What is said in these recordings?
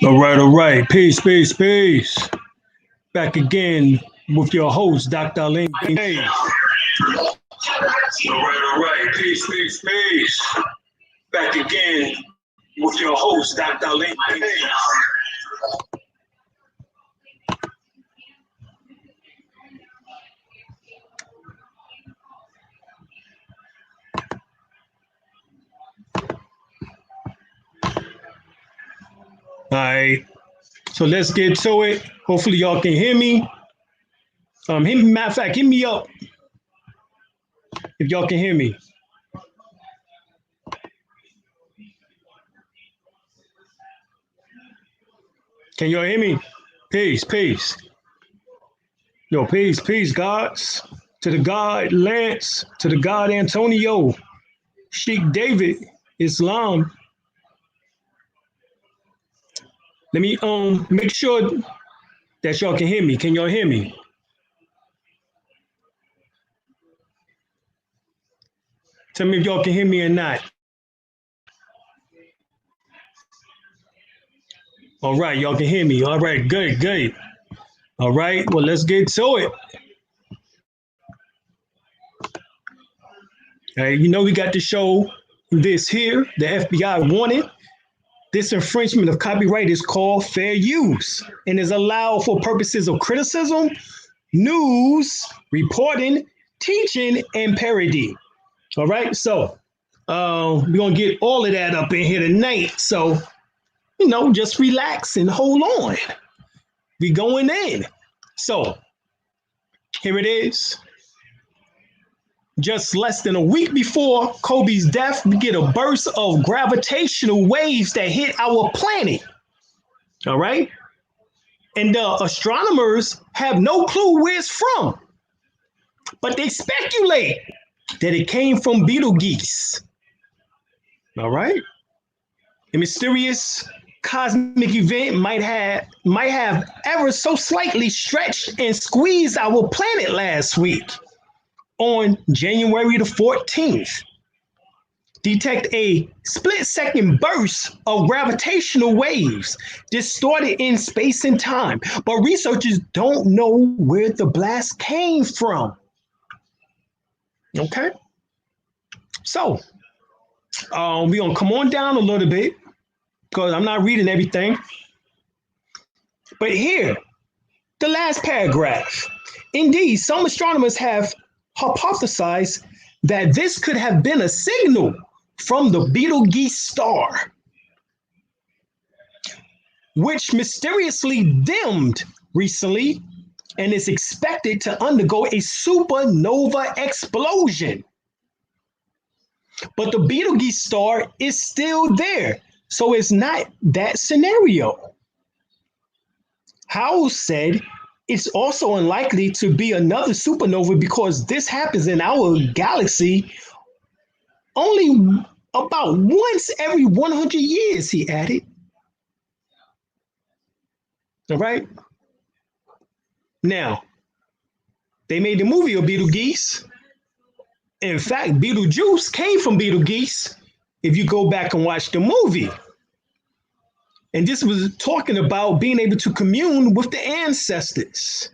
All right. Peace, peace, peace. Back again with your host, Dr. Alim. Hey. All right. Peace, peace, peace. Back again with your host, Dr. Alim. Hey. All right. So let's get to it. Hopefully y'all can hear me. Matter of fact, hit me up if y'all can hear me. Can y'all hear me? Peace, peace. Yo, peace, peace, gods. To the God Lance, to the God Antonio, Sheikh David, Islam. Let me make sure that y'all can hear me. Can y'all hear me? Tell me if y'all can hear me or not. All right, y'all can hear me. All right, good, good. All right, well, let's get to it. All right, you know we got to show this here. The FBI warning. This infringement of copyright is called fair use and is allowed for purposes of criticism, news, reporting, teaching, and parody. All right, so we're going to get all of that up in here tonight. So, just relax and hold on. We going in. So, here it is. Just less than a week before Kobe's death, we get a burst of gravitational waves that hit our planet. All right. And the astronomers have no clue where it's from, but they speculate that it came from Betelgeuse. All right. A mysterious cosmic event might have ever so slightly stretched and squeezed our planet last week. On January the 14th, detect a split-second burst of gravitational waves distorted in space and time, but researchers don't know where the blast came from. Okay, so we're gonna come on down a little bit because I'm not reading everything, but here, the last paragraph. Indeed, some astronomers have hypothesized that this could have been a signal from the Betelgeuse star, which mysteriously dimmed recently and is expected to undergo a supernova explosion. But the Betelgeuse star is still there, so it's not that scenario. Howell said, it's also unlikely to be another supernova because this happens in our galaxy only about once every 100 years, he added. All right. Now, they made the movie of Betelgeuse. In fact, Beetlejuice came from Betelgeuse if you go back and watch the movie. And this was talking about being able to commune with the ancestors.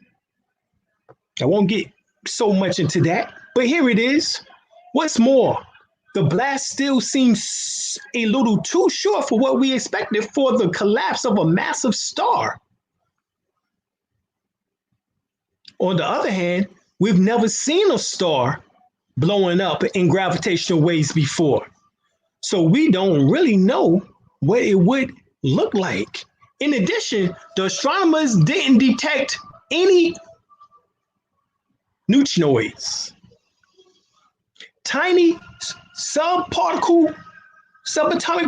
I won't get so much into that, but here it is. What's more, the blast still seems a little too short for what we expected for the collapse of a massive star. On the other hand, we've never seen a star blowing up in gravitational waves before. So we don't really know what it would look like. In addition, the astronomers didn't detect any neutrinoids, tiny subatomic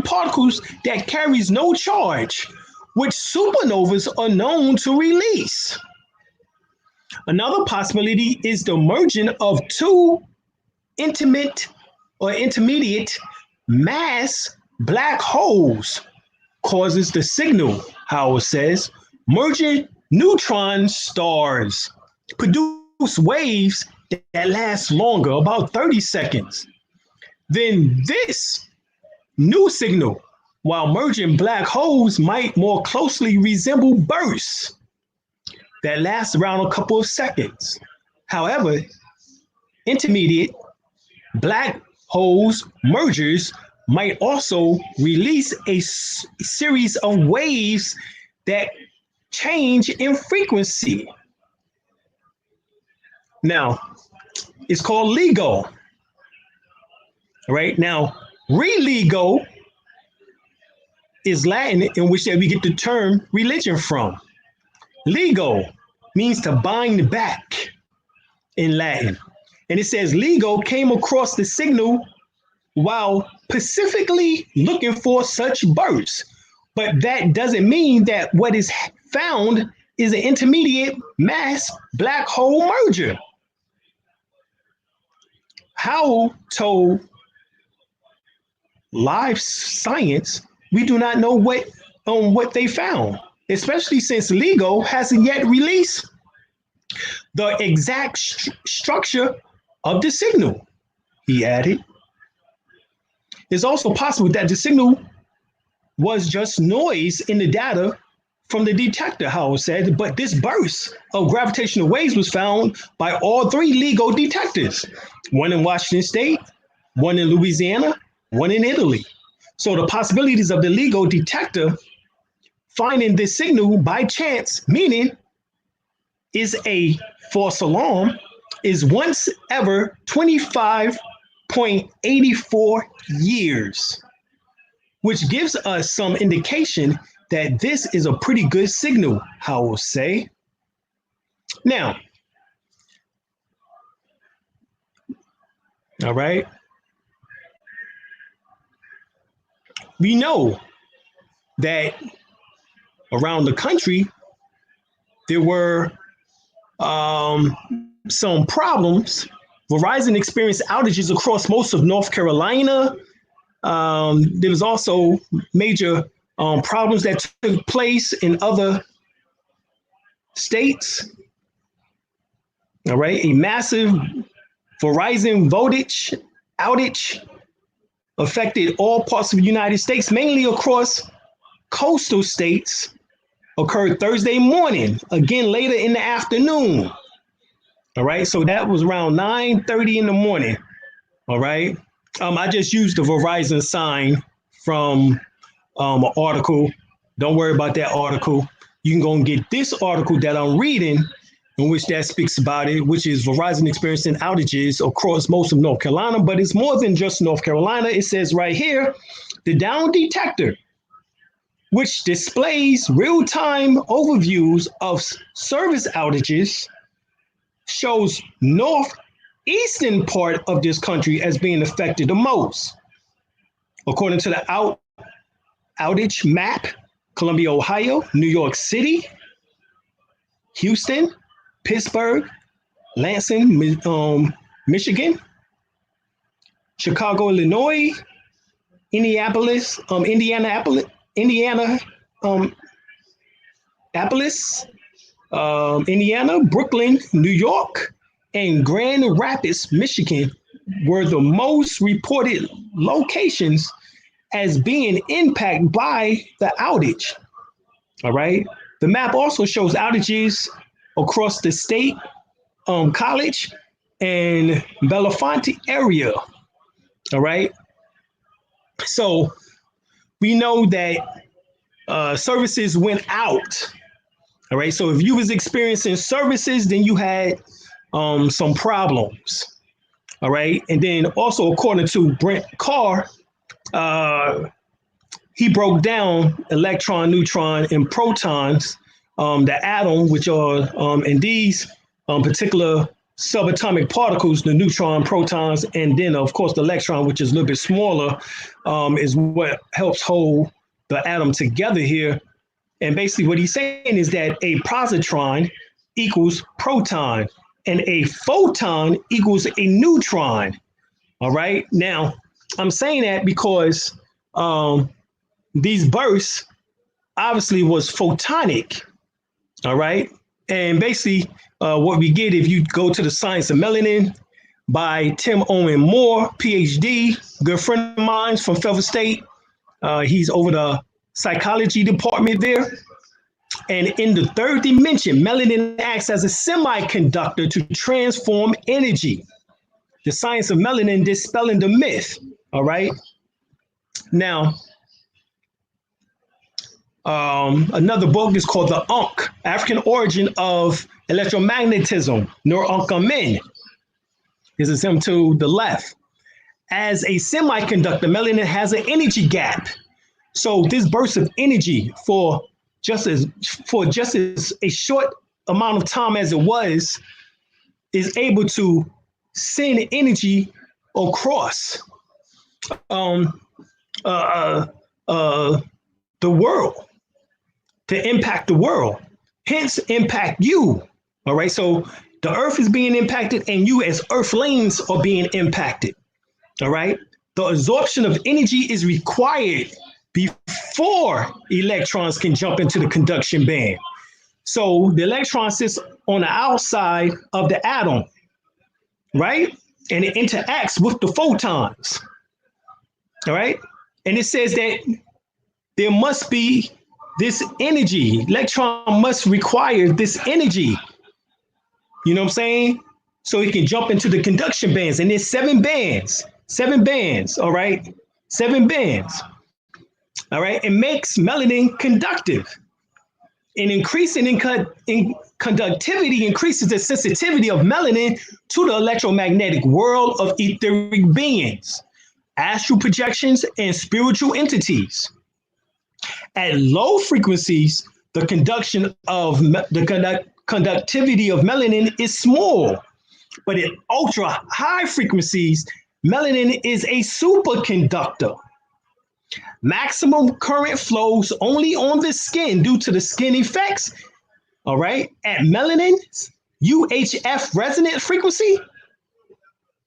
particles that carries no charge, which supernovas are known to release. Another possibility is the merging of two intermediate mass black holes causes the signal, Howard says. Merging neutron stars produce waves that last longer, about 30 seconds. Then this new signal, while merging black holes, might more closely resemble bursts that last around a couple of seconds. However, intermediate black holes mergers might also release a series of waves that change in frequency. Now, it's called LIGO. Right now, religo is Latin, in which we get the term religion from. Ligo means to bind back in Latin. And it says LIGO came across the signal while specifically looking for such bursts. But that doesn't mean that what is found is an intermediate mass black hole merger. Howell told Live Science, we do not know what they found, especially since LIGO hasn't yet released the exact structure of the signal, he added. It's also possible that the signal was just noise in the data from the detector, Howell said, but this burst of gravitational waves was found by all three LIGO detectors, one in Washington State, one in Louisiana, one in Italy. So the possibilities of the LIGO detector finding this signal by chance, meaning is a false alarm, is once ever 25.84 years, which gives us some indication that this is a pretty good signal, I will say. Now, all right. We know that around the country, there were some problems. Verizon experienced outages across most of North Carolina. There was also major problems that took place in other states. All right, a massive Verizon voltage outage affected all parts of the United States, mainly across coastal states, occurred Thursday morning, again later in the afternoon. All right, so that was around 9:30 in the morning. All right, I just used the Verizon sign from an article. Don't worry about that article. You can go and get this article that I'm reading, in which that speaks about it, which is Verizon experiencing outages across most of North Carolina, but it's more than just North Carolina. It says right here, the down detector, which displays real-time overviews of service outages, shows northeastern part of this country as being affected the most. According to the outage map, Columbia, Ohio, New York City, Houston, Pittsburgh, Lansing, Michigan, Chicago, Illinois, Indianapolis, Indiana, Indiana, Brooklyn, New York, and Grand Rapids, Michigan were the most reported locations as being impacted by the outage. All right. The map also shows outages across the state, college, and Belafonte area. All right. So we know that services went out. All right. So if you was experiencing services, then you had some problems. All right. And then also, according to Brent Carr, he broke down electron, neutron, and protons, the atom, which are in these particular subatomic particles, the neutron, protons, and then, of course, the electron, which is a little bit smaller, is what helps hold the atom together here. And basically what he's saying is that a positron equals proton and a photon equals a neutron. All right. Now, I'm saying that because these bursts obviously was photonic. All right. And basically, what we get if you go to The Science of Melanin by Tim Owen Moore, PhD, good friend of mine from Fellow State. He's over the psychology department there. And in the third dimension, melanin acts as a semiconductor to transform energy. The Science of Melanin dispelling the myth. All right. Now, another book is called The Ankh, African Origin of Electromagnetism, Nur Ankh Amin. This is him to the left. As a semiconductor, melanin has an energy gap. So this burst of energy for just as a short amount of time as it was, is able to send energy across the world, to impact the world, hence impact you. All right, so the earth is being impacted and you as earthlings are being impacted. All right, the absorption of energy is required before electrons can jump into the conduction band. So the electron sits on the outside of the atom, right? And it interacts with the photons. All right, and it says that there must be this energy. Electron must require this energy. You know what I'm saying? So it can jump into the conduction bands. And there's 7 bands. 7 bands, all right? 7 bands. All right. It makes melanin conductive. And increasing in conductivity increases the sensitivity of melanin to the electromagnetic world of etheric beings, astral projections, and spiritual entities. At low frequencies, the conductivity of melanin is small, but at ultra high frequencies, melanin is a superconductor. Maximum current flows only on the skin due to the skin effects. All right, at melanin's UHF resonant frequency,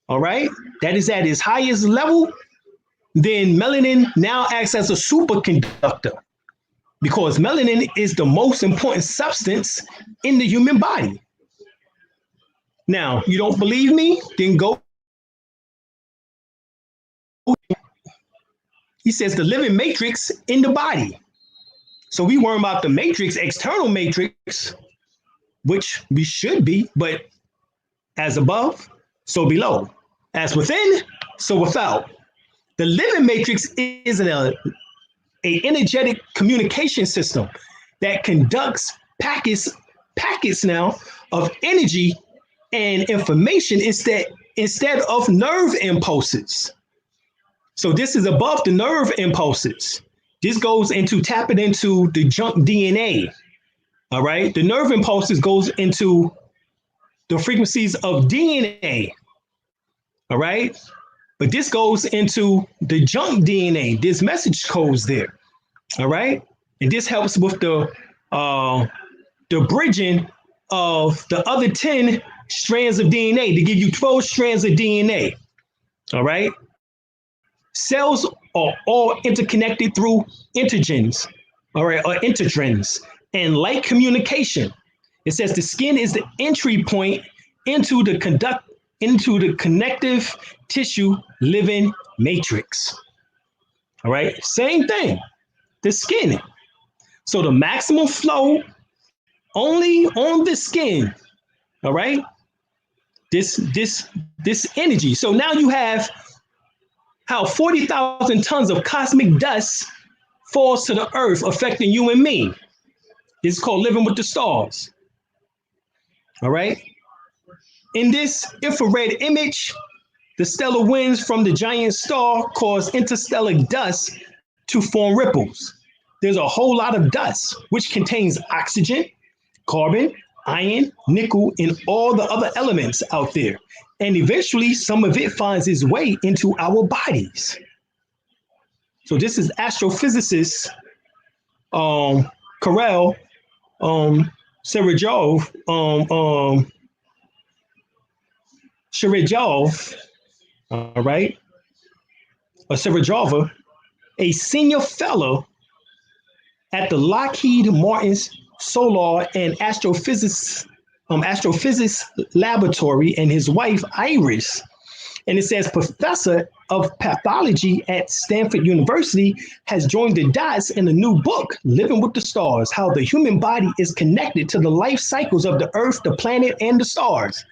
all right, that is at its highest level, then melanin now acts as a superconductor, because melanin is the most important substance in the human body. Now, you don't believe me? Then go. He says the living matrix in the body. So we worry about the matrix, external matrix, which we should be, but as above, so below. As within, so without. The living matrix is an energetic communication system that conducts packets now of energy and information instead of nerve impulses. So this is above the nerve impulses. This goes into tapping into the junk DNA. All right. The nerve impulses goes into the frequencies of DNA. All right. But this goes into the junk DNA. This message codes there. All right. And this helps with the bridging of the other 10 strands of DNA to give you 12 strands of DNA. All right. Cells are all interconnected through integens, all right, or integrins, and light communication. It says the skin is the entry point into the connective tissue living matrix. All right, same thing, the skin. So the maximum flow only on the skin. All right, this energy. So now you have how 40,000 tons of cosmic dust falls to the earth, affecting you and me. It's called living with the stars. All right. In this infrared image, the stellar winds from the giant star cause interstellar dust to form ripples. There's a whole lot of dust, which contains oxygen, carbon, iron, nickel, and all the other elements out there. And eventually, some of it finds its way into our bodies. So this is astrophysicist Karel Shirajov, all right, or Shirajova, a senior fellow at the Lockheed Martin's Solar and Astrophysics Laboratory, and his wife Iris. And it says professor of pathology at Stanford University has joined the dots in a new book, Living with the Stars, how the human body is connected to the life cycles of the Earth, the planet, and the stars.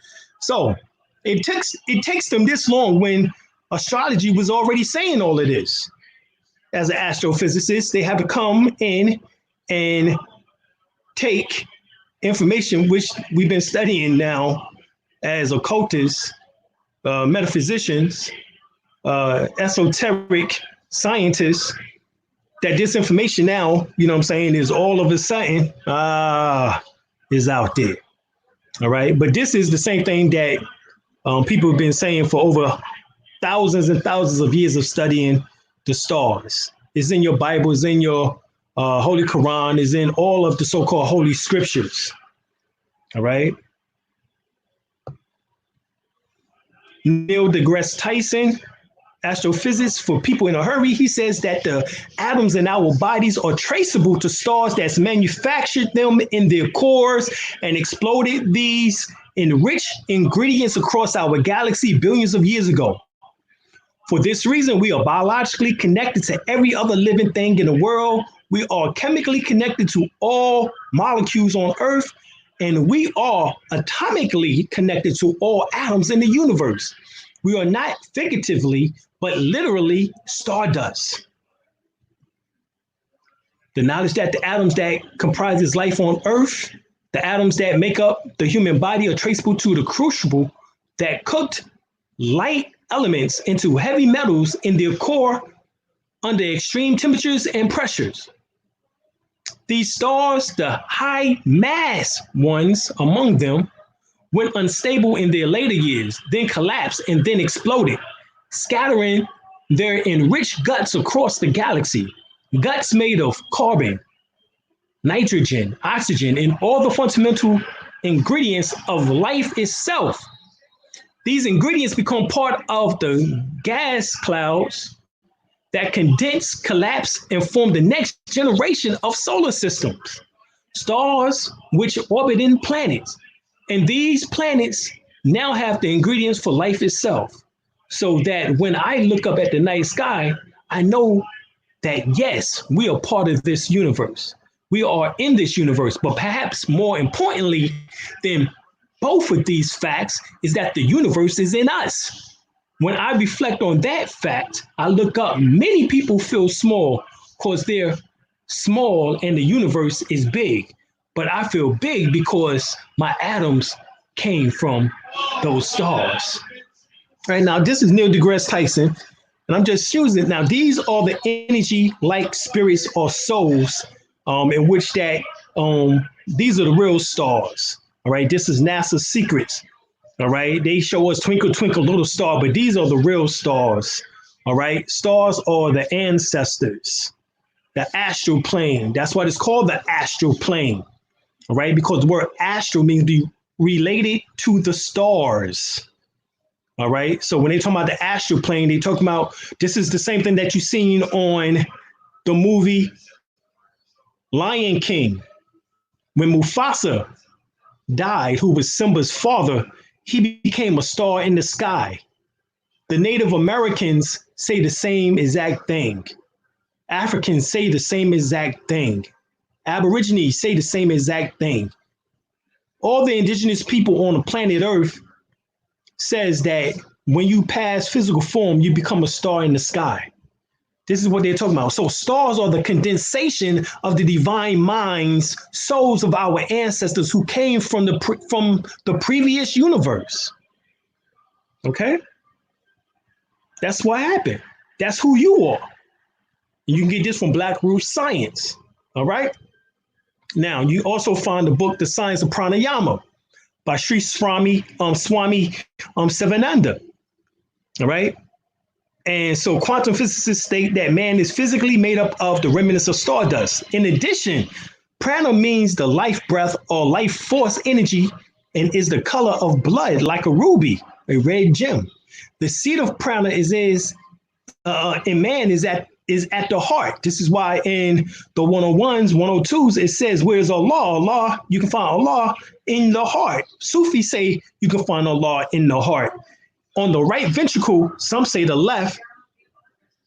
So it takes them this long when astrology was already saying all of this. As an astrophysicist, they have to come in and take information which we've been studying now as occultists, metaphysicians, esoteric scientists, that this information now, you know what I'm saying, is all of a sudden is out there. All right. But this is the same thing that people have been saying for over thousands and thousands of years of studying the stars. It's in your Bible, it's in your Holy Quran, is in all of the so-called holy scriptures. All right. Neil deGrasse Tyson, astrophysics for people in a hurry. He says that the atoms in our bodies are traceable to stars that's manufactured them in their cores and exploded these enriched ingredients across our galaxy billions of years ago. For this reason, we are biologically connected to every other living thing in the world. We are chemically connected to all molecules on Earth, and we are atomically connected to all atoms in the universe. We are not figuratively, but literally stardust. The knowledge that the atoms that comprises life on Earth, the atoms that make up the human body, are traceable to the crucible that cooked light elements into heavy metals in their core under extreme temperatures and pressures. These stars, the high mass ones among them, went unstable in their later years, then collapsed and then exploded, scattering their enriched guts across the galaxy. Guts made of carbon, nitrogen, oxygen, and all the fundamental ingredients of life itself. These ingredients become part of the gas clouds that condense, collapse, and form the next generation of solar systems. Stars which orbit in planets. And these planets now have the ingredients for life itself. So that when I look up at the night sky, I know that yes, we are part of this universe. We are in this universe, but perhaps more importantly than both of these facts is that the universe is in us. When I reflect on that fact, I look up, many people feel small because they're small and the universe is big. But I feel big because my atoms came from those stars. All right, now this is Neil deGrasse Tyson, and I'm just choosing. Now, these are the energy-like spirits or souls in which that these are the real stars. All right, this is NASA's secrets. All right, they show us twinkle, twinkle, little star, but these are the real stars. All right, stars are the ancestors, the astral plane. That's why it's called the astral plane. All right, because the word astral means be related to the stars. All right, so when they talk about the astral plane, they talk about this is the same thing that you've seen on the movie Lion King. When Mufasa died, who was Simba's father, he became a star in the sky. The Native Americans say the same exact thing. Africans say the same exact thing. Aborigines say the same exact thing. All the indigenous people on the planet Earth says that when you pass physical form, you become a star in the sky. This is what they're talking about. So stars are the condensation of the divine minds, souls of our ancestors who came from the previous universe. Okay? That's what happened. That's who you are. You can get this from Black Roof Science. All right? Now, you also find the book, The Science of Pranayama by Sri Swami Sivananda. All right? And so quantum physicists state that man is physically made up of the remnants of stardust. In addition, prana means the life breath or life force energy and is the color of blood like a ruby, a red gem. The seat of prana in man is at is at the heart. This is why in the 101s, 102s, it says, where's Allah? Allah, you can find Allah in the heart. Sufis say you can find Allah in the heart. On the right ventricle, some say the left,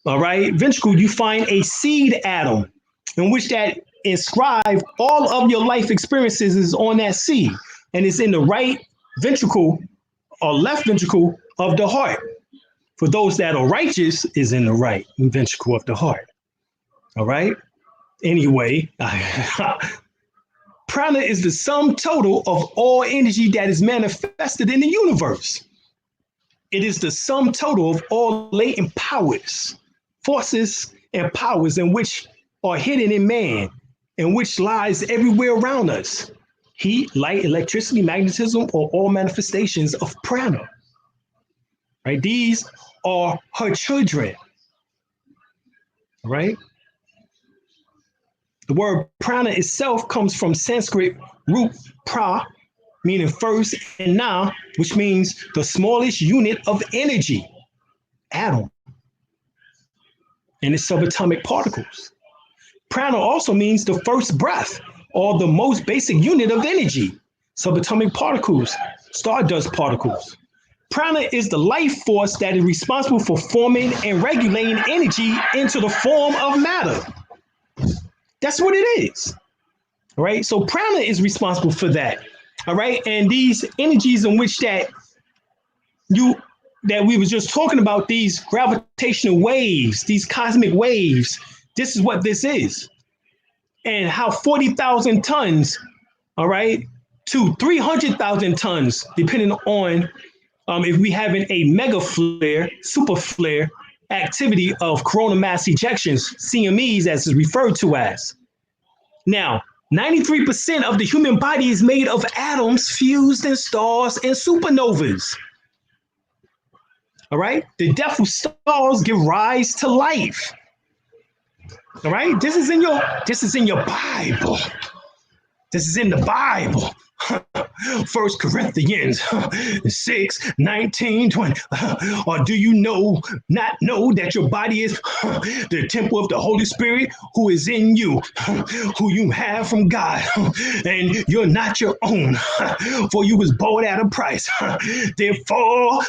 all right, ventricle, you find a seed atom in which that inscribe all of your life experiences is on that seed. And it's in the right ventricle or left ventricle of the heart. For those that are righteous, is in the right ventricle of the heart. All right. Anyway, prana is the sum total of all energy that is manifested in the universe. It is the sum total of all latent powers, forces, and powers in which are hidden in man, and which lies everywhere around us. Heat, light, electricity, magnetism, are all manifestations of prana. Right? These are her children. Right? The word prana itself comes from Sanskrit root pra, meaning first, and na, which means the smallest unit of energy, atom, and its subatomic particles. Prana also means the first breath, or the most basic unit of energy, subatomic particles, stardust particles. Prana is the life force that is responsible for forming and regulating energy into the form of matter. That's what it is. All right. So prana is responsible for that. All right. And these energies in which that we were just talking about, these gravitational waves, these cosmic waves, this is what this is. And how 40,000 tons, all right, to 300,000 tons, depending on if we having a mega flare, super flare activity of coronal mass ejections, CMEs as is referred to as. Now, 93% of the human body is made of atoms fused in stars and supernovas. All right, the death of stars give rise to life. All right, this is in your Bible. This is in the Bible. 1 Corinthians 6, 19, 20. Or do you not know that your body is the temple of the Holy Spirit who is in you, who you have from God, and you're not your own, for you was bought at a price. Therefore,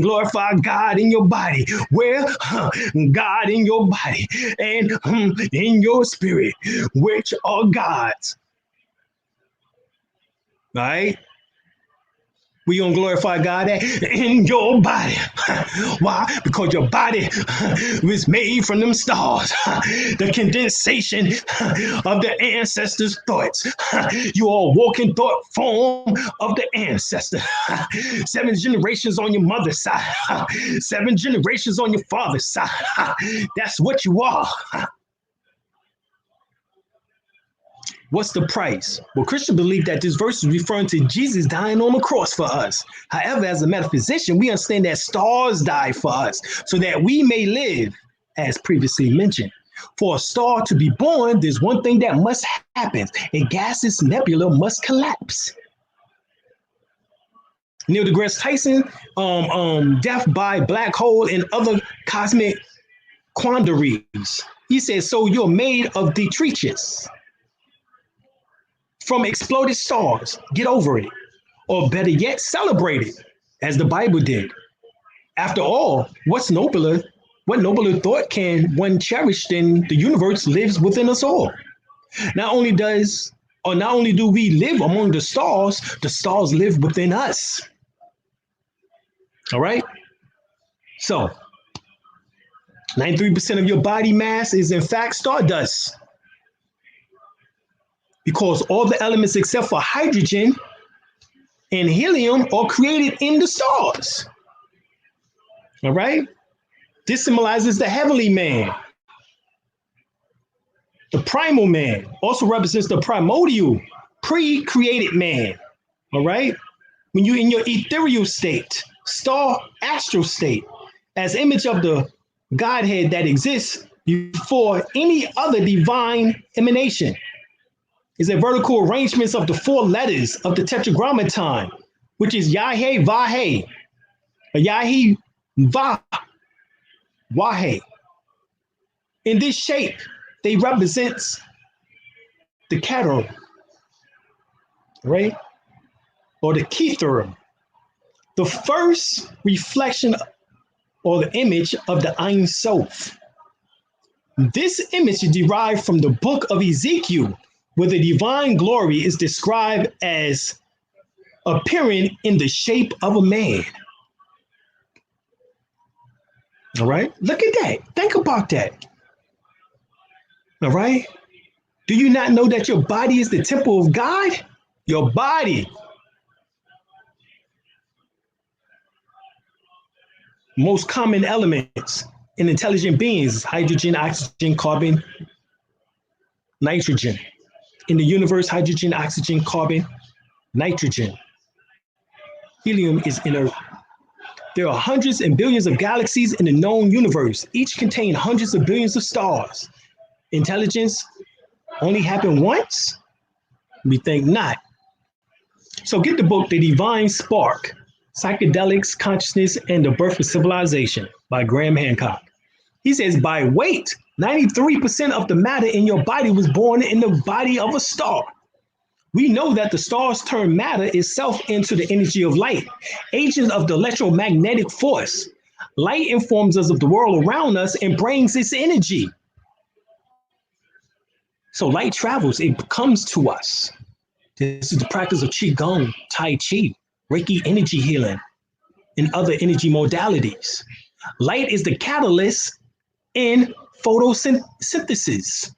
glorify God in your body. Where? God in your body and in your spirit, which are God's. Right? We gonna glorify God in your body. Why? Because your body was made from them stars. The condensation of the ancestors' thoughts. You are a walking thought form of the ancestor. 7 generations on your mother's side. 7 generations on your father's side. That's what you are. What's the price? Well, Christians believe that this verse is referring to Jesus dying on the cross for us. However, as a metaphysician, we understand that stars die for us so that we may live, as previously mentioned. For a star to be born, there's one thing that must happen. A gaseous nebula must collapse. Neil deGrasse Tyson, death by black hole and other cosmic quandaries. He says, so you're made of detritus. From exploded stars, get over it. Or better yet, celebrate it, as the Bible did. After all, what nobler thought can one cherish than the universe lives within us all? Not only do we live among the stars live within us. All right? So, 93% of your body mass is in fact stardust. Because all the elements except for hydrogen and helium are created in the stars. All right? This symbolizes the heavenly man. The primal man also represents the primordial, pre-created man. All right? When you're in your ethereal state, star astral state, as image of the Godhead that exists before any other divine emanation, is a vertical arrangements of the 4 letters of the tetragrammaton, which is Yahé Vahé, or Yahé Va Wahé. In this shape, they represent the cattle, right? Or the kether, the first reflection or the image of the Ein Sof. This image is derived from the book of Ezekiel, where the divine glory is described as appearing in the shape of a man. All right, look at that. Think about that. All right. Do you not know that your body is the temple of God? Your body. Most common elements in intelligent beings: hydrogen, oxygen, carbon, nitrogen. In the universe, hydrogen, oxygen, carbon, nitrogen. Helium is inert. There are hundreds and billions of galaxies in the known universe. Each contain hundreds of billions of stars. Intelligence only happened once? We think not. So get the book, The Divine Spark, Psychedelics, Consciousness, and the Birth of Civilization by Graham Hancock. He says, by weight, 93% of the matter in your body was born in the body of a star. We know that the stars turn matter itself into the energy of light, agent of the electromagnetic force. Light informs us of the world around us and brings its energy. So light travels, it comes to us. This is the practice of Qigong, Tai Chi, Reiki energy healing, and other energy modalities. Light is the catalyst in photosynthesis.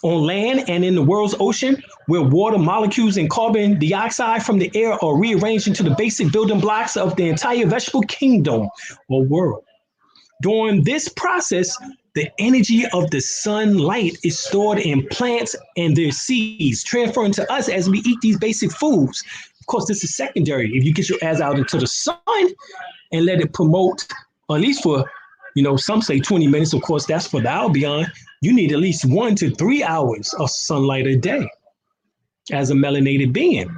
On land and in the world's ocean, where water molecules and carbon dioxide from the air are rearranged into the basic building blocks of the entire vegetable kingdom or world. During this process, the energy of the sunlight is stored in plants and their seeds, transferring to us as we eat these basic foods. Of course, this is secondary. If you get your ass out into the sun and let it promote, or at least for, some say 20 minutes, of course, that's for the albion. You need at least 1 to 3 hours of sunlight a day as a melanated being.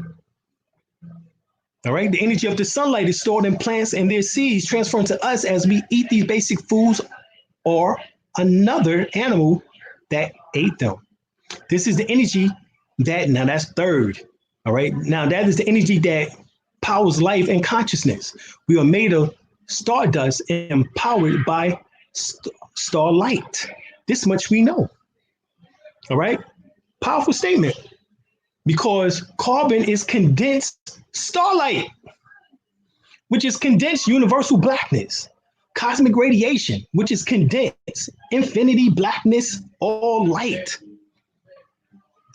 All right, the energy of the sunlight is stored in plants and their seeds, transferring to us as we eat these basic foods or another animal that ate them. This is the energy now that's third. All right, now that is the energy that powers life and consciousness. We are made of stardust and powered by starlight. This much we know. All right, powerful statement, because carbon is condensed starlight, which is condensed universal blackness. Cosmic radiation, which is condensed infinity blackness, all light.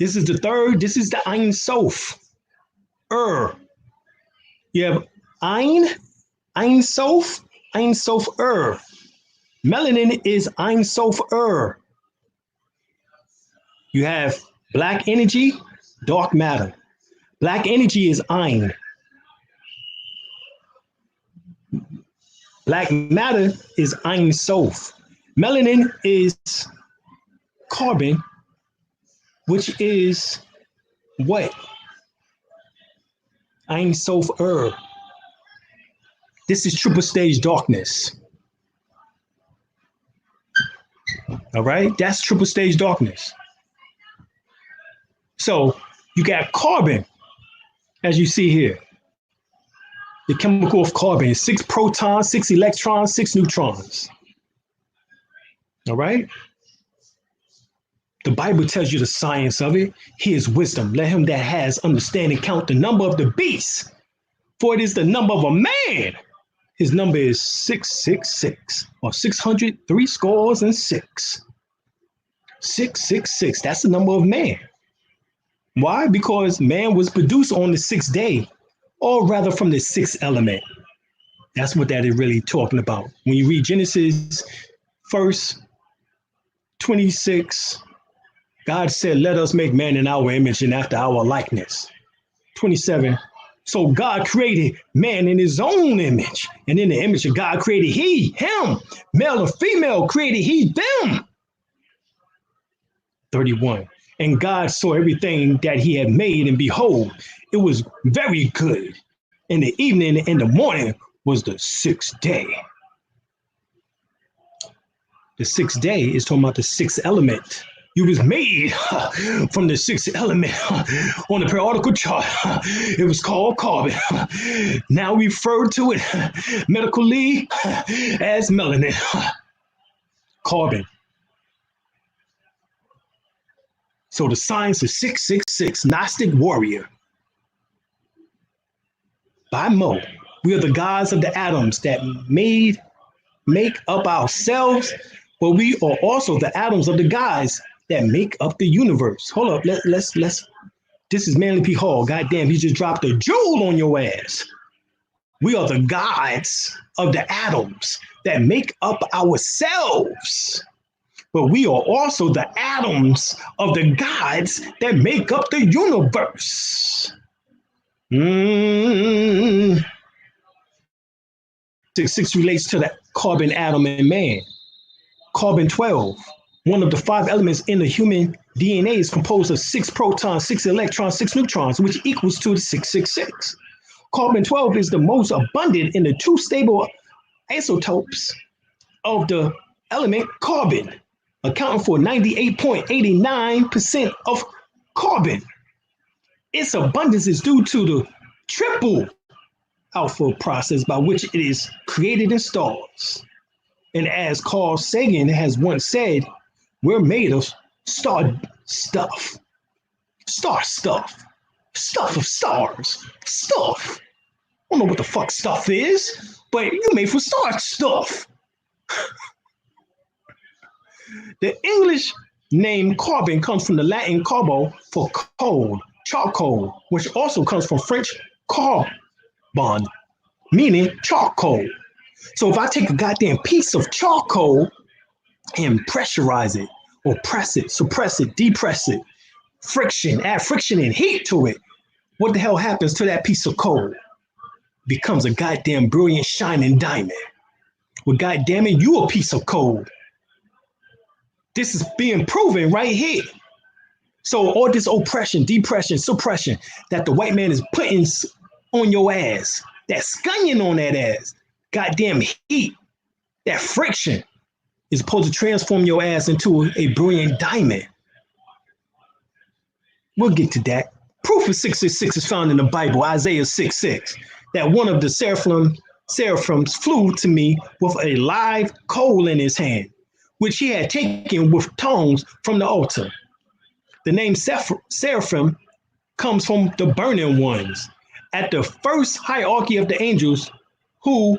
This is the third. This is the Ein Sof. You have Ein Sof, Ein Sof. Melanin is Ein Sof. You have black energy, dark matter. Black energy is Ein. Black matter is Ein Sof. Melanin is carbon, which is what? Ein Sof. This is triple stage darkness. All right, that's triple stage darkness. So you got carbon, as you see here. The chemical of carbon is 6 protons, 6 electrons, 6 neutrons. All right. The Bible tells you the science of it. Here's wisdom. Let him that has understanding count the number of the beast, for it is the number of a man. His number is 666, or 603 scores and 6. 666. That's the number of man. Why? Because man was produced on the 6th day, or rather from the 6th element. That's what that is really talking about. When you read Genesis 1:26, God said, let us make man in our image and after our likeness. 27, so God created man in his own image, and in the image of God created he, him, male or female created he, them. 31, and God saw everything that he had made, and behold, it was very good. In the evening and the morning was the 6th day. The sixth day is talking about the sixth element. You was made from the sixth element on the periodical chart. It was called carbon. Now we refer to it medically as melanin. Carbon. So the science of 666, Gnostic warrior. By Mo, we are the gods of the atoms that make up ourselves, but we are also the atoms of the gods that make up the universe. Hold up, let's. This is Manly P. Hall. Goddamn, he just dropped a jewel on your ass. We are the gods of the atoms that make up ourselves, but we are also the atoms of the gods that make up the universe. 6 relates to the carbon atom in man. Carbon 12, one of the 5 elements in the human DNA, is composed of 6 protons, 6 electrons, 6 neutrons, which equals to the 666. Carbon 12 is the most abundant in the 2 stable isotopes of the element carbon, accounting for 98.89% of carbon. Its abundance is due to the triple alpha process by which it is created in stars. And as Carl Sagan has once said, we're made of star stuff of stars, stuff. I don't know what the fuck stuff is, but you're made from star stuff. The English name carbon comes from the Latin carbo for coal, charcoal, which also comes from French carbon, meaning charcoal. So if I take a goddamn piece of charcoal and pressurize it, or press it, suppress it, depress it, friction, add friction and heat to it, what the hell happens to that piece of coal? Becomes a goddamn brilliant shining diamond. Well, goddamn it, you a piece of coal. This is being proven right here. So all this oppression, depression, suppression that the white man is putting on your ass, that scunion on that ass, goddamn heat, that friction is supposed to transform your ass into a brilliant diamond. We'll get to that. Proof of 666 is found in the Bible, Isaiah 6:6, that one of the seraphims flew to me with a live coal in his hand, which he had taken with tongs from the altar. The name seraphim comes from the burning ones at the first hierarchy of the angels, who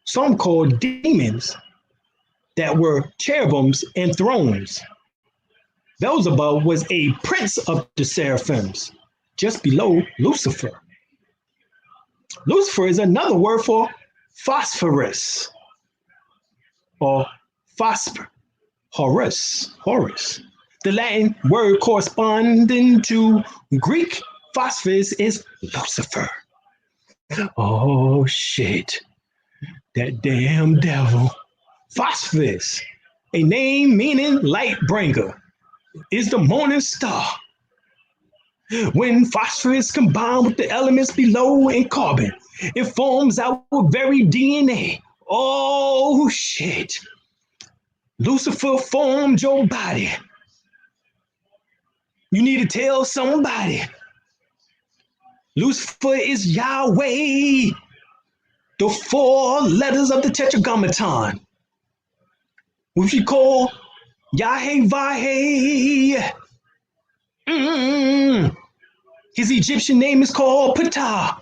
some call demons, that were cherubims and thrones. Beelzebub was a prince of the seraphims, just below Lucifer. Lucifer is another word for phosphorus, or Horus. The Latin word corresponding to Greek phosphorus is Lucifer. Oh shit, that damn devil. Phosphorus, a name meaning light bringer, is the morning star. When phosphorus combined with the elements below in carbon, it forms our very DNA. Oh shit. Lucifer formed your body. You need to tell somebody. Lucifer is Yahweh, the 4 letters of the Tetragrammaton, which we call Yahweh. His Egyptian name is called Ptah.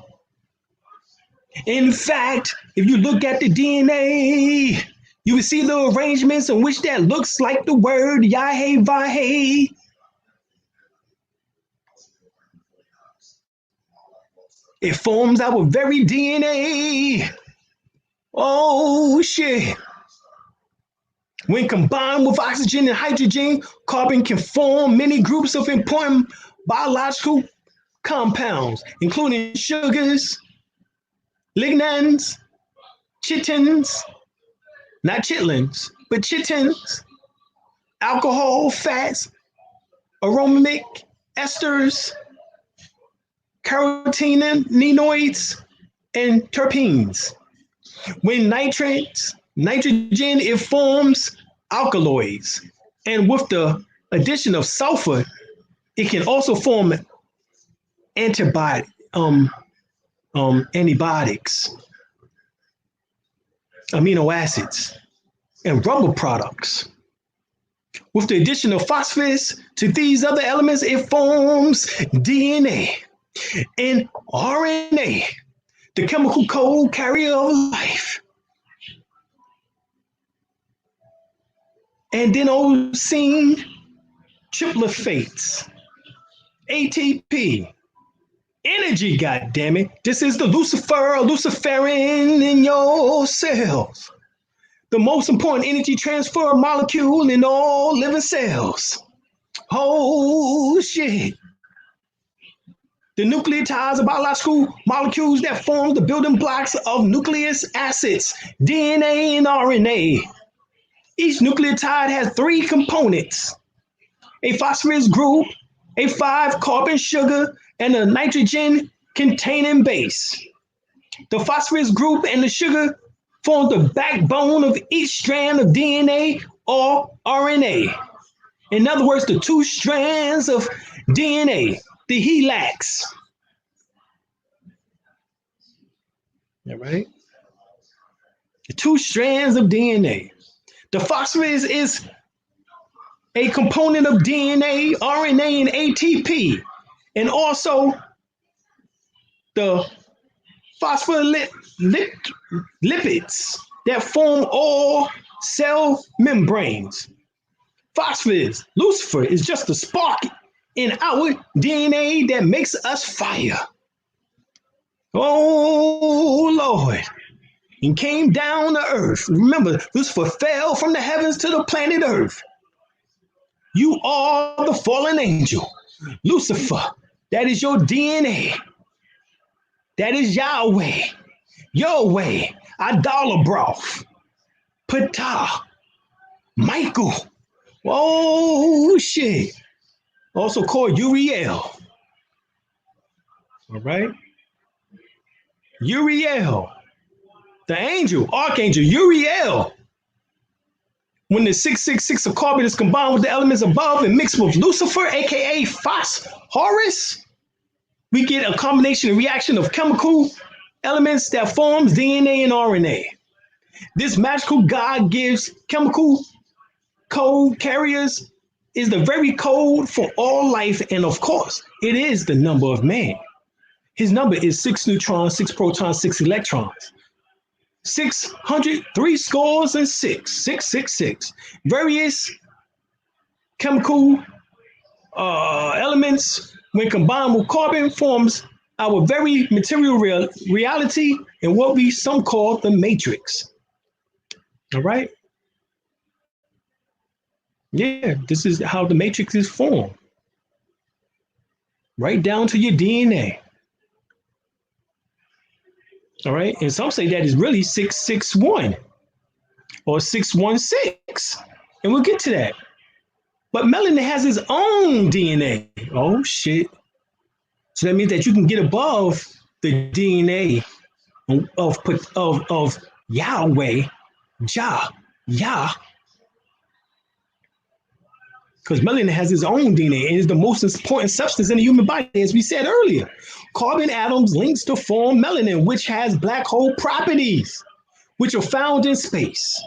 In fact, if you look at the DNA, you will see the arrangements in which that looks like the word Yahweh. It forms our very DNA. Oh shit. When combined with oxygen and hydrogen, carbon can form many groups of important biological compounds, including sugars, lignans, chitins, not chitlins, but chitins, alcohol, fats, aromatic esters, carotenoids, and terpenes. When nitrogen, it forms alkaloids. And with the addition of sulfur, it can also form antibiotics, amino acids, and rubber products. With the addition of phosphorus to these other elements, it forms DNA and RNA, the chemical code carrier of life. And then scene triplefates, ATP, energy, goddammit. This is the luciferin in your cells. The most important energy transfer molecule in all living cells. Oh, shit. The nucleotides are biological molecules that form the building blocks of nucleic acids, DNA and RNA. Each nucleotide has 3 components: a phosphorus group, a 5-carbon sugar, and a nitrogen-containing base. The phosphorus group and the sugar form the backbone of each strand of DNA or RNA. In other words, the 2 strands of DNA, the helix. All right? The 2 strands of DNA. The phosphorus is a component of DNA, RNA, and ATP, and also the phospholipids that form all cell membranes. Phosphorus, Lucifer, is just a spark in our DNA that makes us fire. Oh, Lord. And came down to earth. Remember, Lucifer fell from the heavens to the planet Earth. You are the fallen angel. Lucifer, that is your DNA. That is Yahweh, Yahweh, Adalabroth, Ptah, Michael. Oh, shit. Also called Uriel. All right. Uriel, the angel, archangel, Uriel. When the 666 of carbon is combined with the elements above and mixed with Lucifer, aka phosphorus, we get a combination and reaction of chemical elements that forms DNA and RNA. This magical God gives chemical code carriers is the very code for all life, and of course, it is the number of man. His number is 6 neutrons, 6 protons, 6 electrons. 600, 3 scores and 6, 666. Various chemical elements, when combined with carbon, forms our very material reality and what we some call the matrix. All right? Yeah, this is how the matrix is formed. Right down to your DNA. All right, and some say that is really 661 or 616, and we'll get to that. But melanin has its own DNA. Oh shit! So that means that you can get above the DNA of Yahweh, Yah, because melanin has its own DNA and is the most important substance in the human body, as we said earlier. Carbon atoms links to form melanin, which has black hole properties, which are found in space.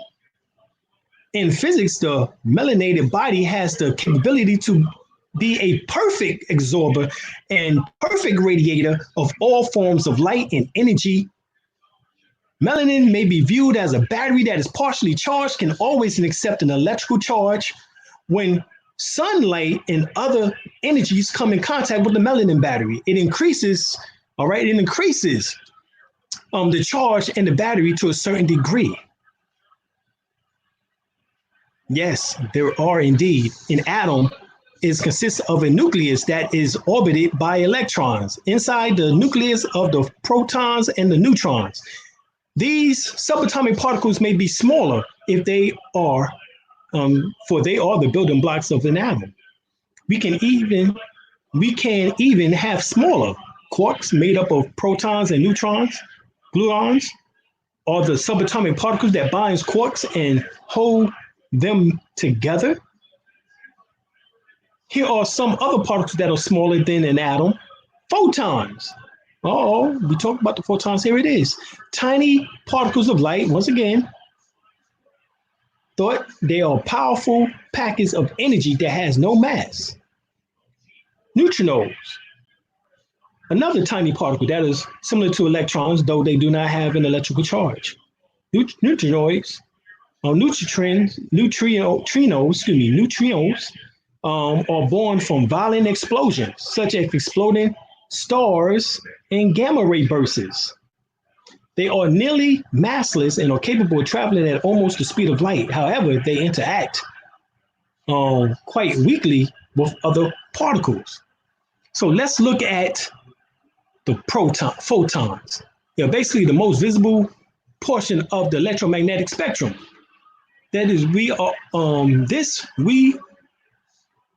In physics, the melanated body has the capability to be a perfect absorber and perfect radiator of all forms of light and energy. Melanin may be viewed as a battery that is partially charged, can always accept an electrical charge. When sunlight and other energies come in contact with the melanin battery, it increases, all right, it increases the charge in the battery to a certain degree. Yes, there are indeed. An atom consists of a nucleus that is orbited by electrons. Inside the nucleus of the protons and the neutrons. These subatomic particles may be smaller if they are for they are the building blocks of an atom. We can even have smaller quarks made up of protons and neutrons. Gluons are the subatomic particles that binds quarks and hold them together, here are some other particles that are smaller than an atom, photons. Oh, we talked about the photons. Here it is. Tiny particles of light, once again, thought they are powerful packets of energy that has no mass. Neutrinos, another tiny particle that is similar to electrons, though they do not have an electrical charge. Neutrinos, neutrinos are born from violent explosions, such as exploding stars and gamma ray bursts. They are nearly massless and are capable of traveling at almost the speed of light. However, they interact quite weakly with other particles. So let's look at the photons. They're basically the most visible portion of the electromagnetic spectrum. That is,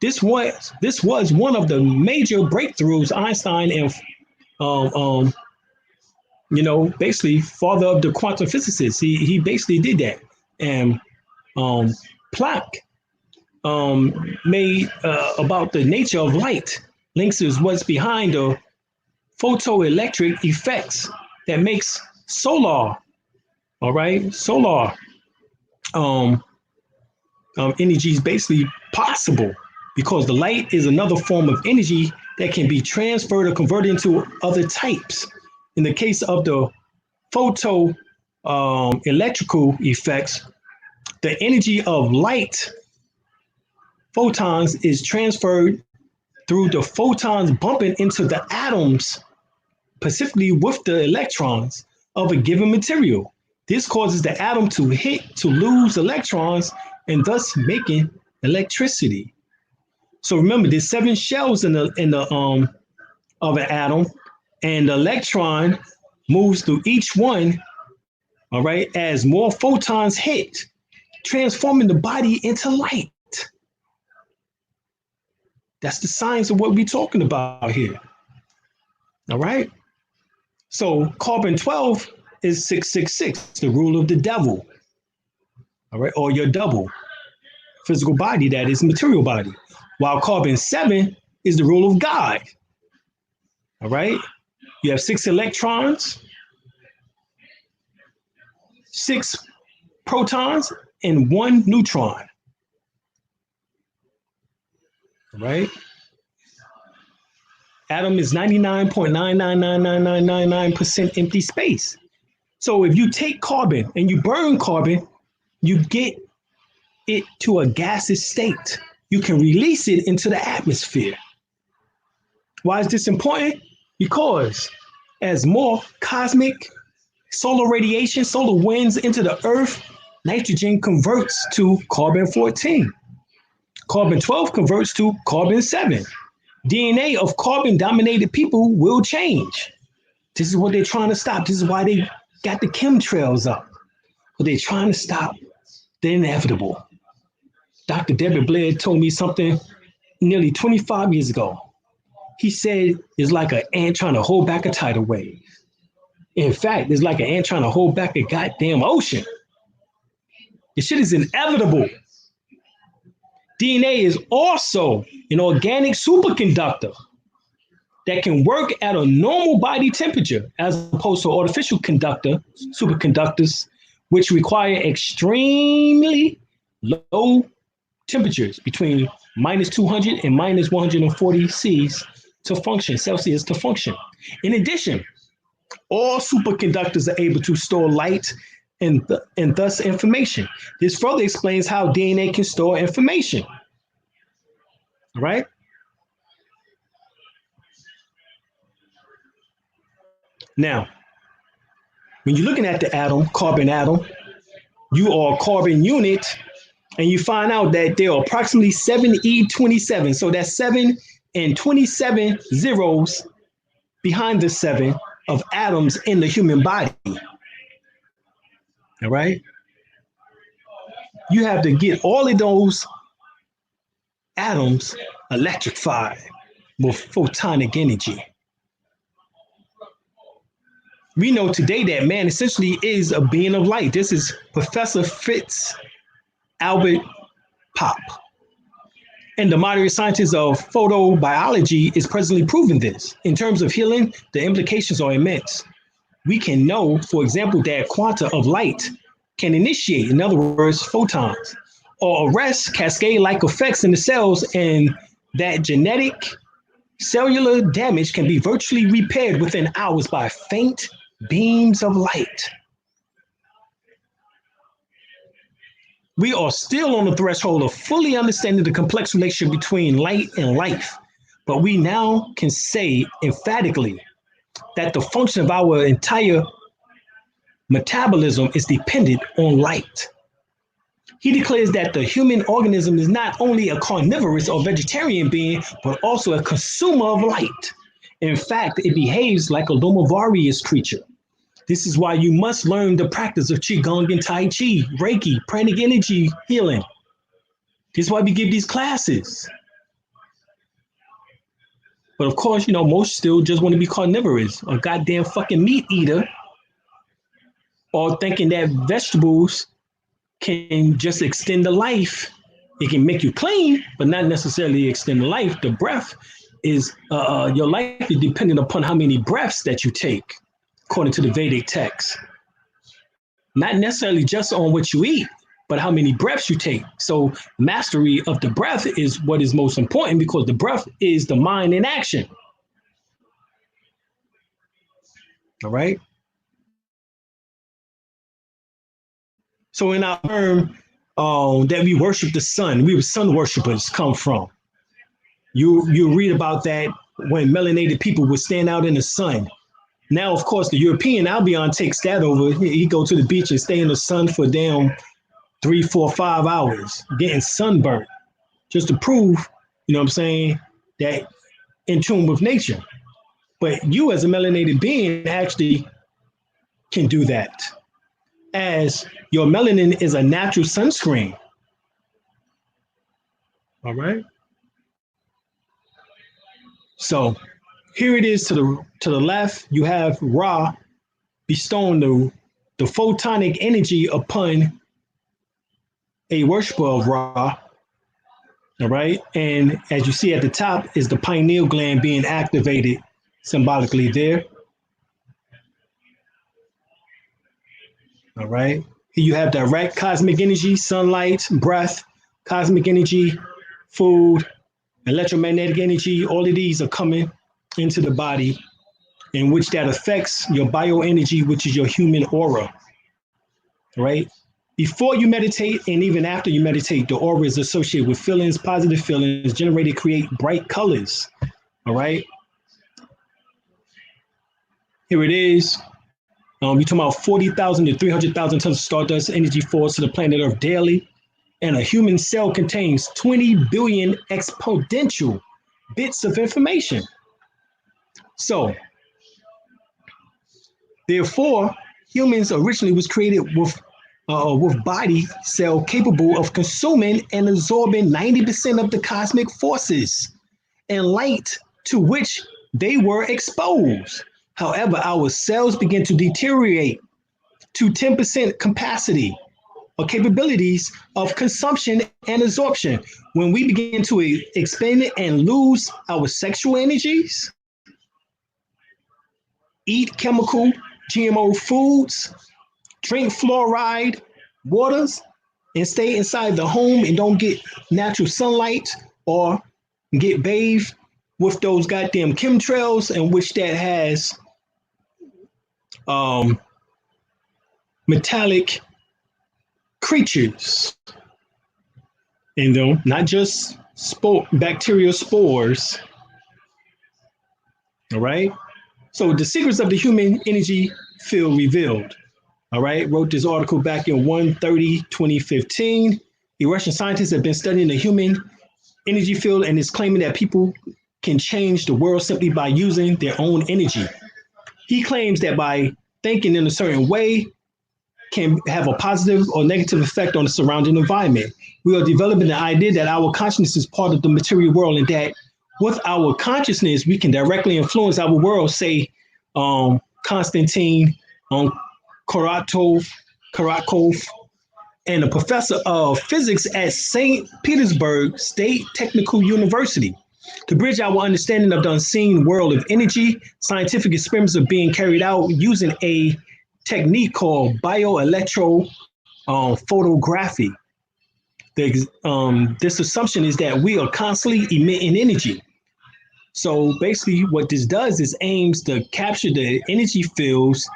this was one of the major breakthroughs Einstein and basically father of the quantum physicists. He basically did that, and Planck made about the nature of light. Links is what's behind the photoelectric effects that makes solar energy is basically possible, because the light is another form of energy that can be transferred or converted into other types. In the case of the photo electrical effects, the energy of light photons is transferred through the photons bumping into the atoms, specifically with the electrons of a given material. This causes the atom to lose electrons and thus making electricity. So remember, there's 7 shells in the of an atom, and the electron moves through each one, all right, as more photons hit, transforming the body into light. That's the science of what we're talking about here. All right. So carbon 12 is 666, the rule of the devil. All right, or your double physical body, that is material body. While carbon 7 is the rule of God. All right. You have 6 electrons, 6 protons, and 1 neutron. All right. Atom is 99.999999% empty space. So if you take carbon and you burn carbon, you get it to a gaseous state. You can release it into the atmosphere. Why is this important? Because as more cosmic solar radiation, solar winds into the earth, nitrogen converts to carbon 14. Carbon 12 converts to carbon 7. DNA of carbon-dominated people will change. This is what they're trying to stop. This is why they got the chemtrails up. But they're trying to stop the inevitable. Dr. Deborah Blair told me something nearly 25 years ago. He said it's like an ant trying to hold back a tidal wave. In fact, it's like an ant trying to hold back a goddamn ocean. This shit is inevitable. DNA is also an organic superconductor that can work at a normal body temperature as opposed to artificial superconductors, which require extremely low temperatures between minus 200 and minus 140 Celsius to function. In addition, all superconductors are able to store light and thus information. This further explains how DNA can store information. All right? Now, when you're looking at the atom, carbon atom, you are a carbon unit, and you find out that there are approximately 7e27. So that's 7 and 27 zeros behind the 7 of atoms in the human body. All right. You have to get all of those atoms electrified with photonic energy. We know today that man essentially is a being of light. This is Professor Fitz Albert Pop. And the modern scientists of photobiology is presently proving this. In terms of healing, the implications are immense. We can know, for example, that quanta of light can initiate, in other words, photons, or arrest cascade-like effects in the cells, and that genetic cellular damage can be virtually repaired within hours by faint beams of light. We are still on the threshold of fully understanding the complex relationship between light and life, but we now can say emphatically that the function of our entire metabolism is dependent on light. He declares that the human organism is not only a carnivorous or vegetarian being, but also a consumer of light. In fact, it behaves like a lumivarious creature. This is why you must learn the practice of Qigong and Tai Chi, Reiki, pranic energy healing. This is why we give these classes. But of course, most still just want to be carnivorous, or goddamn fucking meat eater, or thinking that vegetables can just extend the life. It can make you clean, but not necessarily extend the life. The breath is, your life is dependent upon how many breaths that you take, according to the Vedic text. Not necessarily just on what you eat, but how many breaths you take. So mastery of the breath is what is most important, because the breath is the mind in action. All right. So in our term that we worship the sun, we were sun worshipers come from. You read about that when melanated people would stand out in the sun. Now, of course, the European Albion takes that over. He go to the beach and stay in the sun for damn 3, 4, 5 hours, getting sunburnt, just to prove, that in tune with nature. But you as a melanated being actually can do that, as your melanin is a natural sunscreen. All right. So here it is to the left. You have Ra bestowing the photonic energy upon a worshiper of Ra. All right. And as you see at the top is the pineal gland being activated symbolically there. All right. Here you have direct cosmic energy, sunlight, breath, cosmic energy, food, electromagnetic energy. All of these are coming into the body, in which that affects your bioenergy, which is your human aura. Right. Before you meditate and even after you meditate, the aura is associated with feelings, positive feelings, generated, create bright colors. All right. Here it is. You're talking about 40,000 to 300,000 tons of stardust energy falls to the planet Earth daily. And a human cell contains 20 billion exponential bits of information. So, therefore, humans originally was created with body cell capable of consuming and absorbing 90% of the cosmic forces and light to which they were exposed. However, our cells begin to deteriorate to 10% capacity or capabilities of consumption and absorption when we begin to expand and lose our sexual energies, eat chemical GMO foods, drink fluoride waters, and stay inside the home and don't get natural sunlight or get bathed with those goddamn chemtrails, in which that has metallic creatures in them, not just bacterial spores. All right. So the secrets of the human energy field revealed. All right. Wrote this article back in 1/30/2015. A Russian scientist have been studying the human energy field and is claiming that people can change the world simply by using their own energy. He claims that by thinking in a certain way can have a positive or negative effect on the surrounding environment. We are developing the idea that our consciousness is part of the material world, and that with our consciousness, we can directly influence our world. Say, Konstantin Karakov, and a professor of physics at St. Petersburg State Technical University. To bridge our understanding of the unseen world of energy, scientific experiments are being carried out using a technique called bioelectro photography. This assumption is that we are constantly emitting energy. So basically, what this does is aims to capture the energy fields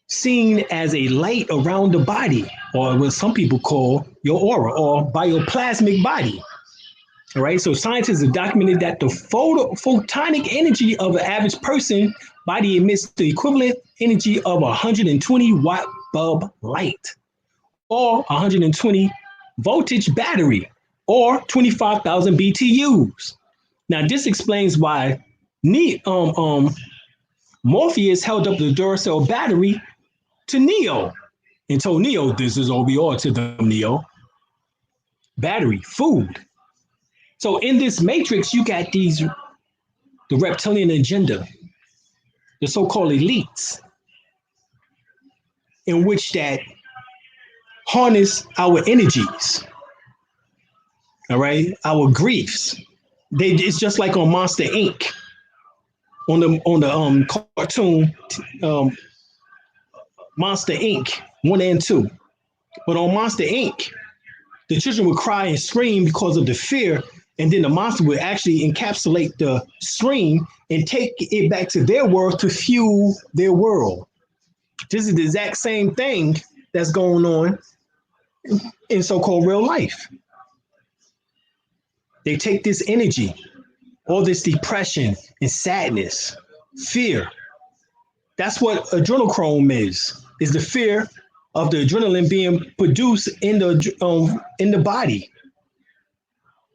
seen as a light around the body, or what some people call your aura or bioplasmic body. All right. So scientists have documented that the photonic energy of an average person body emits the equivalent energy of 120 watt bulb light, or 120 voltage battery, or 25,000 BTUs. Now, this explains why Morpheus held up the Duracell battery to Neo and told Neo, "This is all we are to them, Neo. Battery, food." So in this matrix, you got the reptilian agenda, the so-called elites, in which that harness our energies, all right, our griefs. It's just like on Monster Inc. on the cartoon Monster Inc. 1 and 2. But on Monster Inc., the children would cry and scream because of the fear, and then the monster would actually encapsulate the scream and take it back to their world to fuel their world. This is the exact same thing that's going on in so-called real life. They take this energy, all this depression and sadness, fear. That's what adrenochrome is the fear of the adrenaline being produced in the body.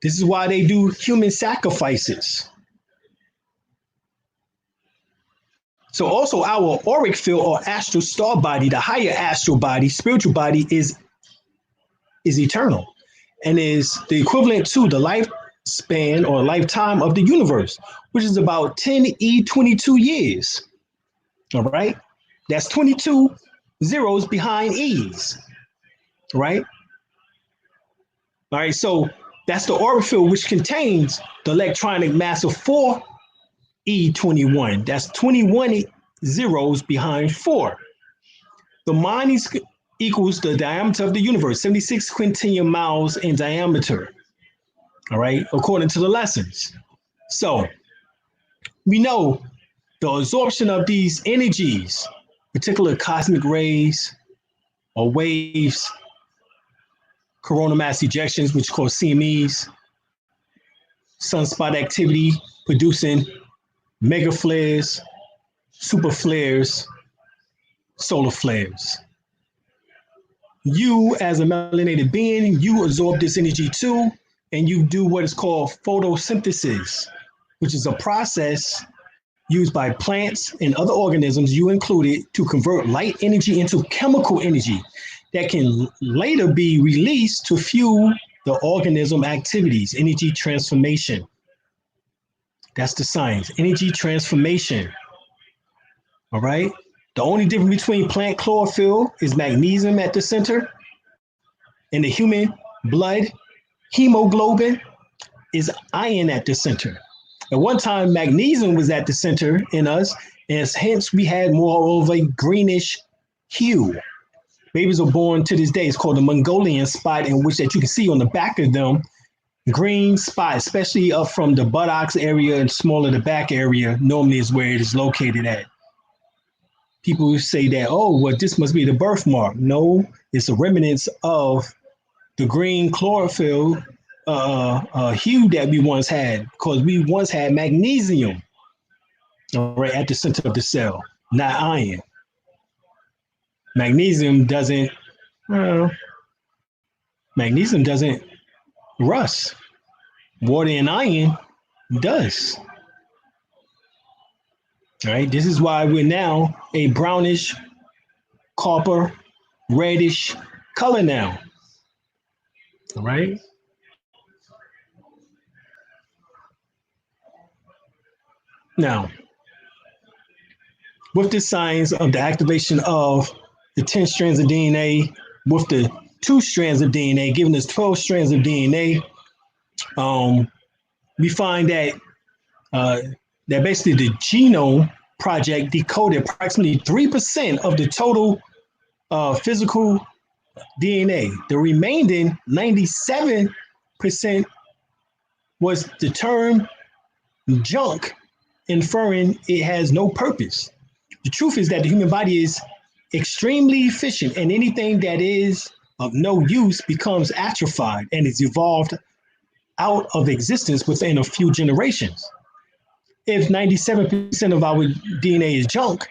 This is why they do human sacrifices. So also our auric field or astral star body, the higher astral body, spiritual body is eternal and is the equivalent to the lifespan or lifetime of the universe, which is about 10e22 years. All right. That's 22 zeros behind e's. Right. All right. So that's the auric field, which contains the electronic mass of 4e21. That's 21 zeros behind 4. The mind equals the diameter of the universe, 76 quintillion miles in diameter. All right, according to the lessons. So we know the absorption of these energies, particular cosmic rays or waves, coronal mass ejections, which called CMEs, sunspot activity producing mega flares, super flares, solar flares. You, as a melanated being, you absorb this energy too, and you do what is called photosynthesis, which is a process used by plants and other organisms, you included, to convert light energy into chemical energy that can later be released to fuel the organism activities, energy transformation. That's the science, energy transformation. All right. The only difference between plant chlorophyll is magnesium at the center, and the human blood hemoglobin is iron at the center. At one time, magnesium was at the center in us, and hence we had more of a greenish hue. Babies are born to this day. It's called the Mongolian spot, in which that you can see on the back of them, green spot, especially up from the buttocks area and smaller the back area, normally is where it is located at. People say that, oh, well, this must be the birthmark. No, it's a remnants of the green chlorophyll hue that we once had, because we once had magnesium right at the center of the cell, not iron. Magnesium doesn't rust. Water and iron does. All right, this is why we're now a brownish, copper, reddish color now. All right. Now, with the signs of the activation of the 10 strands of DNA with the 2 strands of DNA, giving us 12 strands of DNA. We find that that basically the Genome Project decoded approximately 3% of the total physical DNA. The remaining 97% was the term junk, inferring it has no purpose. The truth is that the human body is extremely efficient, and anything that is of no use becomes atrophied and is evolved out of existence within a few generations. If 97% of our DNA is junk,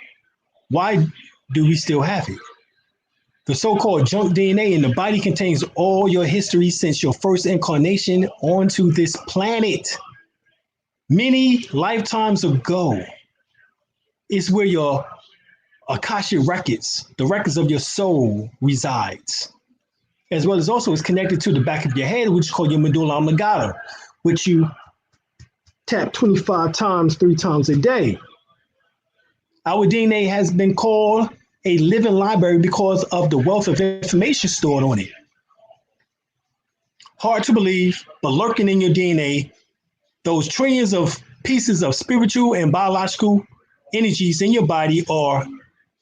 why do we still have it? The so-called junk DNA in the body contains all your history since your first incarnation onto this planet. Many lifetimes ago, it's where your Akashic records, the records of your soul, resides, as well as also is connected to the back of your head, which is called your medulla oblongata, which you tap 25 times, 3 times a day. Our DNA has been called a living library because of the wealth of information stored on it. Hard to believe, but lurking in your DNA, those trillions of pieces of spiritual and biological energies in your body are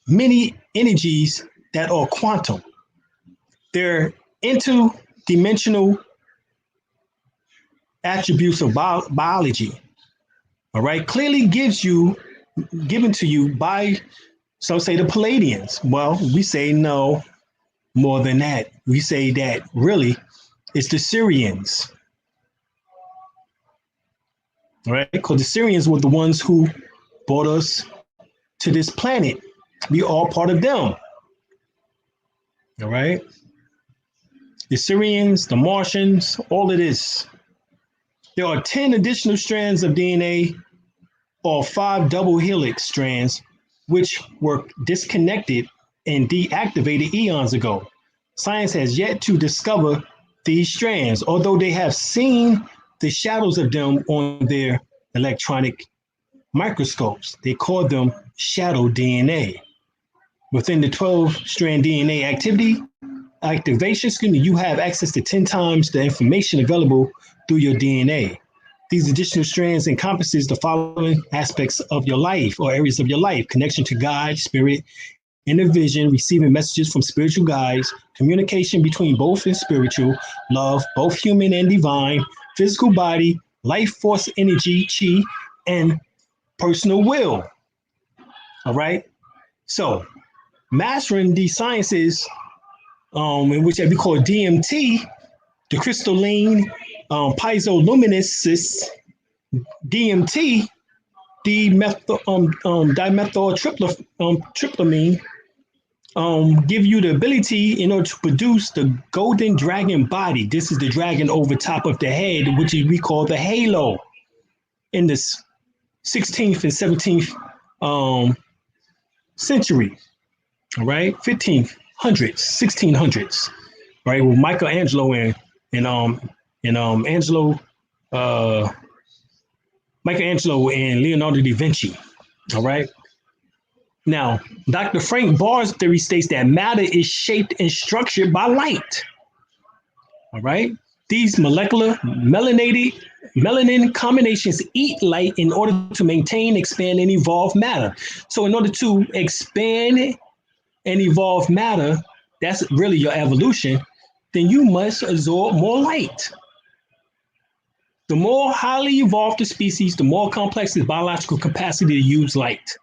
many energies that are quantum. They're interdimensional attributes of biology, all right, clearly given to you by, some say, the Palladians. Well, we say no, more than that. We say that really it's the Syrians, all right, because the Syrians were the ones who brought us to this planet. We are all part of them, all right? The Syrians, the Martians, all of this. There are 10 additional strands of DNA, or 5 double helix strands, which were disconnected and deactivated eons ago. Science has yet to discover these strands, although they have seen the shadows of them on their electronic microscopes. They call them shadow DNA. Within the 12-strand DNA activation, you have access to 10 times the information available through your DNA. These additional strands encompasses the following aspects of your life, or areas of your life: connection to God, spirit, inner vision, receiving messages from spiritual guides, communication between both and spiritual, love, both human and divine, physical body, life force energy, chi, and personal will. All right. So mastering these sciences, in which we call DMT, the crystalline piezoluminescence, DMT, dimethyltryptamine, give you the ability in order to produce the golden dragon body. This is the dragon over top of the head, which we call the halo. In the 16th and 17th century, all right, 1500s, 1600s, right, with Michelangelo and Leonardo da Vinci, all right. Now, Dr. Frank Barr's theory states that matter is shaped and structured by light, all right. These molecular melanin combinations eat light in order to maintain, expand, and evolve matter. So in order to expand and evolve matter, that's really your evolution, then you must absorb more light. The more highly evolved the species, the more complex its biological capacity to use light.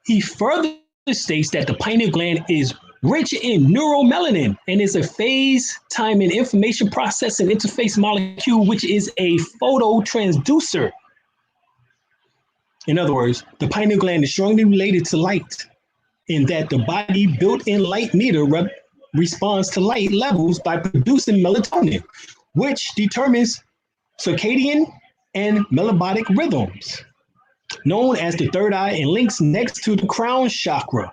He further states that the pineal gland is rich in neuromelanin and is a phase time and information processing interface molecule, which is a phototransducer. In other words, the pineal gland is strongly related to light in that the body built-in light meter responds to light levels by producing melatonin, which determines circadian and metabolic rhythms, known as the third eye, and links next to the crown chakra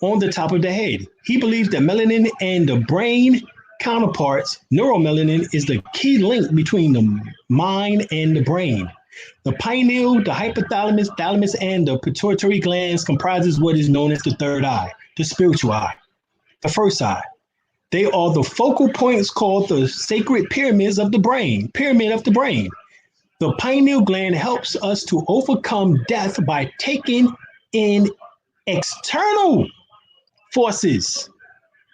on the top of the head. He believes that melanin and the brain counterparts, neuromelanin, is the key link between the mind and the brain. The pineal, the hypothalamus, thalamus, and the pituitary glands comprises what is known as the third eye, the spiritual eye, the first eye. They are the focal points called the sacred pyramids of the brain, pyramid of the brain. The pineal gland helps us to overcome death by taking in external forces.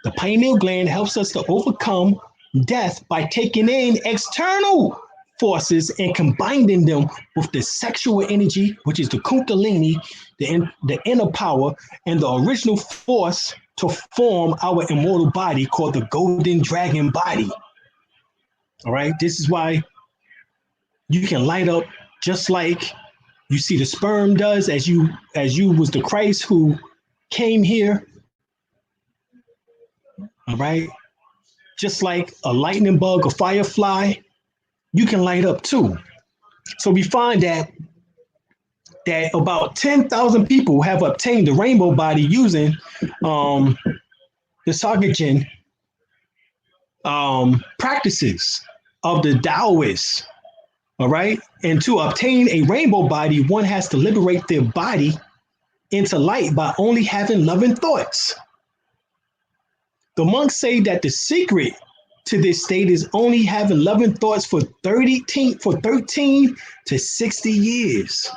The pineal gland helps us to overcome death by taking in external forces and combining them with the sexual energy, which is the kundalini, the inner power, and the original force to form our immortal body called the golden dragon body. All right, this is why you can light up just like you see the sperm does, as you was the Christ who came here. All right, just like a lightning bug, a firefly, you can light up too. So we find that about 10,000 people have obtained the rainbow body using the Sagagen practices of the Taoists. All right. And to obtain a rainbow body, one has to liberate their body into light by only having loving thoughts. The monks say that the secret to this state is only having loving thoughts for 13 to 60 years.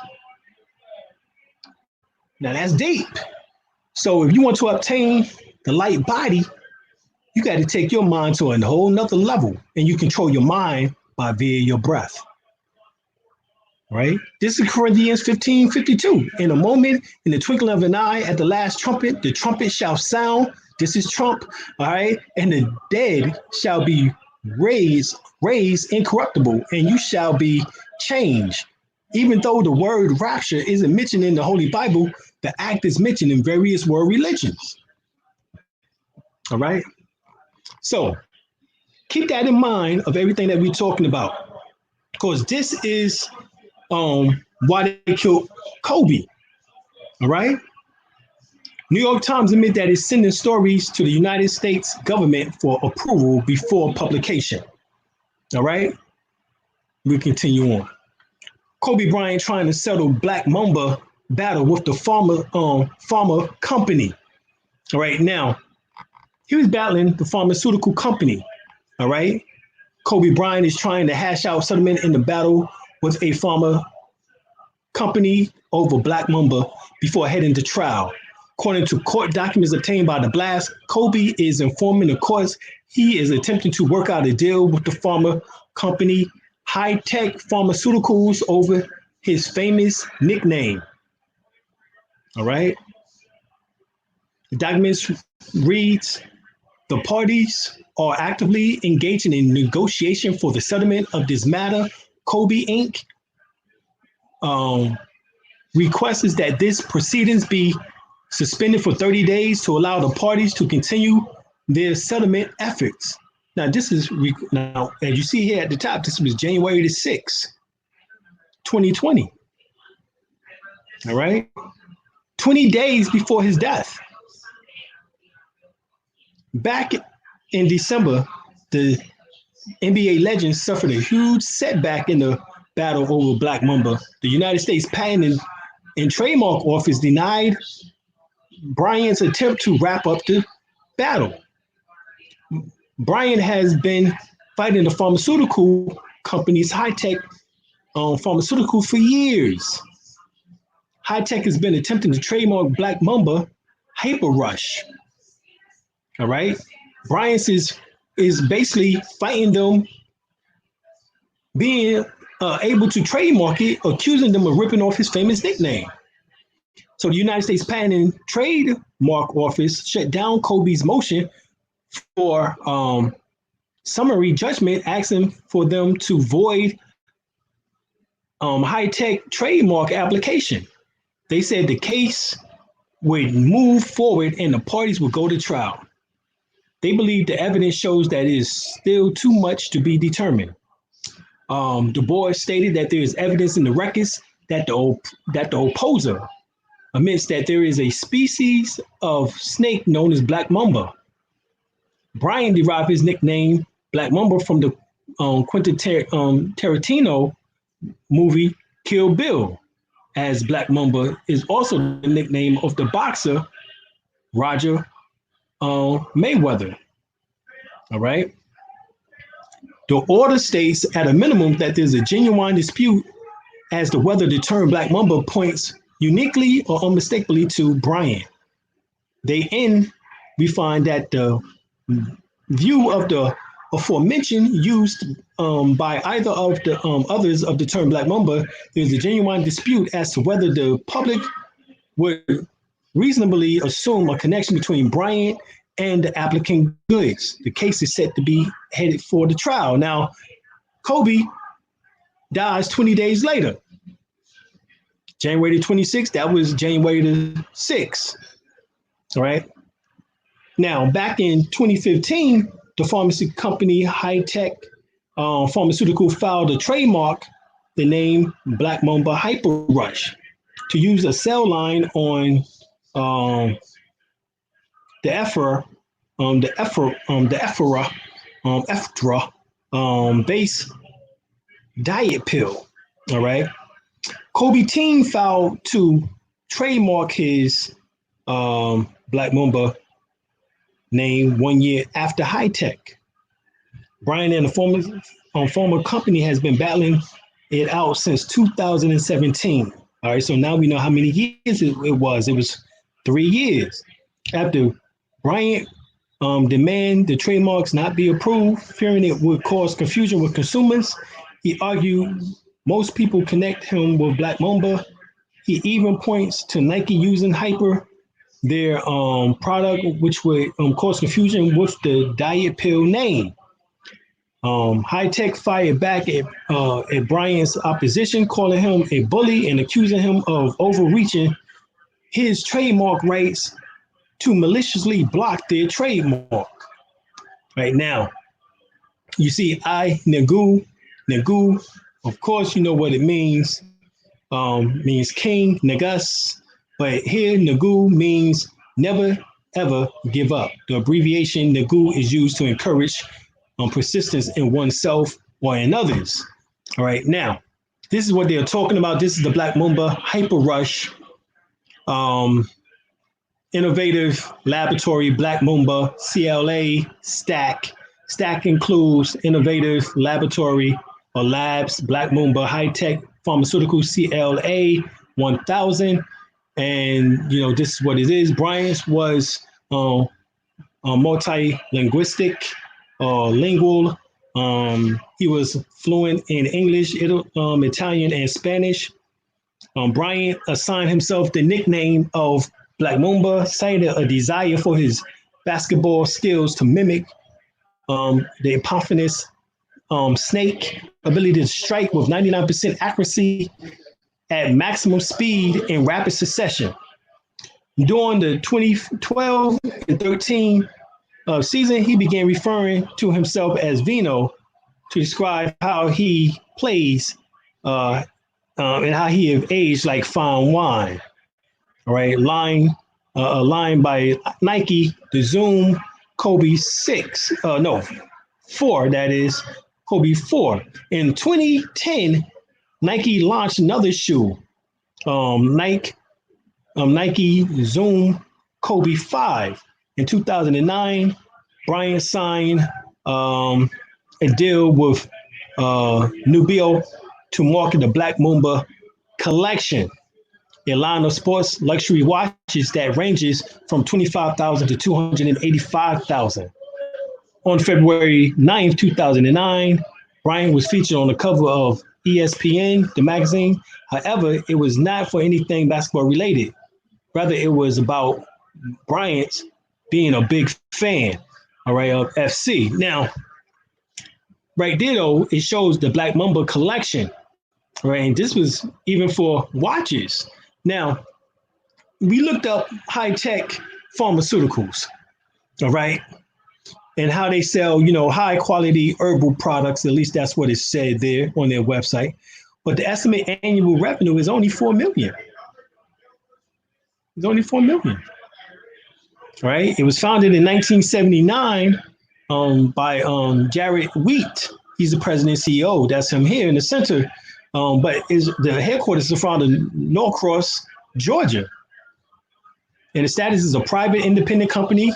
Now that's deep. So if you want to obtain the light body, you got to take your mind to a whole nother level, and you control your mind by via your breath. Right? This is Corinthians 15:52. In a moment, in the twinkling of an eye, at the last trumpet, the trumpet shall sound. This is Trump, all right? And the dead shall be raised incorruptible, and you shall be changed. Even though the word rapture isn't mentioned in the Holy Bible, the act is mentioned in various world religions. All right? So keep that in mind of everything that we're talking about, because this is why they killed Kobe. All right? New York Times admit that it's sending stories to the United States government for approval before publication. All right? We continue on. Kobe Bryant trying to settle Black Mamba battle with the pharma company. All right, now, he was battling the pharmaceutical company. All right? Kobe Bryant is trying to hash out settlement in the battle with a pharma company over Black Mamba before heading to trial. According to court documents obtained by the blast, Kobe is informing the courts he is attempting to work out a deal with the pharma company High-Tech Pharmaceuticals over his famous nickname. All right. The documents reads, the parties are actively engaging in negotiation for the settlement of this matter. Kobe Inc. Requests that this proceedings be suspended for 30 days to allow the parties to continue their settlement efforts. Now, this is, now, as you see here at the top, this was January the 6th, 2020. All right. 20 days before his death. Back in December, the NBA legend suffered a huge setback in the battle over Black Mamba. The United States Patent and Trademark Office denied Bryant's attempt to wrap up the battle. Bryant has been fighting the pharmaceutical company's High-Tech Pharmaceutical for years. High-Tech has been attempting to trademark Black Mamba Hyper Rush. All right. Bryant is basically fighting them, being able to trademark it, accusing them of ripping off his famous nickname. So the United States Patent and Trademark Office shut down Kobe's motion for summary judgment, asking for them to void High-Tech trademark application. They said the case would move forward and the parties would go to trial. They believe the evidence shows that it is still too much to be determined. The board stated that there is evidence in the records that the opposer admits that there is a species of snake known as Black Mamba. Bryant derived his nickname Black Mamba from the Quentin Tarantino movie Kill Bill, as Black Mamba is also the nickname of the boxer Roger Mayweather. All right. The order states at a minimum that there's a genuine dispute as to whether the term Black Mamba points uniquely or unmistakably to Bryant. They end, we find that the view of the aforementioned used by either of the others of the term Black Mamba, there's a genuine dispute as to whether the public would reasonably assume a connection between Bryant and the applicant goods. The case is set to be headed for the trial. Now, Kobe dies 20 days later. January the 26th, that was January the 6th. All right. Now, back in 2015, the pharmacy company High-Tech Pharmaceutical filed a trademark, the name Black Mamba Hyper Rush, to use a cell line on the Ephra base diet pill. All right. Kobe team filed to trademark his Black Mamba name 1 year after High-Tech. Bryant and the former company has been battling it out since 2017. All right, so now we know how many years it was. It was 3 years. After Bryant demanded the trademarks not be approved, fearing it would cause confusion with consumers, he argued most people connect him with Black Mamba. He even points to Nike using Hyper, their product, which would cause confusion with the diet pill name. High-Tech fired back at Bryant's opposition, calling him a bully and accusing him of overreaching his trademark rights to maliciously block their trademark. Right now, you see Nagu, of course, you know what it means. Means king, Nagus. But here, Nagu means never, ever give up. The abbreviation Nagu is used to encourage persistence in oneself or in others. All right, now, this is what they're talking about. This is the Black Mamba Hyper Rush Innovative Laboratory Black Mamba CLA stack. Stack includes Innovative Laboratory or Labs Black Mamba High-Tech Pharmaceutical CLA 1000. And, you know, this is what it is. Bryant's was multi-linguistic, lingual. He was fluent in English, Italian, and Spanish. Bryant assigned himself the nickname of Black Mamba, cited a desire for his basketball skills to mimic the Epiphanius snake, ability to strike with 99% accuracy at maximum speed in rapid succession. During the 2012 and 13 season, he began referring to himself as Vino to describe how he plays and how he have aged like fine wine. All right, a line by Nike, the Zoom Kobe 4, that is, Kobe 4. In 2010, Nike launched another shoe, Nike Zoom Kobe 5. In 2009, Bryant signed a deal with Nubio to market the Black Mamba collection, a line of sports luxury watches that ranges from $25,000 to $285,000. On February 9th, 2009, Bryant was featured on the cover of ESPN, the magazine. However, it was not for anything basketball related. Rather, it was about Bryant being a big fan, all right, of FC. Now, right there, though, it shows the Black Mamba collection, right? And this was even for watches. Now, we looked up High-Tech Pharmaceuticals, all right, and how they sell, you know, high quality herbal products. At least that's what it said there on their website. But the estimated annual revenue is only $4 million. It's only $4 million. Right? It was founded in 1979 by Jared Wheat. He's the president and CEO. That's him here in the center. But the headquarters is found in Norcross, Georgia. And the status is a private independent company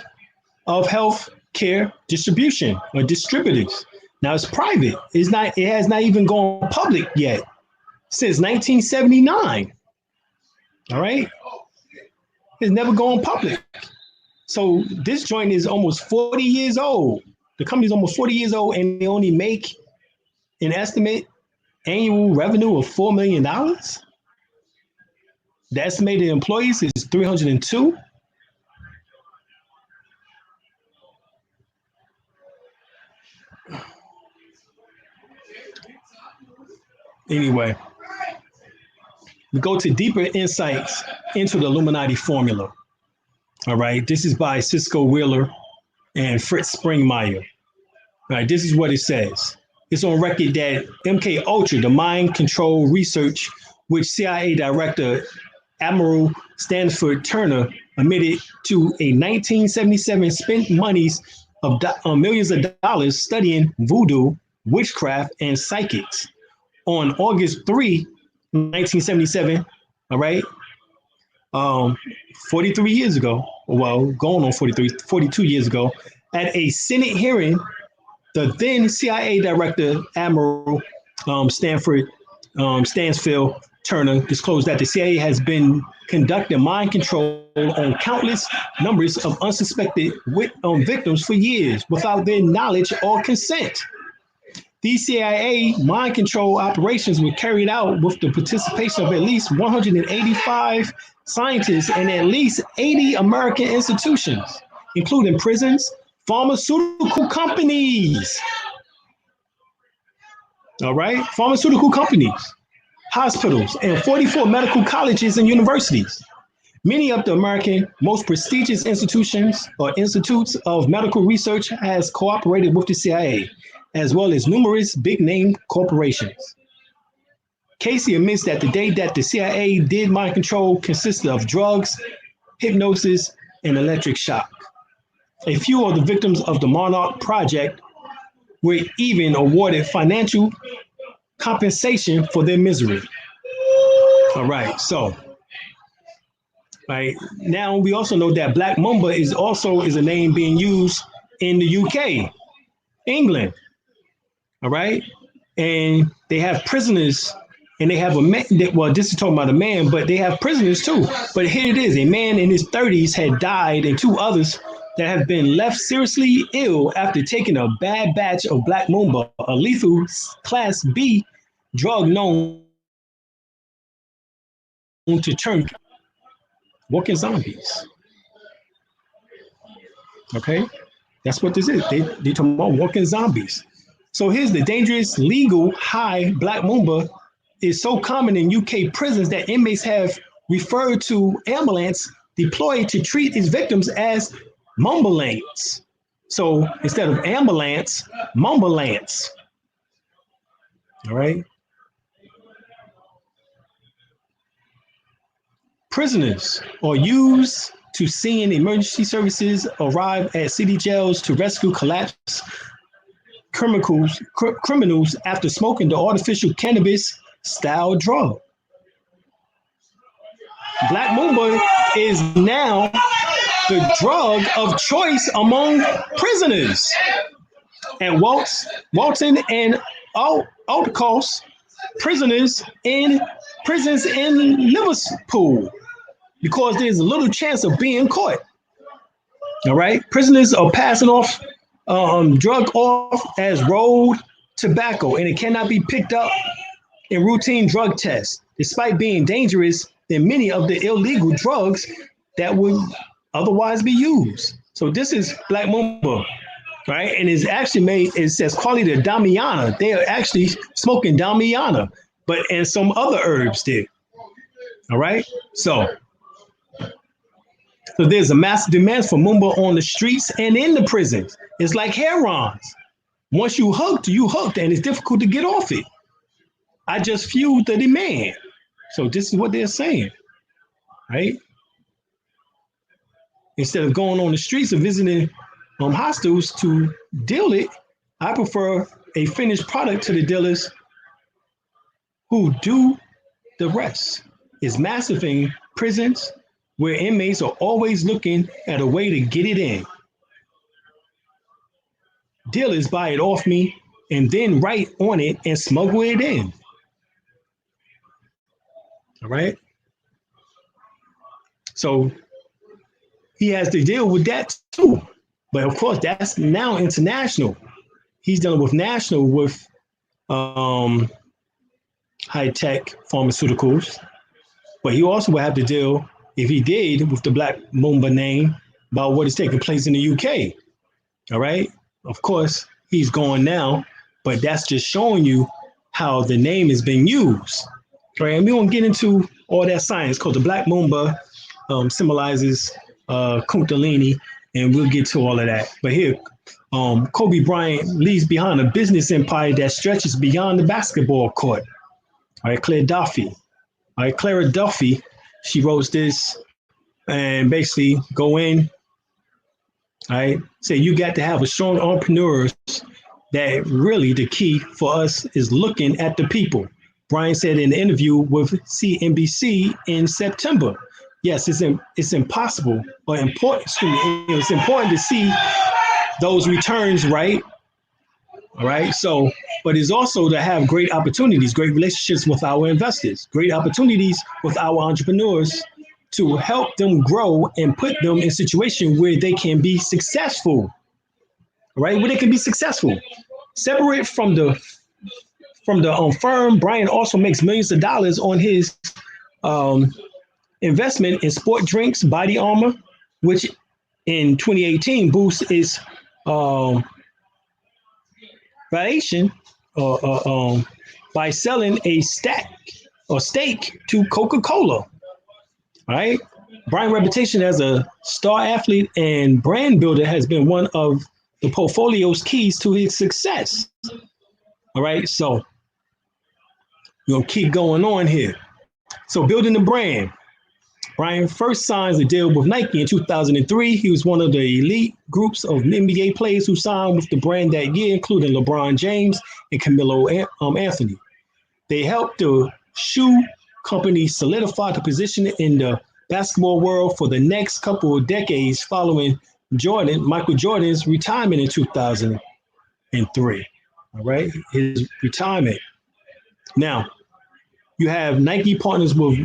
of health care distribution or distributors. Now it's private. It's not. It has not even gone public yet since 1979. All right, it's never gone public. So this joint is almost 40 years old. The company's almost 40 years old, and they only make an estimate annual revenue of $4 million. The estimated employees is 302. Anyway, we go to deeper insights into the Illuminati formula. All right, this is by Cisco Wheeler and Fritz Springmeier. All right, this is what it says. It's on record that MK Ultra, the mind control research, which CIA Director Admiral Stanford Turner admitted to a 1977 spent monies of millions of dollars studying voodoo, witchcraft, and psychics. On August 3, 1977, all right, 43 years ago, well, going on 42 years ago, at a Senate hearing, the then CIA Director Admiral Stansfield Turner disclosed that the CIA has been conducting mind control on countless numbers of unsuspected victims for years without their knowledge or consent. These CIA mind control operations were carried out with the participation of at least 185 scientists and at least 80 American institutions, including prisons, pharmaceutical companies, all right, pharmaceutical companies, hospitals, and 44 medical colleges and universities. Many of the American most prestigious institutions or institutes of medical research has cooperated with the CIA, as well as numerous big-name corporations. Casey admits that the day that the CIA did mind control consisted of drugs, hypnosis, and electric shock. A few of the victims of the Monarch Project were even awarded financial compensation for their misery. All right, so right now we also know that Black Mamba is a name being used in the UK, England. All right, and they have prisoners, and they have a man. Well, this is talking about a man, but they have prisoners too. But here it is: a man in his 30s had died, and two others that have been left seriously ill after taking a bad batch of Black Mamba, a lethal Class B drug known to turn walking zombies. Okay, that's what this is. They talking about walking zombies. So here's the dangerous, legal, high Black Mamba is so common in UK prisons that inmates have referred to ambulance deployed to treat its victims as mumbulance. So instead of ambulance, mumbulance. All right. Prisoners are used to seeing emergency services arrive at city jails to rescue collapsed criminals after smoking the artificial cannabis style drug. Black Mamba is now the drug of choice among prisoners. And Walton and Outcast prisoners in prisons in Liverpool, because there's a little chance of being caught. All right, prisoners are passing off drug off as rolled tobacco, and it cannot be picked up in routine drug tests, despite being dangerous than many of the illegal drugs that would otherwise be used. So this is Black Mamba, right? And it's actually made, it says quality of Damiana. They are actually smoking Damiana, but and some other herbs there. All right, so there's a massive demand for Mumba on the streets and in the prisons. It's like heroin. Once you hooked, and it's difficult to get off it. I just fueled the demand. So this is what they're saying, right? Instead of going on the streets and visiting hostels to deal it, I prefer a finished product to the dealers who do the rest. It's massive in prisons where inmates are always looking at a way to get it in. dealers buy it off me and then write on it and smuggle it in. All right. So he has to deal with that too. But of course, that's now international. He's dealing with national with high-tech pharmaceuticals. But he also will have to deal, if he did, with the Black Mamba name about what is taking place in the UK. All right. Of course, he's gone now, but that's just showing you how the name is being used. All right. And we won't get into all that science because the Black Mamba symbolizes Kundalini, and we'll get to all of that. But here, Kobe Bryant leaves behind a business empire that stretches beyond the basketball court. All right, Claire Duffy. All right, Clara Duffy, she wrote this and basically go in, all right, say you got to have a strong entrepreneurs that really the key for us is looking at the people. Bryant said in an interview with CNBC in September, yes, it's impossible or important, it's important to see those returns, right? All right. So, but it's also to have great opportunities, great relationships with our investors, great opportunities with our entrepreneurs to help them grow and put them in a situation where they can be successful, right? Where they can be successful. Separate from the firm, Bryant also makes millions of dollars on his investment in sport drinks, body armor, which in 2018 boosts its valuation by selling a stake to Coca-Cola. All right. Bryant's reputation as a star athlete and brand builder has been one of the portfolio's keys to his success. All right. So we're going to keep going on here. So building the brand. Bryant first signs a deal with Nike in 2003. He was one of the elite groups of NBA players who signed with the brand that year, including LeBron James and Carmelo Anthony. They helped the shoe company solidify the position in the basketball world for the next couple of decades following Michael Jordan's retirement in 2003. All right, his retirement. Now, you have Nike partners with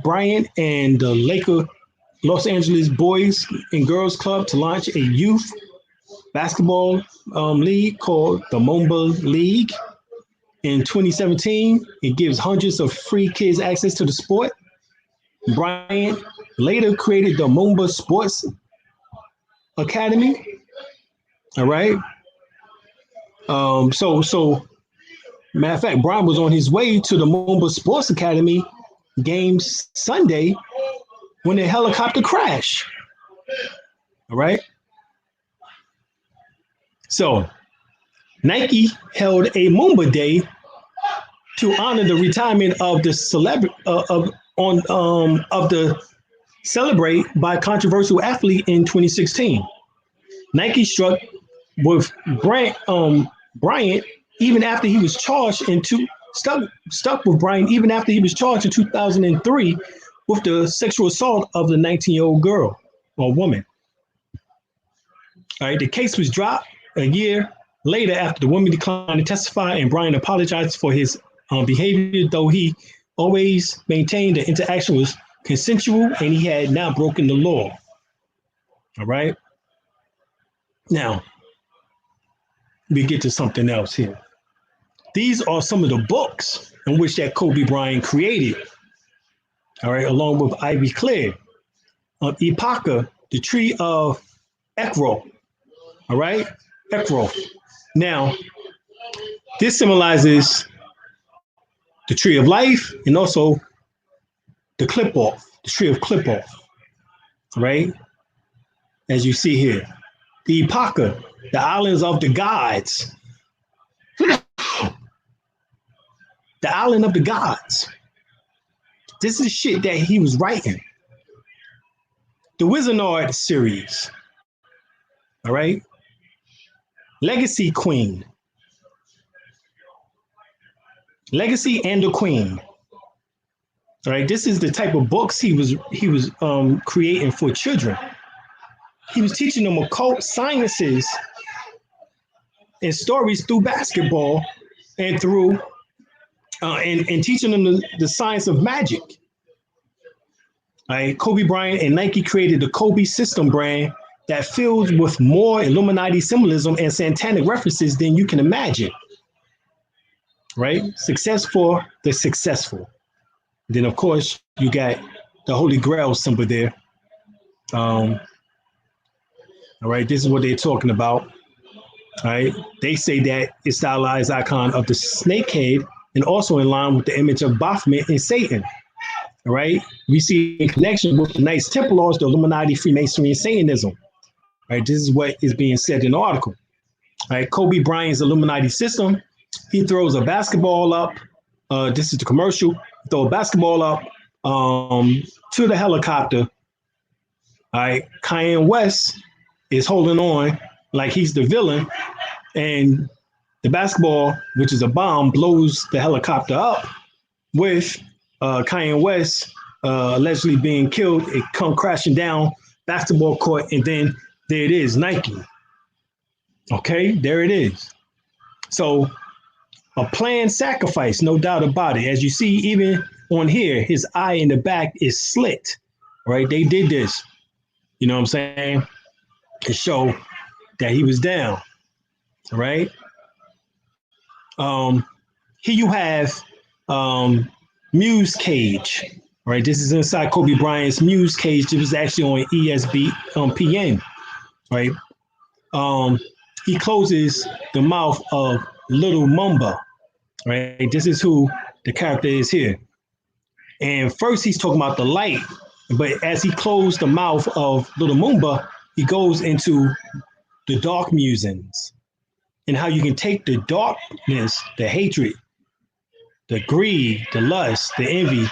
Bryant and the Los Angeles Boys and Girls Club to launch a youth basketball league called the Mamba League. In 2017, it gives hundreds of free kids access to the sport. Bryant later created the Mamba Sports Academy. All right. So matter of fact, Bryant was on his way to the Mamba Sports Academy games Sunday when the helicopter crashed. All right. So Nike held a Mamba Day to honor the retirement of the celebrate by controversial athlete in 2016. Nike struck with Bryant even after he was charged stuck with Bryant even after he was charged in 2003 with the sexual assault of the 19-year-old girl or woman. All right, the case was dropped a year later after the woman declined to testify and Bryant apologized for his behavior, though he always maintained the interaction was consensual and he had not broken the law. All right. Now, we get to something else here. These are some of the books in which that Kobe Bryant created. All right, along with Ivy Clear, Ipaka, the tree of Ekro. All right, Ekro. Now, this symbolizes the tree of life and also the clip-off, the tree of clip-off. All right, as you see here, the Ipaka, the islands of the gods. The island of the gods. This is shit that he was writing. The Wizard series. All right. Legacy Queen. Legacy and the Queen. All right. This is the type of books he was creating for children. He was teaching them occult sciences and stories through basketball and through and teaching them the science of magic. Right? Kobe Bryant and Nike created the Kobe System brand that filled with more Illuminati symbolism and satanic references than you can imagine. Right? Success for the successful. Then, of course, you got the Holy Grail symbol there. All right, this is what they're talking about. All right, they say that it's stylized icon of the snake head and also in line with the image of Baphomet and Satan. All right, we see in connection with the Knights Templars, the Illuminati, Freemasonry, and Satanism. All right, this is what is being said in the article. All right, Kobe Bryant's Illuminati system. He throws a basketball up. This is the commercial. Throw a basketball up to the helicopter. All right, Kanye West is holding on like he's the villain, and the basketball, which is a bomb, blows the helicopter up with Kanye West allegedly being killed. It come crashing down basketball court, and then there it is, Nike. Okay, there it is. So a planned sacrifice, no doubt about it. As you see, even on here, his eye in the back is slit, right? They did this, you know what I'm saying? To show that he was down, right? Here you have Muse Cage, right? This is inside Kobe Bryant's Muse Cage. It was actually on ESPN, right? He closes the mouth of Little Mumba, right? This is who the character is here. And first he's talking about the light, but as he closed the mouth of Little Mumba, he goes into the dark musings and how you can take the darkness, the hatred, the greed, the lust, the envy,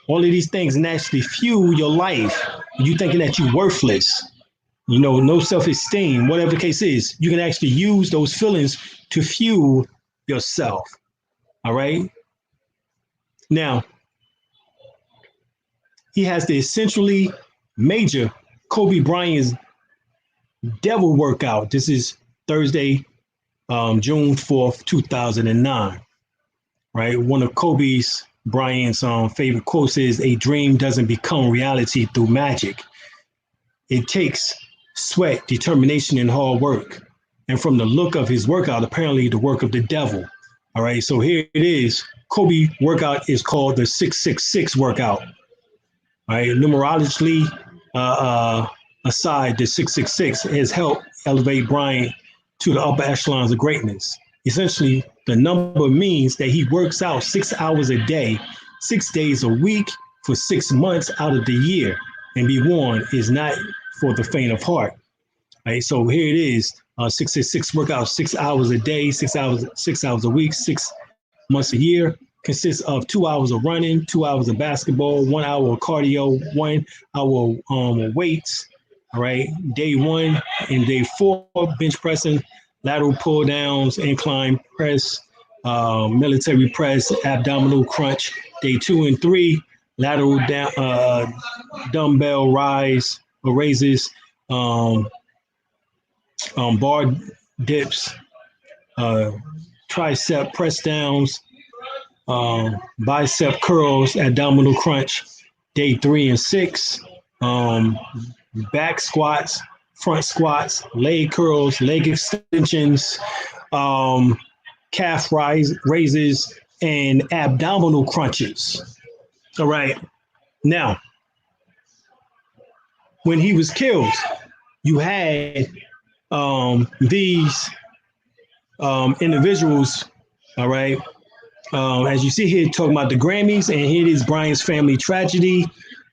all of these things, and actually fuel your life. You thinking that you're worthless, you know, no self-esteem, whatever the case is, you can actually use those feelings to fuel yourself. All right. Now, he has the essentially major Kobe Bryant's Devil workout. This is Thursday, June 4th, 2009. Right. One of Kobe Bryant's favorite quotes is, "A dream doesn't become reality through magic. It takes sweat, determination, and hard work." And from the look of his workout, apparently the work of the devil. All right. So here it is. Kobe workout is called the 666 workout. All right. Numerologically, aside, the 666 has helped elevate Bryant to the upper echelons of greatness. Essentially, the number means that he works out 6 hours a day, 6 days a week for 6 months out of the year. And be warned, is not for the faint of heart. All right, so here it is, 666 workout, 6 hours a day, 6 hours a week, 6 months a year. Consists of 2 hours of running, 2 hours of basketball, 1 hour of cardio, 1 hour of weights. All right, day 1 and day 4, bench pressing, lateral pull downs, incline press, military press, abdominal crunch. Day 2 and 3, lateral down, dumbbell rise or raises, bar dips, tricep press downs, bicep curls, abdominal crunch. Day 3 and 6, back squats, front squats, leg curls, leg extensions, calf raises, and abdominal crunches. All right. Now, when he was killed, you had these individuals, all right, as you see here, talking about the Grammys, and here is Bryant's family tragedy,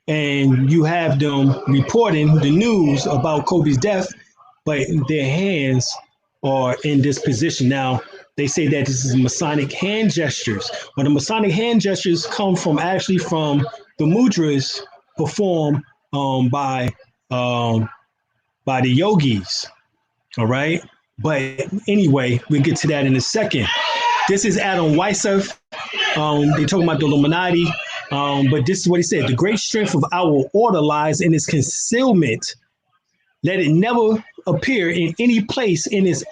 and you have them reporting the news about Kobe's death, but their hands are in this position. Now, they say that this is Masonic hand gestures, but the Masonic hand gestures come from actually from the mudras performed by the yogis, all right? But anyway, we'll get to that in a second. This is Adam Weissef. They talking about the Illuminati, but this is what he said. The great strength of our order lies in its concealment. Let it never appear in any place in its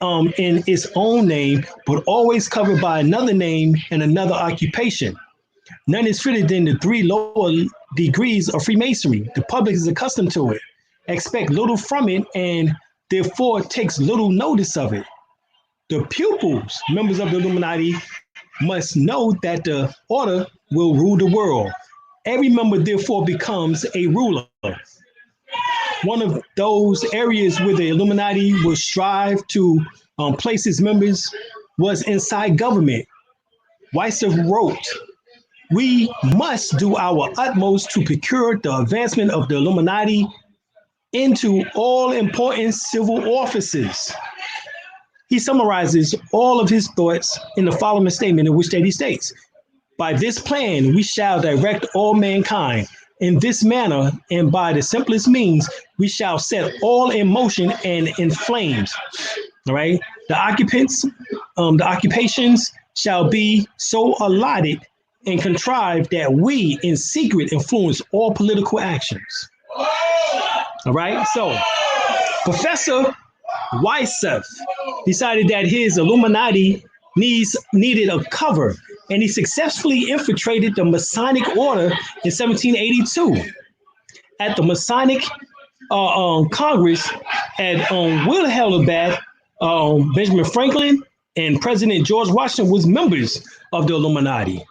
in its own name, but always covered by another name and another occupation. None is fitted in the three lower degrees of Freemasonry. The public is accustomed to it, expect little from it, and therefore takes little notice of it. The pupils, members of the Illuminati, must know that the order will rule the world. Every member therefore becomes a ruler. One of those areas where the Illuminati would strive to place its members was inside government. Weisser wrote, "We must do our utmost to procure the advancement of the Illuminati into all important civil offices." He summarizes all of his thoughts in the following statement, in which that he states, "By this plan, we shall direct all mankind. In this manner, and by the simplest means, we shall set all in motion and in flames." All right. The occupations shall be so allotted and contrived that we, in secret, influence all political actions. All right. So, Professor Weisser decided that his Illuminati needed a cover, and he successfully infiltrated the Masonic order in 1782. At the Masonic Congress at Wilhelmsburg, Benjamin Franklin and President George Washington was members of the Illuminati.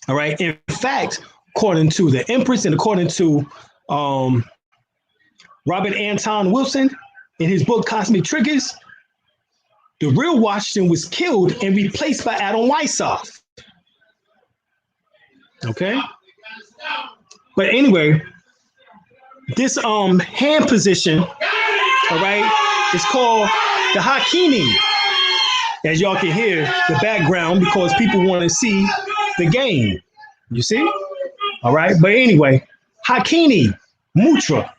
All right. In fact, according to the Empress and according to Robert Anton Wilson in his book Cosmic Triggers, the real Washington was killed and replaced by Adam Weishaupt. Okay. But anyway, this hand position, all right, is called the Hakini. As y'all can hear the background because people want to see the game. You see? All right. But anyway, Hakini Mudra.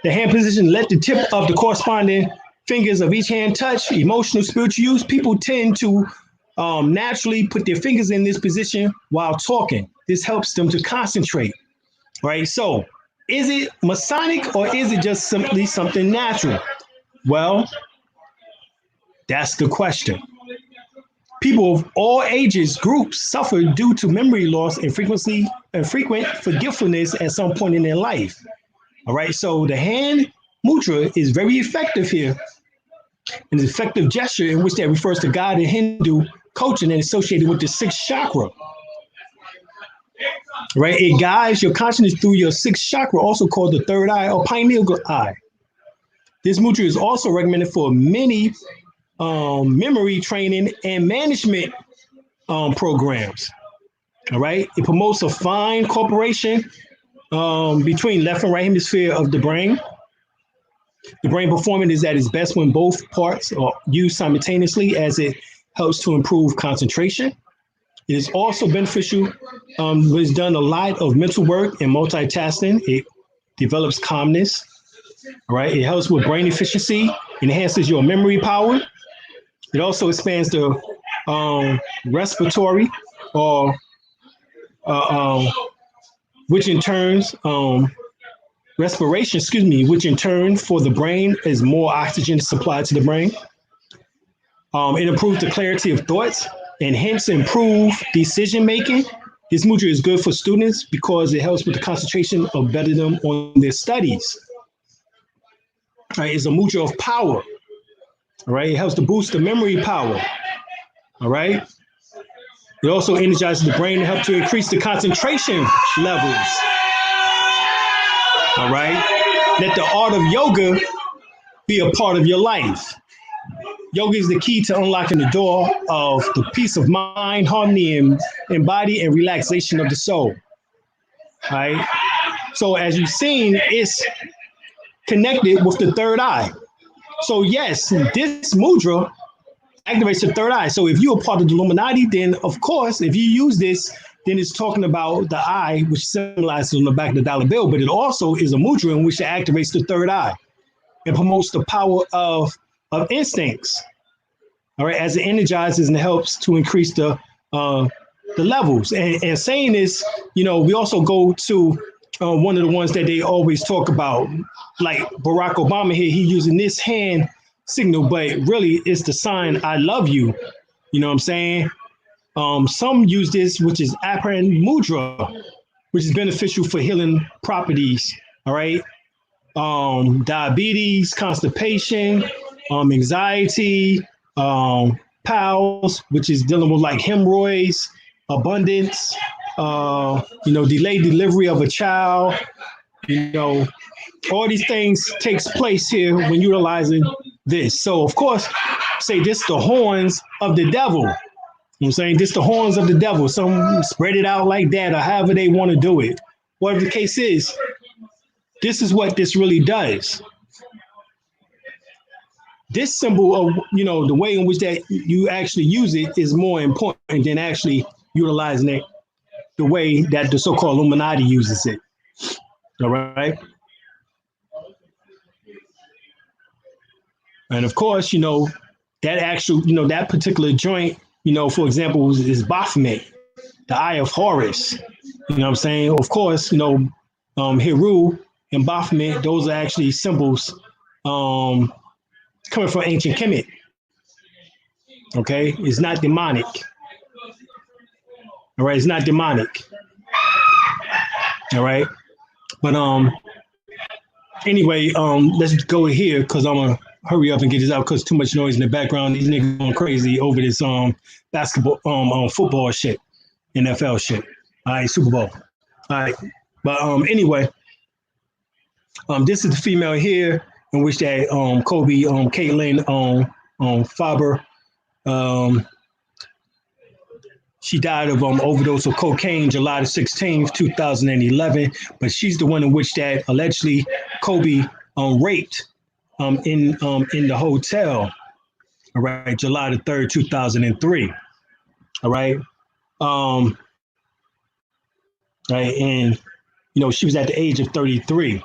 The hand position, let the tip of the corresponding fingers of each hand touch. Emotional, spiritual use. People tend to naturally put their fingers in this position while talking. This helps them to concentrate. Right. So is it Masonic or is it just simply something natural? Well, that's the question. People of all ages groups suffer due to memory loss and frequent forgetfulness at some point in their life. All right, so the hand mudra is very effective here. An effective gesture in which that refers to God in Hindu culture and associated with the sixth chakra. Right, it guides your consciousness through your sixth chakra, also called the third eye or pineal eye. This mudra is also recommended for many memory training and management programs. All right, it promotes a fine cooperation between left and right hemisphere of the brain. The brain performance is at its best when both parts are used simultaneously, as it helps to improve concentration. It is also beneficial when it's done a lot of mental work and multitasking. It develops calmness. All right, it helps with brain efficiency, enhances your memory power. It also expands the respiratory, or which in turn, respiration, which in turn for the brain is more oxygen supplied to the brain. It improves the clarity of thoughts and hence improve decision making. This mudra is good for students because it helps with the concentration of better them on their studies. All right, it's a mudra of power. All right, it helps to boost the memory power. All right. It also energizes the brain to help to increase the concentration levels. All right. Let the art of yoga be a part of your life. Yoga is the key to unlocking the door of the peace of mind, harmony in body, and relaxation of the soul. All right. So as you've seen, it's connected with the third eye. So yes, this mudra activates the third eye. So if you're a part of the Illuminati, then of course, if you use this, then it's talking about the eye, which symbolizes on the back of the dollar bill, but it also is a mudra in which it activates the third eye and promotes the power of instincts. All right, as it energizes and helps to increase the levels. And saying this, you know, we also go to one of the ones that they always talk about, like Barack Obama here. He using this hand signal, but really it's the sign I love you. You know what I'm saying? Some use this, which is apparent mudra, which is beneficial for healing properties. All right. Diabetes, constipation, anxiety, PALS, which is dealing with like hemorrhoids, abundance, delayed delivery of a child. All these things takes place here when utilizing this. So of course, say this the horns of the devil. You know what I'm saying? This the horns of the devil. Some spread it out like that or however they want to do it. Whatever the case is, this is what this really does. This symbol of, the way in which that you actually use it is more important than actually utilizing it the way that the so-called Illuminati uses it. All right. And of course, that actual, that particular joint, for example, is Baphomet, the Eye of Horus. You know what I'm saying? Of course, Heru and Baphomet, those are actually symbols coming from ancient Kemet. Okay, it's not demonic. All right, it's not demonic. All right, but anyway, let's go here because I'm gonna hurry up and get this out because too much noise in the background. These niggas going crazy over this basketball football shit, NFL shit. All right, Super Bowl. All right, but anyway, this is the female here in which that Kobe, Caitlin, Faber, she died of overdose of cocaine July the 16th, 2011. But she's the one in which that allegedly Kobe raped in the hotel. All right, July the 3rd, 2003. All right. Right, and she was at the age of 33.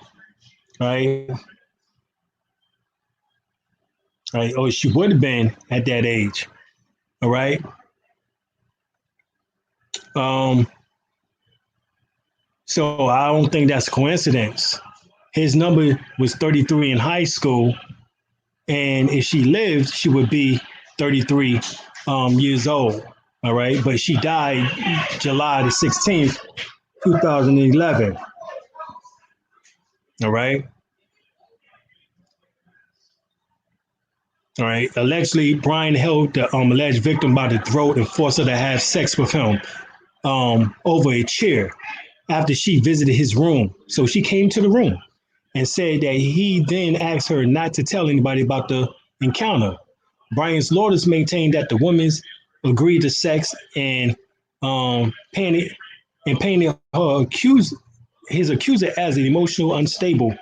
Right. Right. Oh, she would have been at that age. All right. So I don't think that's a coincidence. His number was 33 in high school, and if she lived, she would be 33 years old. All right, but she died July the 16th, 2011. All right. All right. Allegedly, Bryant held the alleged victim by the throat and forced her to have sex with him over a chair after she visited his room. So she came to the room and said that he then asked her not to tell anybody about the encounter. Bryant's lawyers maintained that the woman's agreed to sex and painted his accuser as an emotional, unstable,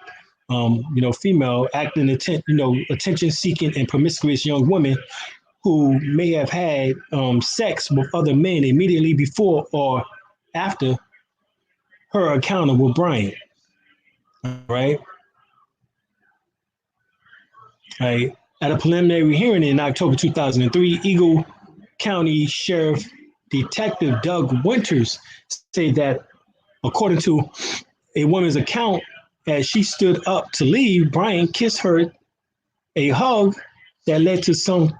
female acting attention-seeking and promiscuous young woman who may have had sex with other men immediately before or after her encounter with Bryant. All right. Right. At a preliminary hearing in October 2003, Eagle County Sheriff Detective Doug Winters said that, according to a woman's account, as she stood up to leave, Bryant kissed her a hug that led to some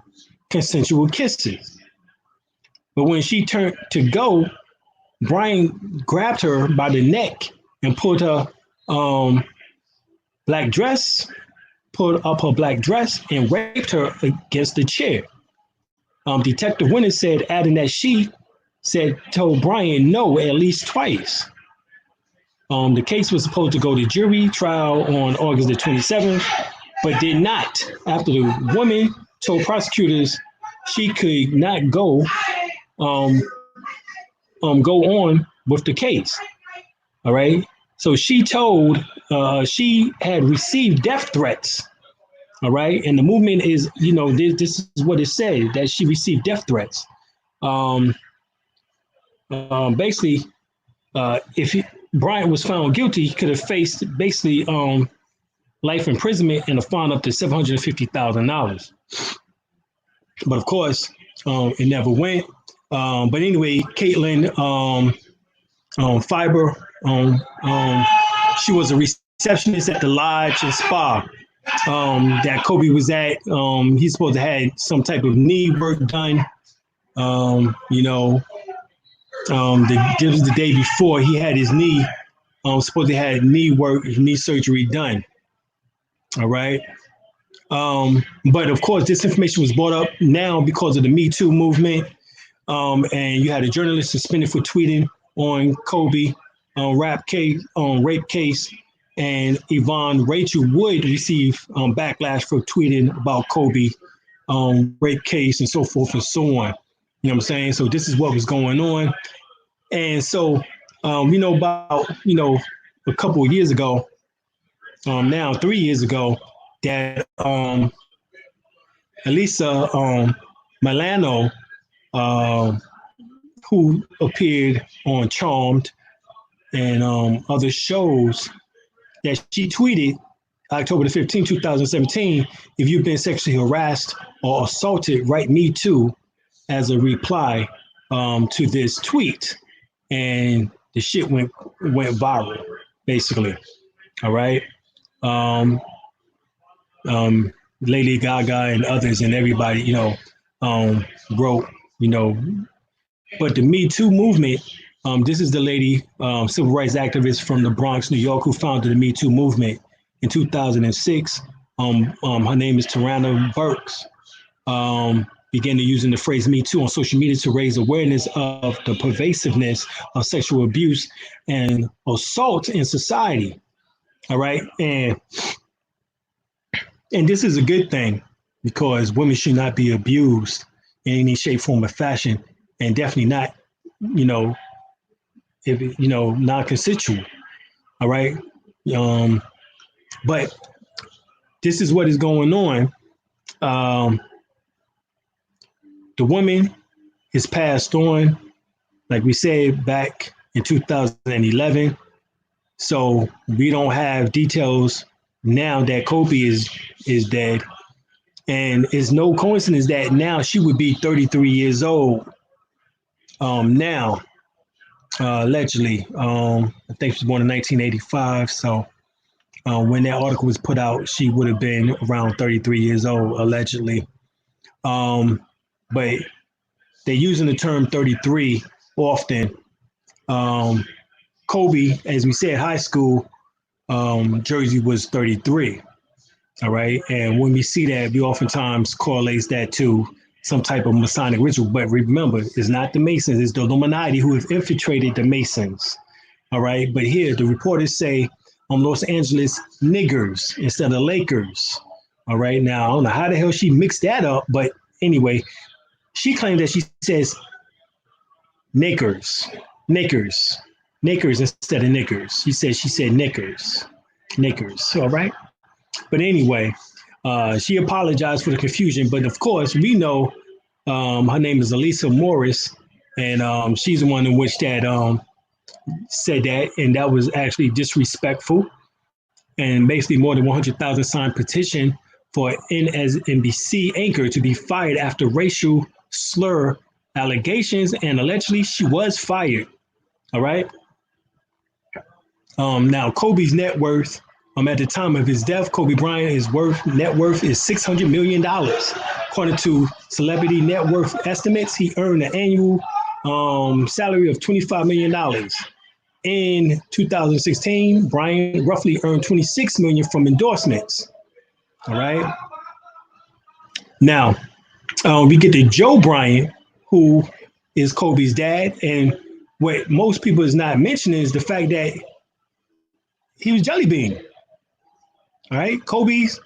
consensual kisses. But when she turned to go, Bryant grabbed her by the neck and pulled up her black dress and raped her against the chair. Detective Winters said, adding that she told Bryant no at least twice. The case was supposed to go to jury trial on August the 27th, but did not after the woman told prosecutors she could not go on with the case. All right. So she told she had received death threats. All right. And the movement is, this is what it said, that she received death threats. Basically, if Bryant was found guilty, he could have faced basically life imprisonment and a fine up to $750,000. But of course, it never went. But anyway, Caitlin Fiber, she was a receptionist at the Lodge and Spa that Kobe was at. He's supposed to have some type of knee work done. You know, this was the day before he had his knee. Supposed to have knee work, knee surgery done. All right. But of course, this information was brought up now because of the Me Too movement. And you had a journalist suspended for tweeting on Kobe rape case, and Yvonne Rachel Wood received backlash for tweeting about Kobe rape case and so forth and so on. You know what I'm saying? So this is what was going on. And so, about, a couple of years ago, now 3 years ago, that Elisa Milano, who appeared on Charmed and other shows, that she tweeted October the 15th, 2017, if you've been sexually harassed or assaulted, write me too as a reply to this tweet. And the shit went viral, basically. All right. Lady Gaga and others and everybody, wrote, but the Me Too movement, this is the lady, civil rights activist from the Bronx, New York, who founded the Me Too movement in 2006. Her name is Tarana Burks. Began to using the phrase Me Too on social media to raise awareness of the pervasiveness of sexual abuse and assault in society. All right. And this is a good thing, because women should not be abused in any shape, form, or fashion, and definitely not, non-consensual. All right. But this is what is going on. The woman is passed on, like we said, back in 2011. So we don't have details now that Kobe is dead. And it's no coincidence that now she would be 33 years old. Now, allegedly, I think she was born in 1985. So when that article was put out, she would have been around 33 years old, allegedly. But they're using the term 33 often. Kobe, as we said, high school jersey was 33. All right. And when we see that, we oftentimes correlates that to some type of Masonic ritual. But remember, it's not the Masons, it's the Illuminati who have infiltrated the Masons. All right. But here, the reporters say Los Angeles niggers instead of Lakers. All right. Now, I don't know how the hell she mixed that up. But anyway, she claimed that she says Knickers instead of knickers. She said knickers. All right. But anyway, she apologized for the confusion. But of course, we know her name is Elisa Morris, and she's the one in which that said that, and that was actually disrespectful. And basically, more than 100,000 signed petition for NBC anchor to be fired after racial slur allegations, and allegedly she was fired. All right. Now, Kobe's net worth, at the time of his death, Kobe Bryant, his net worth is $600 million. According to celebrity net worth estimates, he earned an annual salary of $25 million. In 2016, Bryant roughly earned $26 million from endorsements. All right. Now, we get to Joe Bryant, who is Kobe's dad. And what most people is not mentioning is the fact that he was Jelly Bean. All right. Kobe's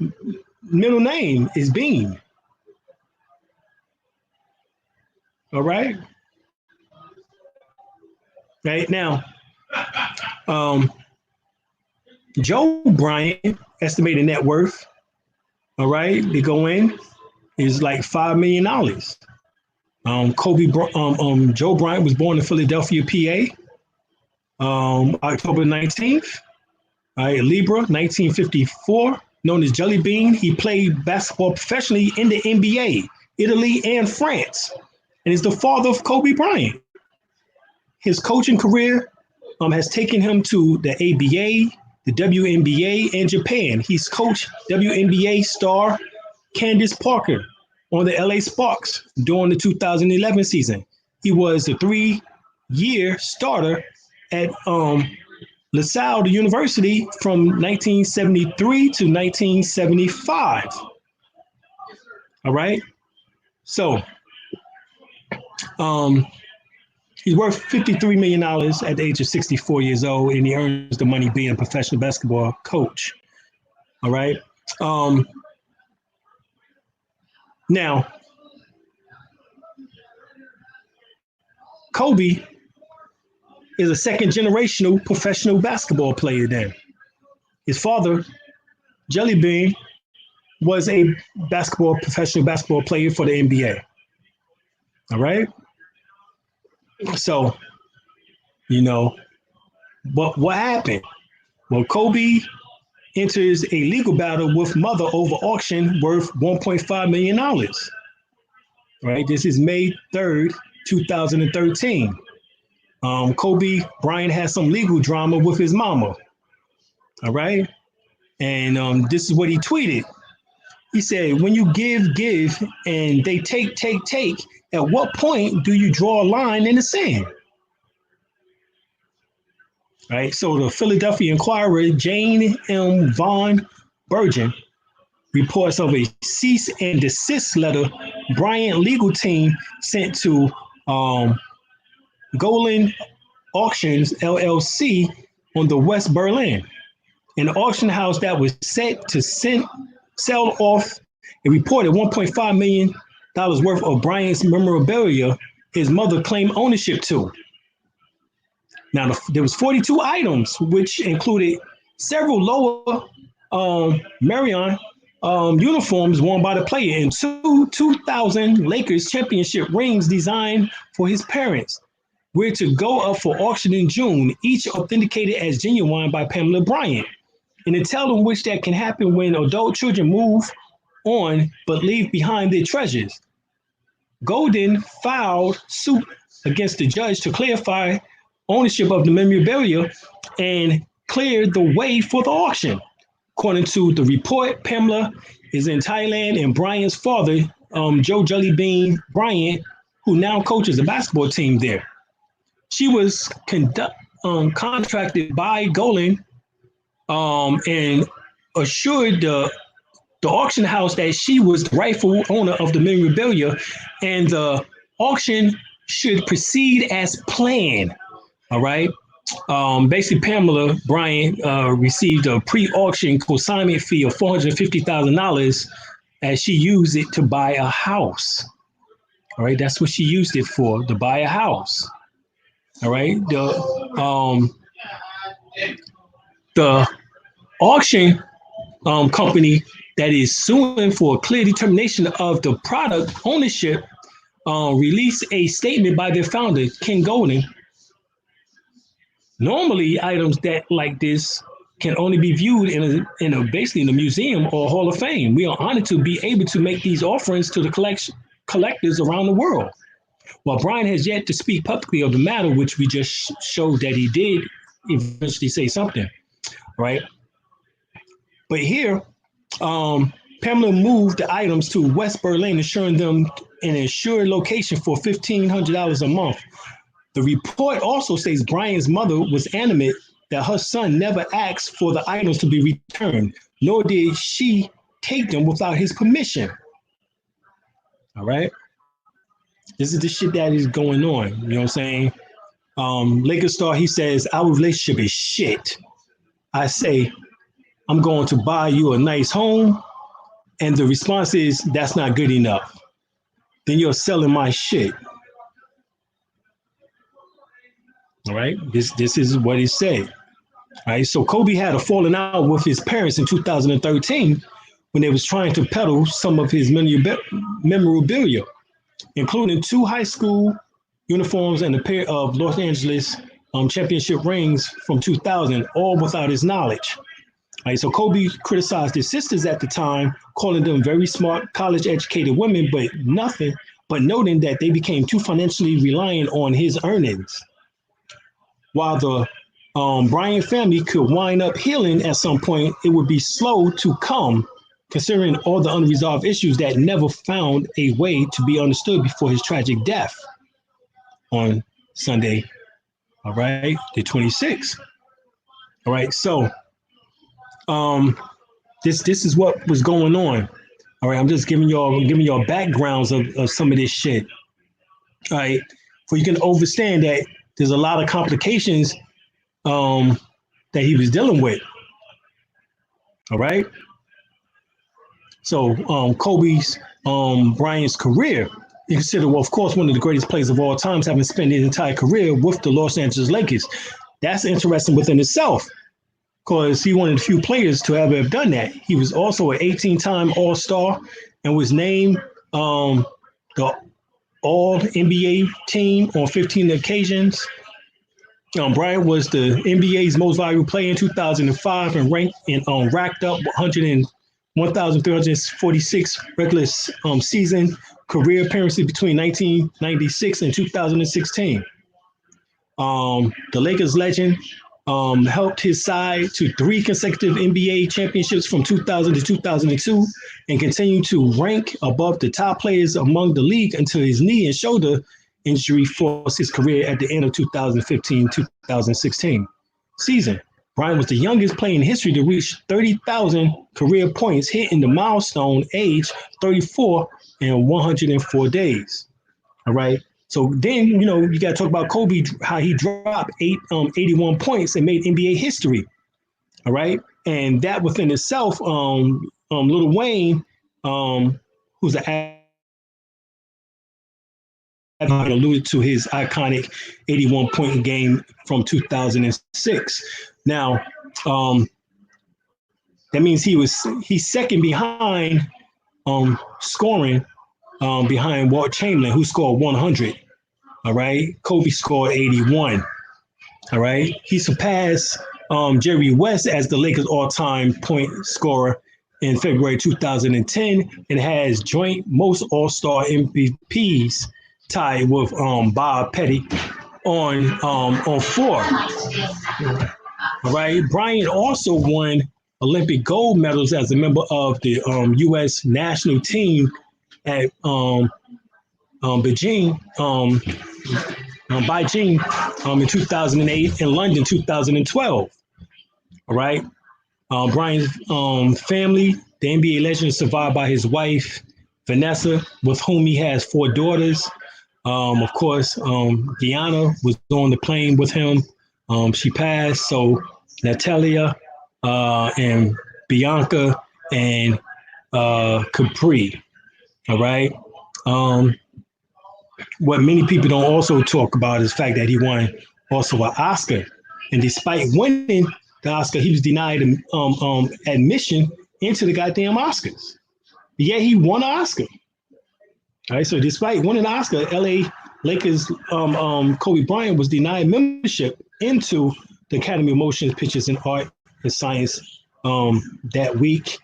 middle name is Bean. All right. Right now, Joe Bryant estimated net worth, all right, to go in is like $5 million. Joe Bryant was born in Philadelphia, PA, October 19th. All right, Libra, 1954, known as Jelly Bean. He played basketball professionally in the NBA, Italy, and France, and is the father of Kobe Bryant. His coaching career has taken him to the ABA, the WNBA, and Japan. He's coached WNBA star Candace Parker on the LA Sparks during the 2011 season. He was the 3-year starter at LaSalle University from 1973 to 1975. All right. So he's worth $53 million at the age of 64 years old, and he earns the money being a professional basketball coach. All right. Now, Kobe is a second-generational professional basketball player then. His father, Jelly Bean, was a professional basketball player for the NBA. All right? So, but what happened? Well, Kobe enters a legal battle with mother over auction worth $1.5 million. Right? This is May 3rd, 2013. Kobe Bryant has some legal drama with his mama. All right. And this is what he tweeted. He said, when you give, and they take, at what point do you draw a line in the sand? Right. So the Philadelphia Inquirer, Jane M. Von Bergen, reports of a cease and desist letter Bryant legal team sent to Golan Auctions LLC on the West Berlin, an auction house that was set to sell off a reported $1.5 million worth of Bryant's memorabilia his mother claimed ownership to. Now, there was 42 items, which included several lower Marion uniforms worn by the player and two 2000 Lakers championship rings designed for his parents, were to go up for auction in June, each authenticated as genuine by Pamela Bryant. In a tale in which that can happen when adult children move on but leave behind their treasures. Golden filed suit against the judge to clarify ownership of the memorabilia and cleared the way for the auction. According to the report, Pamela is in Thailand, and Bryant's father, Joe Jellybean Bryant, who now coaches the basketball team there. She was contracted by Golan and assured the auction house that she was the rightful owner of the memorabilia, and the auction should proceed as planned. All right. Basically, Pamela Bryant received a pre-auction consignment fee of $450,000 as she used it to buy a house. All right, that's what she used it for, to buy a house. All right, the auction company that is suing for a clear determination of the product ownership released a statement by their founder, Ken Golan. Normally, items that like this can only be viewed basically in a museum or Hall of Fame. We are honored to be able to make these offerings to the collectors around the world. While Bryant has yet to speak publicly of the matter, which we just showed that he did eventually say something, right? But here, Pamela moved the items to West Berlin, ensuring them an insured location for $1,500 a month. The report also states Bryant's mother was adamant that her son never asked for the items to be returned, nor did she take them without his permission. All right. This is the shit that is going on. You know what I'm saying? Lakers star, he says, our relationship is shit. I say, I'm going to buy you a nice home. And the response is, that's not good enough. Then you're selling my shit. All right, this is what he said. All right, so Kobe had a falling out with his parents in 2013 when they was trying to peddle some of his memorabilia, including 2 high school uniforms and a pair of Los Angeles championship rings from 2000, all without his knowledge. All right, so Kobe criticized his sisters at the time, calling them very smart, college-educated women, but noting that they became too financially reliant on his earnings. While the Bryant family could wind up healing at some point, it would be slow to come, considering all the unresolved issues that never found a way to be understood before his tragic death on Sunday, all right, the 26th. All right, so this is what was going on. All right, I'm just giving y'all backgrounds of some of this shit. All right, for you can understand that there's a lot of complications that he was dealing with. All right. So Kobe's Bryant's career, you consider, well, of course, one of the greatest players of all times, having spent his entire career with the Los Angeles Lakers. That's interesting within itself, because he one of the few players to ever have done that. He was also an 18-time All-Star and was named the All-NBA team on 15 occasions. Bryant was the NBA's most valuable player in 2005 and racked up 1,346 regular season career appearances between 1996 and 2016. The Lakers legend helped his side to 3 consecutive NBA championships from 2000 to 2002 and continued to rank above the top players among the league until his knee and shoulder injury forced his career at the end of 2015-2016 season. Bryant was the youngest player in history to reach 30,000 career points, hitting the milestone age 34 in 104 days. All right. So then, you got to talk about Kobe, how he dropped 81 points and made NBA history. All right. And that within itself, Lil Wayne, who's an alluded to his iconic 81-point game from 2006. Now, that means he's second behind scoring behind Walt Chamberlain, who scored 100. All right, Kobe scored 81. All right, he surpassed Jerry West as the Lakers' all-time point scorer in February 2010, and has joint most All-Star MVPs, tied with Bob Petty on 4. All right. Bryant also won Olympic gold medals as a member of the U.S. national team at Beijing in 2008 and London 2012. All right. Bryant's family, the NBA legend, is survived by his wife, Vanessa, with whom he has 4 daughters. Of course, Diana was on the plane with him. She passed. So Natalia and Bianca and Capri. All right. What many people don't also talk about is the fact that he won also an Oscar. And despite winning the Oscar, he was denied admission into the goddamn Oscars. But yet he won an Oscar. All right, so despite winning an Oscar, LA Lakers Kobe Bryant was denied membership into the Academy of Motion Pictures and Art and Science that week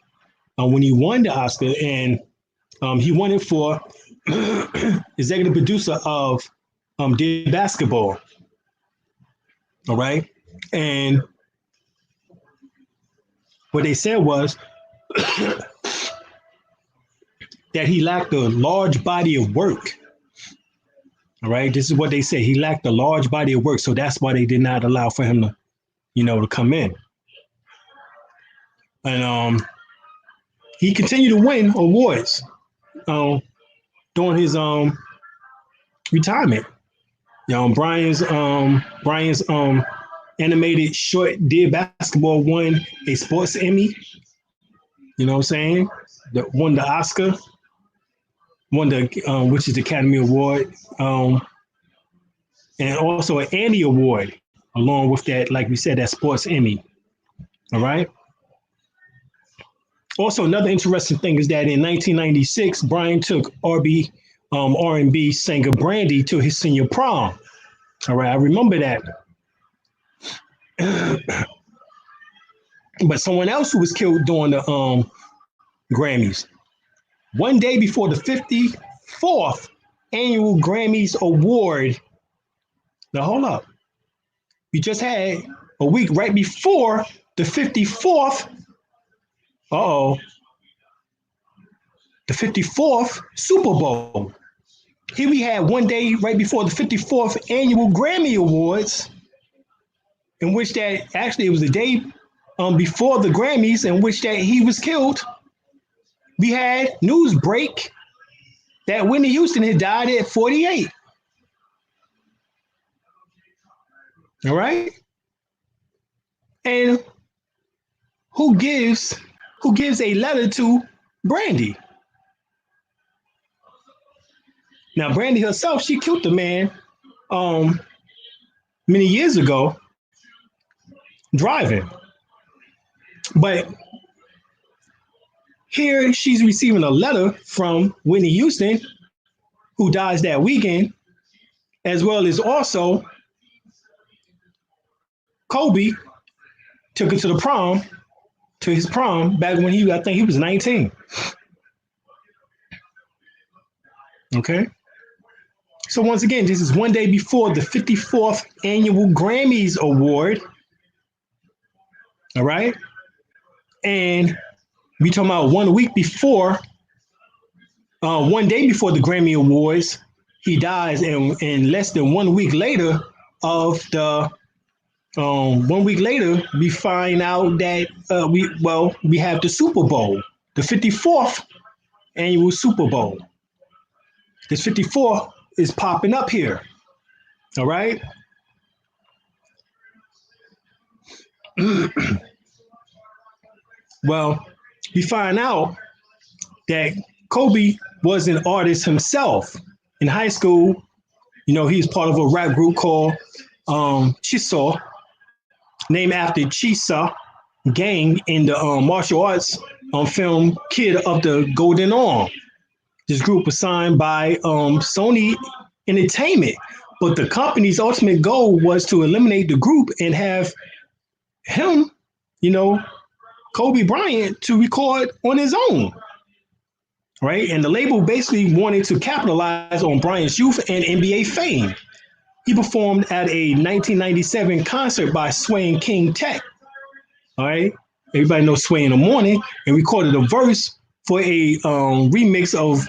when he won the Oscar, and he won it for executive producer of Dear Basketball. All right, and what they said was that he lacked a large body of work. All right, this is what they say. He lacked a large body of work, so that's why they did not allow for him to, to come in. And he continued to win awards during his retirement. Brian's animated short Dear Basketball won a sports Emmy. You know what I'm saying? Won the Oscar. Won the which is the Academy Award, and also an Annie Award, along with that, like we said, that Sports Emmy. All right. Also, another interesting thing is that in 1996, Bryant took R&B singer Brandy to his senior prom. All right, I remember that. But someone else who was killed during the Grammys. One day before the 54th annual Grammys Award. Now, hold up. We just had a week right before the 54th, the 54th Super Bowl. Here we had one day right before the 54th annual Grammy Awards, in which that actually it was the day before the Grammys, in which that he was killed. We had news break that Whitney Houston had died at 48. All right. And who gives a letter to Brandy? Now, Brandy herself, she killed the man many years ago driving. But here she's receiving a letter from Whitney Houston, who dies that weekend, as well as also Kobe took her to his prom back when I think he was 19. Okay. So once again, this is one day before the 54th annual Grammys Award. All right. And we talking about 1 week before, one day before the Grammy Awards, he dies, and less than 1 week later of the 1 week later, we find out that we have the Super Bowl, the 54th annual Super Bowl. This 54 is popping up here. All right. Well, we find out that Kobe was an artist himself. In high school, he was part of a rap group called Chisaw, named after Chisa gang in the martial arts film Kid of the Golden Arm. This group was signed by Sony Entertainment, but the company's ultimate goal was to eliminate the group and have him, Kobe Bryant, to record on his own. Right? And the label basically wanted to capitalize on Bryant's youth and NBA fame. He performed at a 1997 concert by Sway King Tech. All right. Everybody knows Sway in the Morning, and recorded a verse for a remix of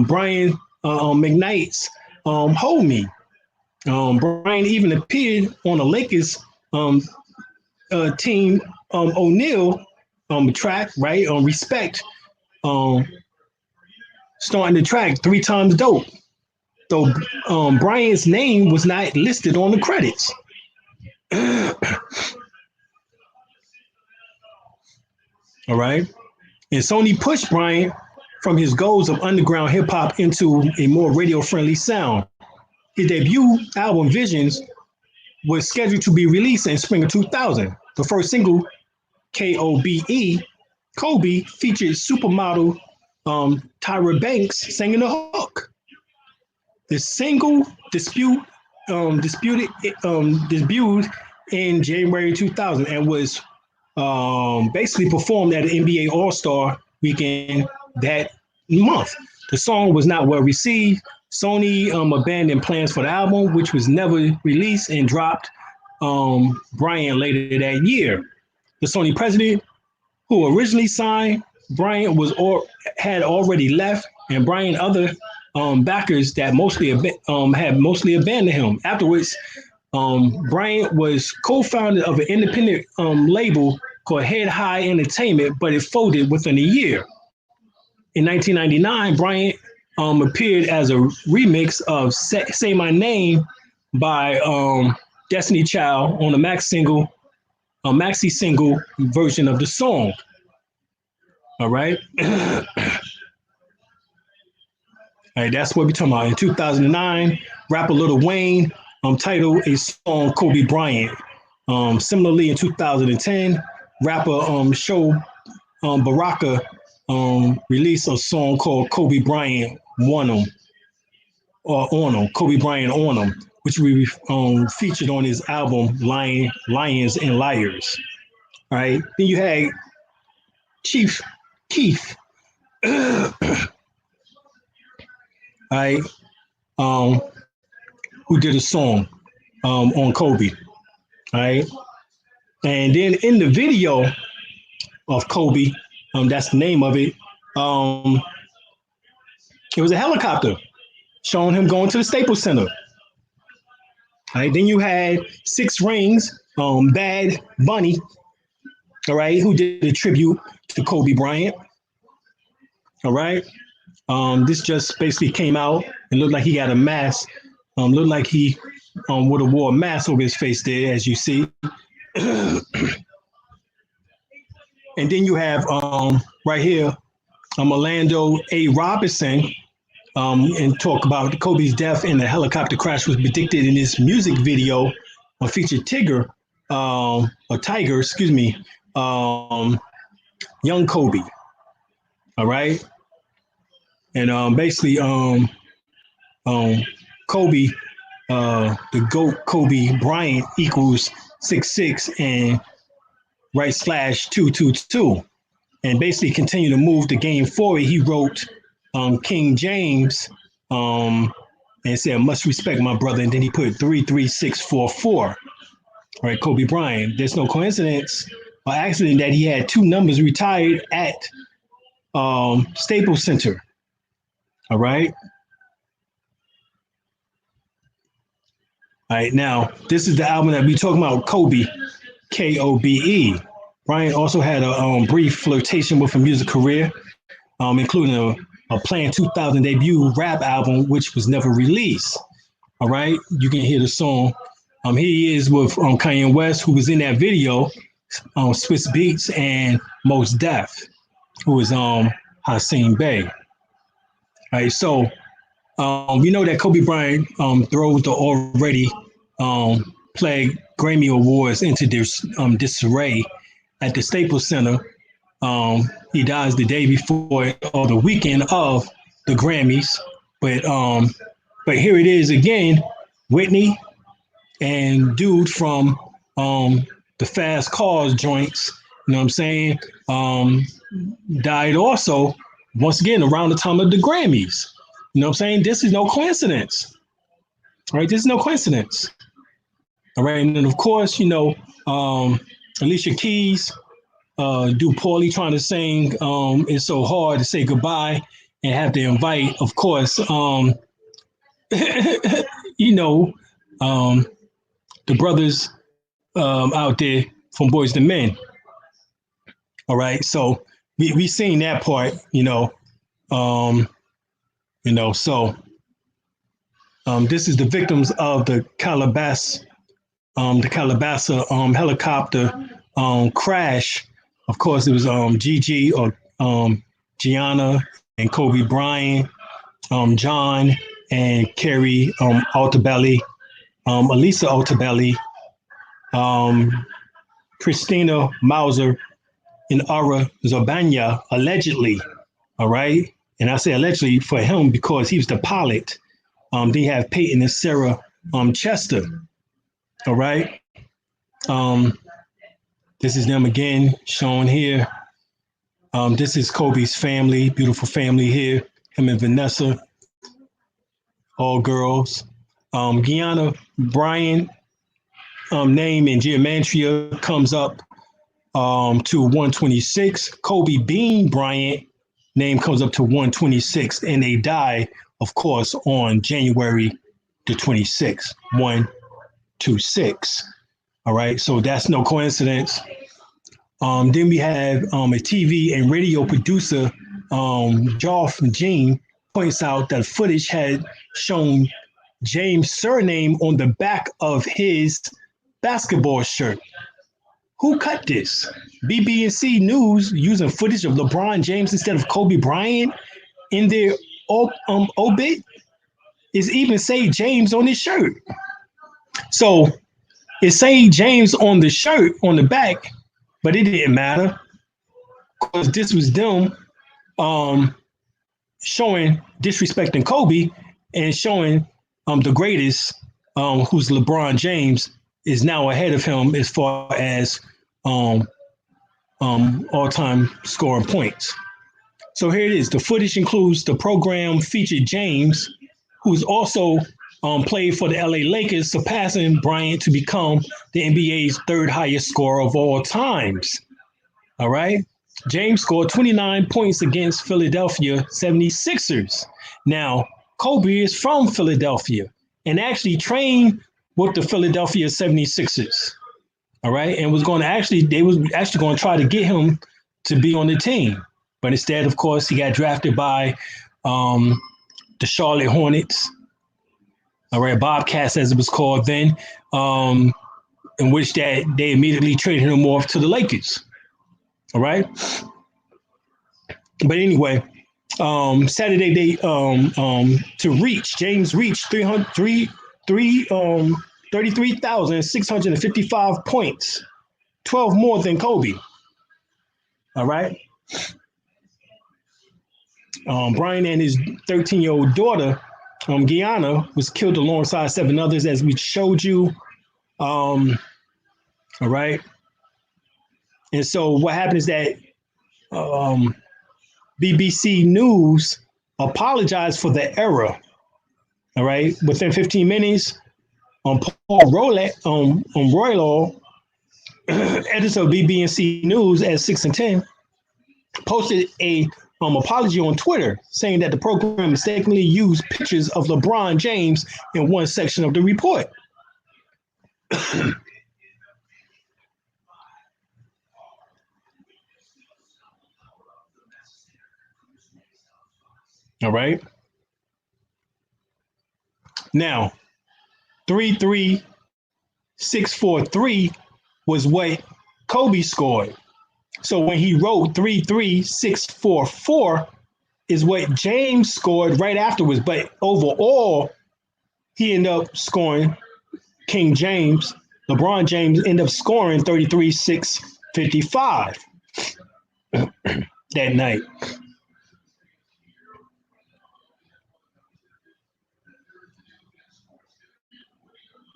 Brian McKnight's Hold Me. Brian even appeared on the Lakers team O'Neal track, right? Respect. Starting the track 3 Times Dope. So Brian's name was not listed on the credits. All right. And Sony pushed Bryant from his goals of underground hip hop into a more radio-friendly sound. His debut album, Visions, was scheduled to be released in spring of 2000. The first single, Kobe, Kobe, featured supermodel Tyra Banks singing the hook. The single debuted in January 2000 and was basically performed at the NBA All-Star weekend that month. The song was not well received. Sony abandoned plans for the album, which was never released, and dropped Bryant later that year. The Sony president, who originally signed Bryant, had already left, and Bryant other backers that had mostly abandoned him. Afterwards, Bryant was co-founder of an independent label called Head High Entertainment, but it folded within a year. In 1999, Bryant appeared as a remix of Say My Name by Destiny Child on a maxi single version of the song. All right. All right, that's what we're talking about. In 2009, rapper Lil Wayne titled a song Kobe Bryant. Similarly, in 2010, rapper Show Baraka released a song called Kobe Bryant On 'Em, Kobe Bryant On 'Em, which we featured on his album Lions and Liars. All right, then you had Chief Keef. All right, who did a song on Kobe. All right, And then in the video of Kobe, that's the name of it. It was a helicopter showing him going to the Staples Center. All right, then you had Six Rings, Bad Bunny, all right, who did a tribute to Kobe Bryant. All right. This just basically came out and looked like he got a mask. Looked like he would have wore a mask over his face there, as you see. And then you have right here, Orlando A. Robinson, and talk about Kobe's death in the helicopter crash was predicted in this music video featured Tigger, or Tiger, excuse me, young Kobe. All right. And basically, Kobe, the GOAT Kobe Bryant equals 6'6" and right /222. And basically continue to move the game forward. He wrote King James and said, "Must respect my brother." And then he put 33644. Right, Kobe Bryant. There's no coincidence or accident that he had two numbers retired at Staples Center. All right. All right, now this is the album that we talking about, Kobe, Kobe. Bryant also had a brief flirtation with a music career, including a planned 2000 debut rap album, which was never released. All right, you can hear the song. He is with Kanye West, who was in that video, Swiss Beats, and Mos Def, who is Hassim Bey. All right, so we know that Kobe Bryant throws the already plagued Grammy Awards into this disarray at the Staples Center. He dies the day before or the weekend of the Grammys, but here it is again, Whitney and dude from the fast cars joints, you know what I'm saying, died also once again around the time of the Grammys. You know what I'm saying? This is no coincidence. All right, this is no coincidence. All right, and then of course, you know, Alicia Keys do poorly trying to sing It's So Hard to Say Goodbye and have to invite, of course, you know, the brothers out there from Boys to Men. All right, so we seen that part, you know, so this is the victims of the Calabasas helicopter crash. Of course, it was Gigi or Gianna and Kobe Bryant, John and Carrie Altabelli, Elisa Altabelli, Christina Mauser, and Ara Zabanya, allegedly. All right. And I say allegedly for him because he was the pilot. They have Peyton and Sarah Chester. All right. This is them again shown here. This is Kobe's family, beautiful family here. Him and Vanessa, all girls. Gianna Bryant name in gematria comes up to 126. Kobe Bean Bryant name comes up to 126, and they die, of course, on January the 26th, 126. All right, so that's no coincidence. Then we have a TV and radio producer, Joff Jean, points out that footage had shown James' surname on the back of his basketball shirt. Who cut this? BBC News using footage of LeBron James instead of Kobe Bryant in their obit is even say James on his shirt. So it's saying James on the shirt on the back, but it didn't matter because this was them showing disrespecting Kobe and showing the greatest, who's LeBron James, is now ahead of him as far as all-time scoring points. So here it is. The footage includes the program featured James, who's also played for the LA Lakers, surpassing Bryant to become the NBA's third highest scorer of all times. All right. James scored 29 points against Philadelphia 76ers. Now, Kobe is from Philadelphia and actually trained with the Philadelphia 76ers. All right. And they was actually going to try to get him to be on the team. But instead, of course, he got drafted by the Charlotte Hornets. All right, Bobcats, as it was called then, in which that they immediately traded him off to the Lakers. All right. But anyway, Saturday James reached 33,655 points, 12 more than Kobe. All right. Bryant and his 13-year-old daughter, Guyana, was killed alongside 7 others, as we showed you. All right. And so what happened is that BBC News apologized for the error. All right. Within 15 minutes, Paul Roylaw, editor of BBC News at 6 and 10, posted a apology on Twitter, saying that the program mistakenly used pictures of LeBron James in one section of the report. All right. Now, 33643 was what Kobe scored. So when he wrote 33644 is what James scored right afterwards. But overall, he ended up scoring, LeBron James ended up scoring 33,655 that night.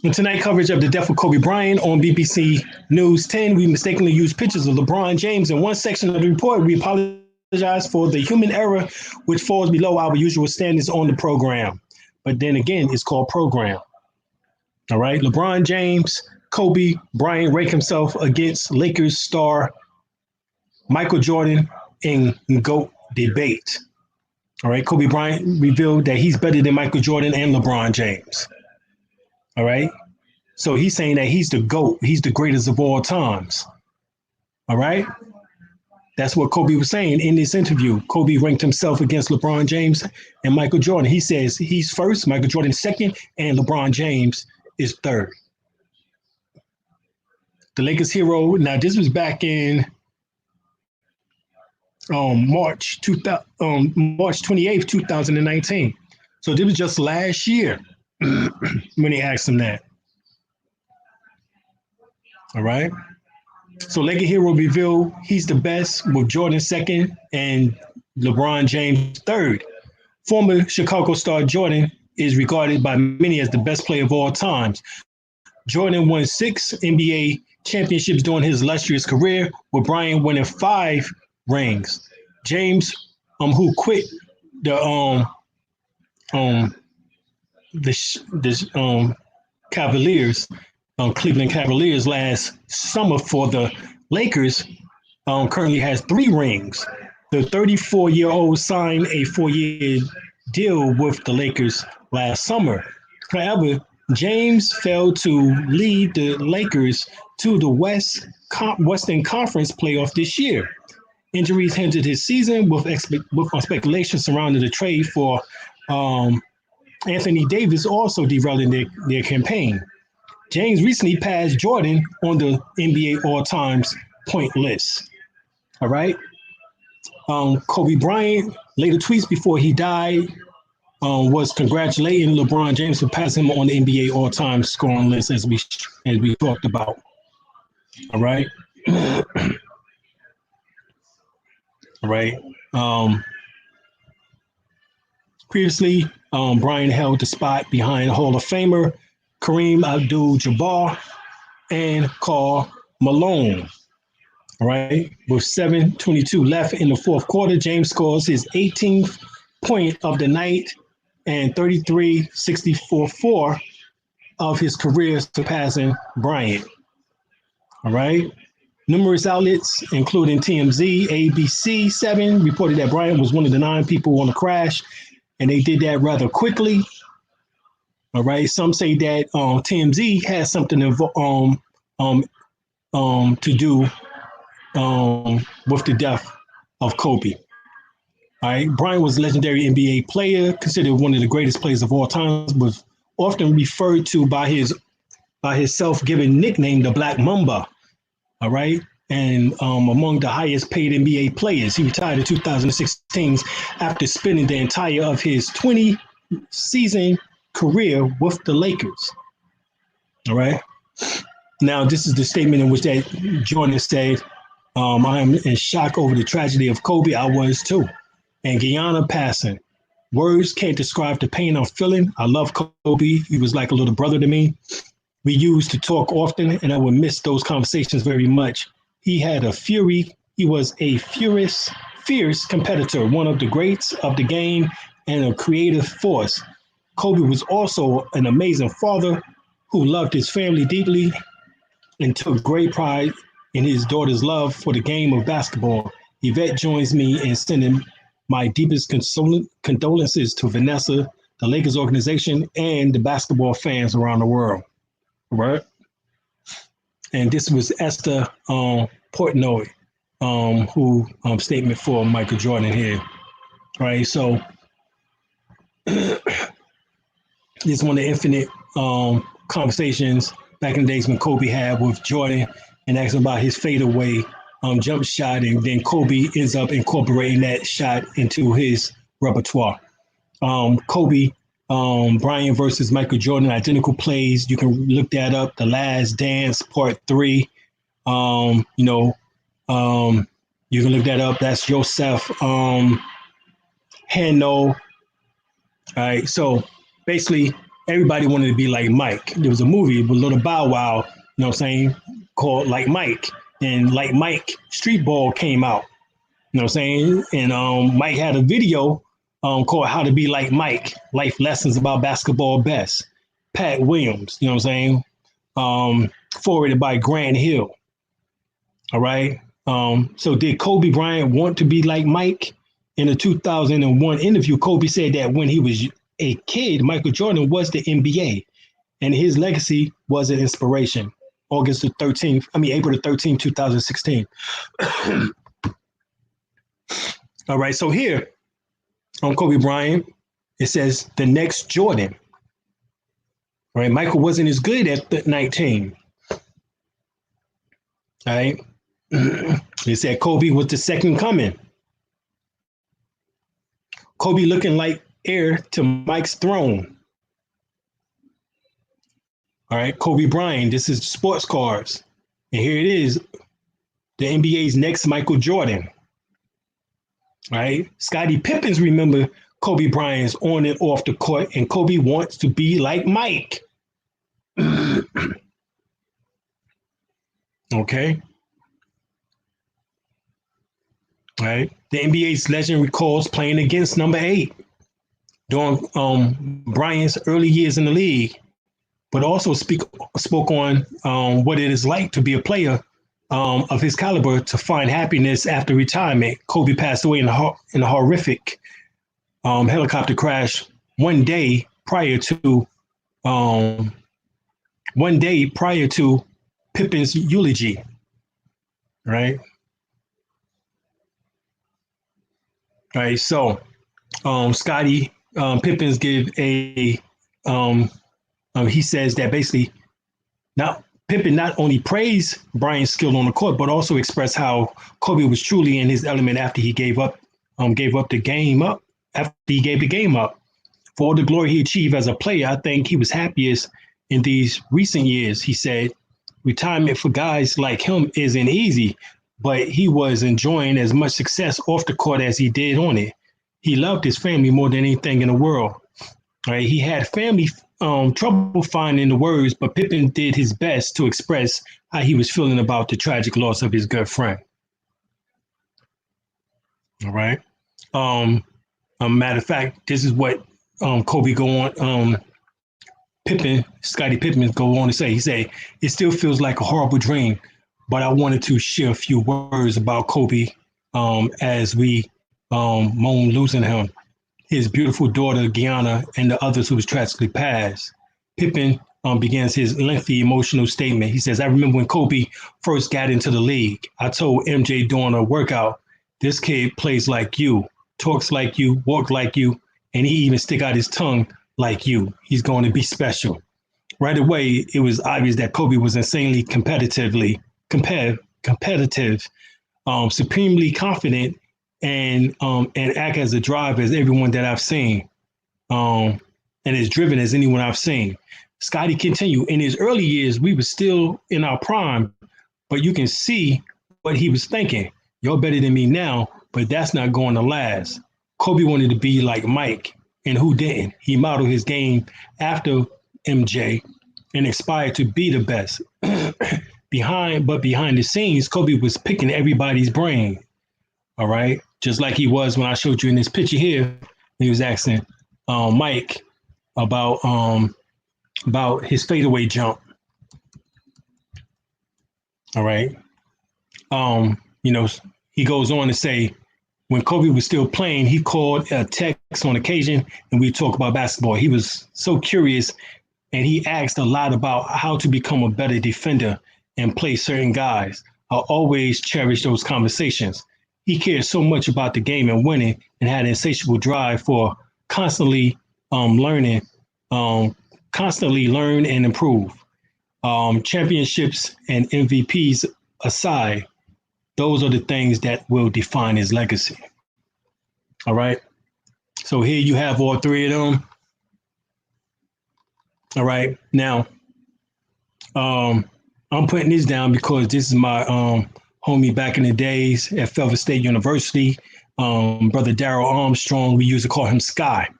In tonight coverage of the death of Kobe Bryant on BBC News 10, we mistakenly used pictures of LeBron James in one section of the report. We apologize for the human error, which falls below our usual standards on the program. But then again, it's called program. All right. LeBron James, Kobe Bryant rank himself against Lakers star Michael Jordan in GOAT debate. All right. Kobe Bryant revealed that he's better than Michael Jordan and LeBron James. All right. So he's saying that he's the GOAT. He's the greatest of all times. All right. That's what Kobe was saying in this interview. Kobe ranked himself against LeBron James and Michael Jordan. He says he's first, Michael Jordan second, and LeBron James is third. The Lakers hero. Now, this was back in March 28th, 2019. So this was just last year. When he asked him that. All right. So Laker hero revealed he's the best with Jordan second and LeBron James third. Former Chicago star Jordan is regarded by many as the best player of all times. Jordan won 6 NBA championships during his illustrious career, with Bryant winning 5 rings. James, who quit the Cavaliers, Cleveland Cavaliers last summer for the Lakers, currently has 3 rings. The 34-year-old signed a 4-year deal with the Lakers last summer. However, James failed to lead the Lakers to the Western Conference playoff this year. Injuries hindered his season, with speculation surrounding the trade for Anthony Davis also derailing their campaign. James recently passed Jordan on the NBA all-times point list. All right. Kobe Bryant later tweets before he died was congratulating LeBron James for passing him on the NBA all-time scoring list, as we talked about. All right. All right. Previously, Bryant held the spot behind Hall of Famer Kareem Abdul-Jabbar and Karl Malone. All right. With 7:22 left in the fourth quarter, James scores his 18th point of the night and 33.64.4 of his career, surpassing Bryant. All right. Numerous outlets, including TMZ, ABC 7, reported that Bryant was one of the 9 people on the crash, and they did that rather quickly. All right. Some say that TMZ has something to do with the death of Kobe. All right. Bryant was a legendary NBA player, considered one of the greatest players of all time, was often referred to by his self-given nickname, the Black Mamba. All right. And among the highest paid NBA players. He retired in 2016 after spending the entire of his 20-season career with the Lakers. All right. Now, this is the statement in which that Jordan said, I am in shock over the tragedy of Kobe. I was too. And Guyana passing. Words can't describe the pain I'm feeling. I love Kobe. He was like a little brother to me. We used to talk often, and I would miss those conversations very much. He had a fury. He was a fierce competitor, one of the greats of the game and a creative force. Kobe was also an amazing father who loved his family deeply and took great pride in his daughter's love for the game of basketball. Yvette joins me in sending my deepest condolences to Vanessa, the Lakers organization, and the basketball fans around the world. Right? And this was Esther Portnoy, who statement for Michael Jordan here. Right? So this is one of the infinite conversations back in the days when Kobe had with Jordan and asking about his fadeaway jump shot, and then Kobe ends up incorporating that shot into his repertoire. Kobe, Bryant versus Michael Jordan, identical plays. You can look that up. The Last Dance Part 3. You can look that up. That's Joseph Hano. All right. So basically, everybody wanted to be like Mike. There was a movie with Little Bow Wow, you know what I'm saying, called Like Mike. And Like Mike Street Ball came out, you know what I'm saying? And Mike had a video called How to Be Like Mike, Life Lessons About Basketball Best. Pat Williams, you know what I'm saying? Forwarded by Grant Hill. All right. So did Kobe Bryant want to be like Mike? In a 2001 interview, Kobe said that when he was a kid, Michael Jordan was the NBA, and his legacy was an inspiration. April the 13th, 2016. All right, so here on Kobe Bryant, it says the next Jordan. All right, Michael wasn't as good at 19. All right, it said Kobe was the second coming. Kobe looking like heir to Mike's throne. All right, Kobe Bryant, this is sports cards. And here it is, the NBA's next Michael Jordan. All right, Scottie Pippins, remember Kobe Bryant's on and off the court, and Kobe wants to be like Mike. Okay. All right, the NBA's legend recalls playing against number 8 during Bryant's early years in the league, but also spoke on what it is like to be a player of his caliber to find happiness after retirement. Kobe passed away in a horrific helicopter crash one day prior to Pippen's eulogy. Right. All right. So Scottie Pippins gave a he says that basically Pippen not only praised Bryant's skill on the court, but also expressed how Kobe was truly in his element after he gave the game up. For all the glory he achieved as a player, I think he was happiest in these recent years. He said, retirement for guys like him isn't easy, but he was enjoying as much success off the court as he did on it. He loved his family more than anything in the world. Right? He had family trouble finding the words, but Pippen did his best to express how he was feeling about the tragic loss of his good friend. All right. Matter of fact, this is what Kobe go on, Scottie Pippen go on to say, he said, it still feels like a horrible dream, but I wanted to share a few words about Kobe as we mourn losing him, his beautiful daughter, Gianna, and the others who was tragically passed. Pippen begins his lengthy emotional statement. He says, I remember when Kobe first got into the league, I told MJ during a workout, this kid plays like you, talks like you, walks like you, and he even stick out his tongue like you. He's going to be special. Right away, it was obvious that Kobe was insanely competitive, supremely confident, and act as a drive as everyone that I've seen, and as driven as anyone I've seen. Scottie continued, in his early years, we were still in our prime, but you can see what he was thinking. You're better than me now, but that's not going to last. Kobe wanted to be like Mike, and who didn't? He modeled his game after MJ and aspired to be the best. Behind the scenes, Kobe was picking everybody's brain. All right, just like he was when I showed you in this picture here. He was asking Mike about his fadeaway jump. All right, he goes on to say, when Kobe was still playing, he called a text on occasion, and we talk about basketball. He was so curious, and he asked a lot about how to become a better defender and play certain guys. I always cherish those conversations. He cared so much about the game and winning, and had an insatiable drive for constantly learn and improve. Championships and MVPs aside, those are the things that will define his legacy. All right. So here you have all three of them. All right. Now, I'm putting this down because this is my homie back in the days at Felton State University, brother Darryl Armstrong. We used to call him Sky.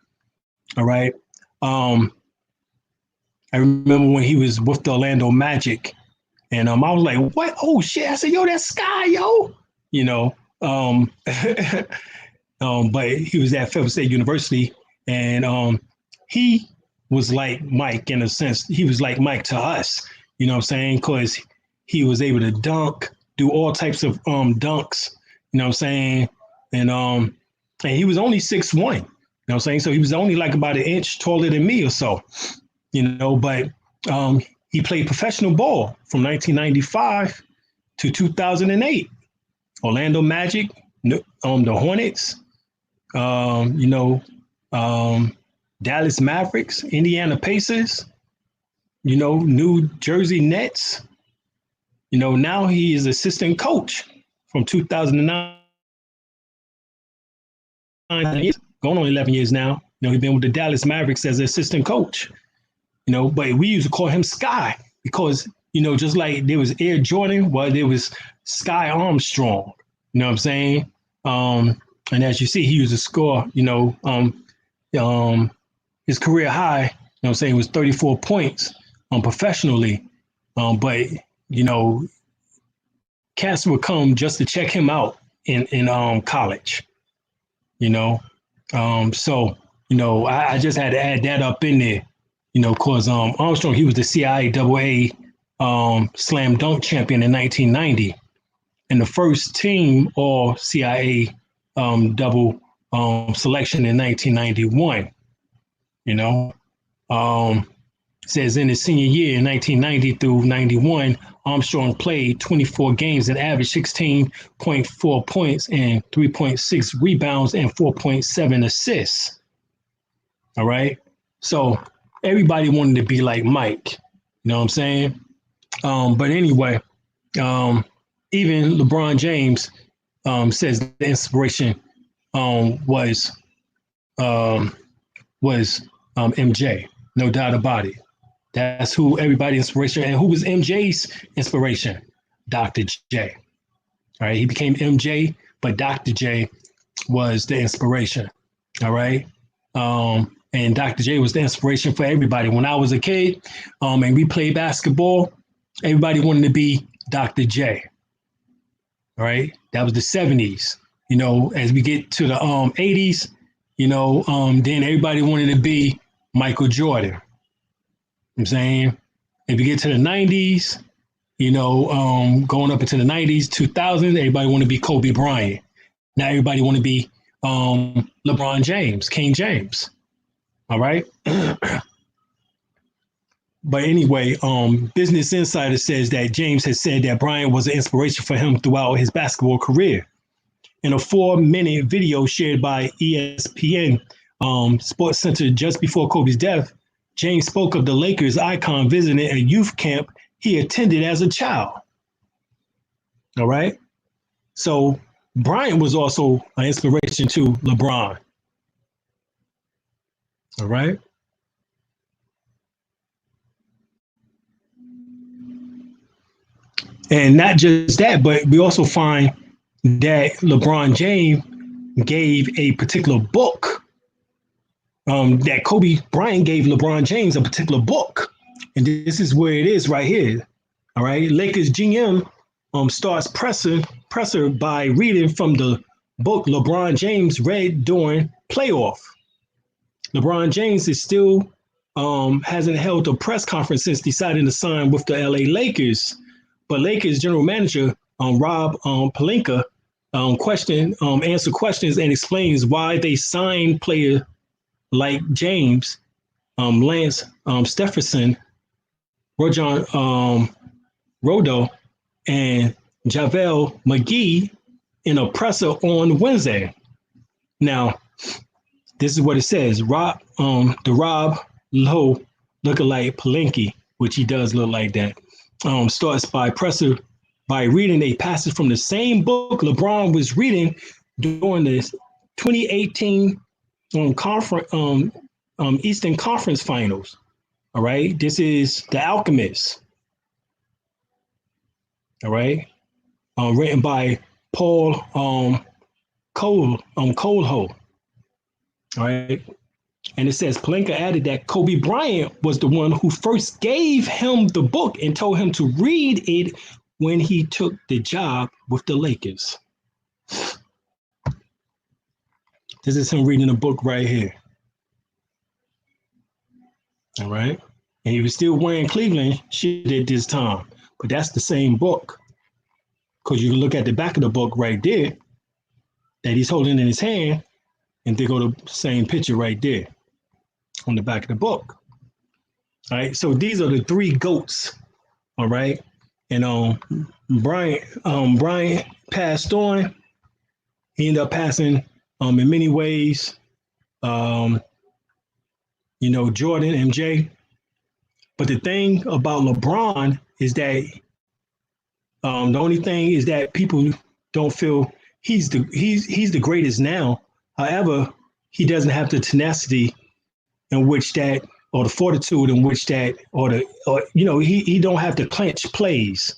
All right. I remember when he was with the Orlando Magic, and I was like, what? Oh, shit. I said, yo, that's Sky, yo. But he was at Felton State University, and he was like Mike in a sense. He was like Mike to us, you know what I'm saying? Because he was able to dunk, do all types of dunks, you know what I'm saying? And he was only 6'1", you know what I'm saying? So he was only like about an inch taller than me or so, but he played professional ball from 1995 to 2008. Orlando Magic, the Hornets, Dallas Mavericks, Indiana Pacers, New Jersey Nets. Now he is assistant coach from 2009, going on 11 years now. He's been with the Dallas Mavericks as assistant coach. But we used to call him Sky because, just like there was Air Jordan, well, there was Sky Armstrong, you know what I'm saying? And as you see, he used to score, his career high, you know what I'm saying, was 34 points professionally. But, cats would come just to check him out in college, So, I just had to add that up in there. Because Armstrong, he was the CIA AA slam dunk champion in 1990, and the first team all CIA double selection in 1991. Says in his senior year in 1990 through 91, Armstrong played 24 games and averaged 16.4 points and 3.6 rebounds and 4.7 assists. All right. So everybody wanted to be like Mike, you know what I'm saying? But anyway, even LeBron James says the inspiration was MJ, no doubt about it. That's who everybody's inspiration. And who was MJ's inspiration? Dr. J. All right, he became MJ, but Dr. J was the inspiration. All right. And Dr. J was the inspiration for everybody. When I was a kid and we played basketball, everybody wanted to be Dr. J. All right. That was the 70s. As we get to the 80s, Then everybody wanted to be Michael Jordan. You know what I'm saying? If you get to the 90s, going up into the 90s, 2000s, everybody want to be Kobe Bryant. Now everybody want to be LeBron James, King James. All right. But anyway, Business Insider says that James has said that Bryant was an inspiration for him throughout his basketball career. In a 4-minute video shared by ESPN Sports Center just before Kobe's death, James spoke of the Lakers icon visiting a youth camp he attended as a child. All right. So Bryant was also an inspiration to LeBron. All right. And not just that, but we also find that LeBron James gave a particular book, that Kobe Bryant gave LeBron James a particular book. And this is where it is right here. All right. Lakers GM starts presser by reading from the book LeBron James read during playoff. LeBron James is still hasn't held a press conference since deciding to sign with the LA Lakers. But Lakers general manager Rob Pelinka answer questions and explains why they signed player like James, Lance Stephenson, Rojon Rodo, and JaVale McGee in a presser on Wednesday. Now, this is what it says. Rob Lowe lookalike Palinki, which he does look like that, starts by reading a passage from the same book LeBron was reading during the 2018 Eastern Conference Finals. All right, this is The Alchemist. All right, written by Paul Coelho. All right. And it says Pelinka added that Kobe Bryant was the one who first gave him the book and told him to read it when he took the job with the Lakers. This is him reading the book right here. All right. And he was still wearing Cleveland shit at this time. But that's the same book. Because you can look at the back of the book right there that he's holding in his hand. And they go to the same picture right there on the back of the book. All right. So these are the three GOATs. All right. And Bryant passed on. He ended up passing in many ways. Jordan, MJ. But the thing about LeBron is that the only thing is that people don't feel he's the greatest now. However, he doesn't have the tenacity in which that, or the fortitude in which that, he don't have to clinch plays.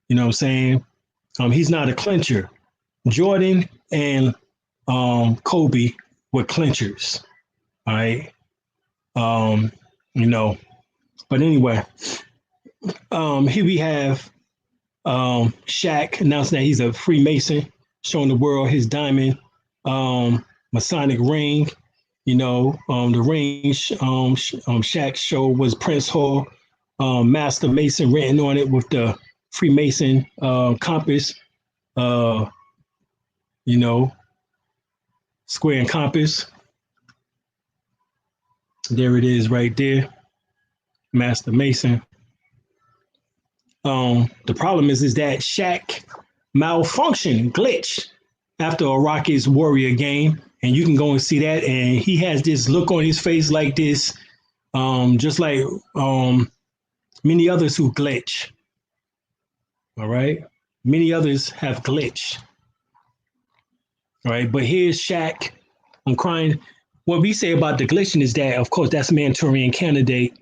You know what I'm saying? He's not a clincher. Jordan and Kobe were clinchers. All right. But anyway, here we have Shaq announcing that he's a Freemason, showing the world his diamond Masonic ring. The ring Shaq show was Prince Hall, Master Mason written on it with the Freemason compass, square and compass. There it is right there, Master Mason. The problem is that Shaq malfunctioned, glitched after a Rockets Warrior game. And you can go and see that. And he has this look on his face like this, just like many others who glitch. All right. Many others have glitched. All right. But here's Shaq. I'm crying. What we say about the glitching is that, of course, that's Manchurian candidate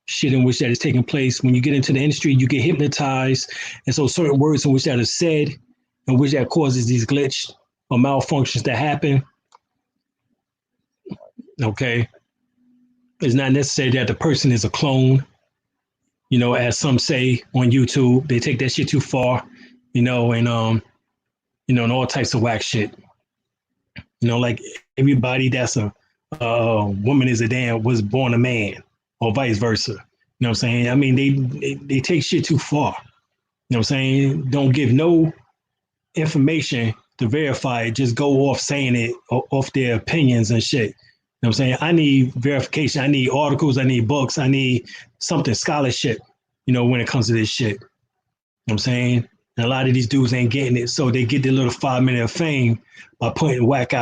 shit in which that is taking place. When you get into the industry, you get hypnotized. And so certain words in which that is said, in which that causes these glitch or malfunctions that happen. Okay. It's not necessary that the person is a clone, as some say on YouTube. They take that shit too far, and all types of whack shit. You know, like everybody that's a woman is a damn was born a man, or vice versa. You know what I'm saying? I mean, they take shit too far. You know what I'm saying? Don't give no information to verify it. Just go off saying it off their opinions and shit. You know what I'm saying? I need verification. I need articles. I need books. I need something scholarship, you know, when it comes to this shit. You know what I'm saying? And a lot of these dudes ain't getting it. So they get their little 5 minute of fame by putting whack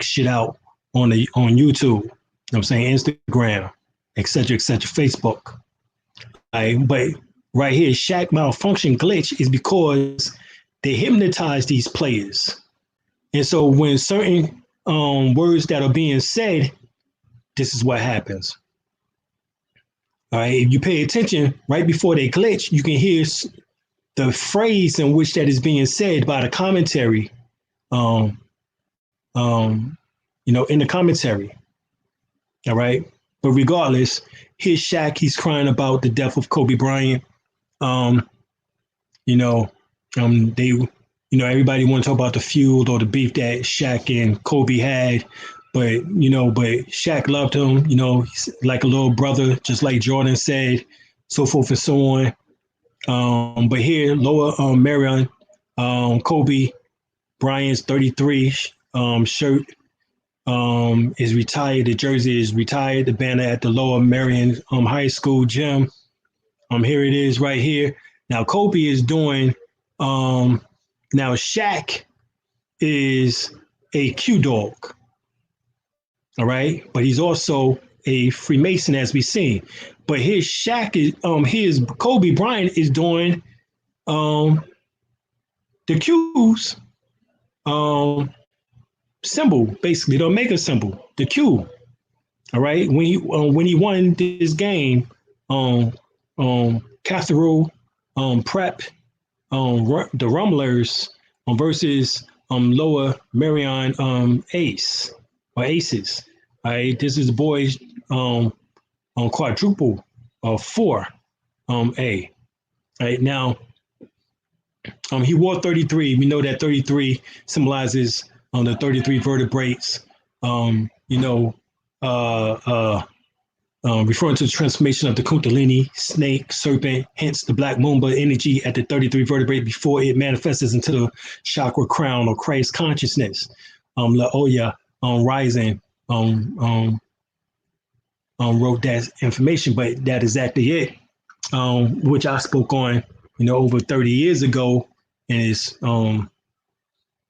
shit out on YouTube. You know what I'm saying? Instagram, etc., Facebook. But right here, Shaq malfunction glitch is because they hypnotize these players. And so when certain words that are being said, this is what happens. All right, if you pay attention right before they glitch, you can hear the phrase in which that is being said by the commentary, you know, in the commentary. All right. But regardless, here's Shaq. He's crying about the death of Kobe Bryant. You know, everybody want to talk about the feud or the beef that Shaq and Kobe had. But Shaq loved him, you know, he's like a little brother, just like Jordan said, so forth and so on. But here, Lower Marion, Kobe Bryant's 33 shirt is retired. The jersey is retired. The banner at the Lower Marion High School gym. Here it is right here. Now Kobe is doing. Now Shaq is a Q dog. All right, but he's also a Freemason, as we see. But his Shaq is his Kobe Bryant is doing the Q's symbol, basically the Omega symbol, the Q. All right, when he won this game, Casserole, Prep, the Rumblers versus Lower Marion Ace. Or Aces. All right, this is the boys on quadruple 4 A. All right, now he wore 33. We know that 33 symbolizes the 33 vertebrates. Referring to the transformation of the Kundalini, snake, serpent, hence the Black Mamba energy at the 33 vertebrae before it manifests into the chakra crown or Christ consciousness. La Oya Rising wrote that information, but that is exactly it, which I spoke on, over 30 years ago, and is,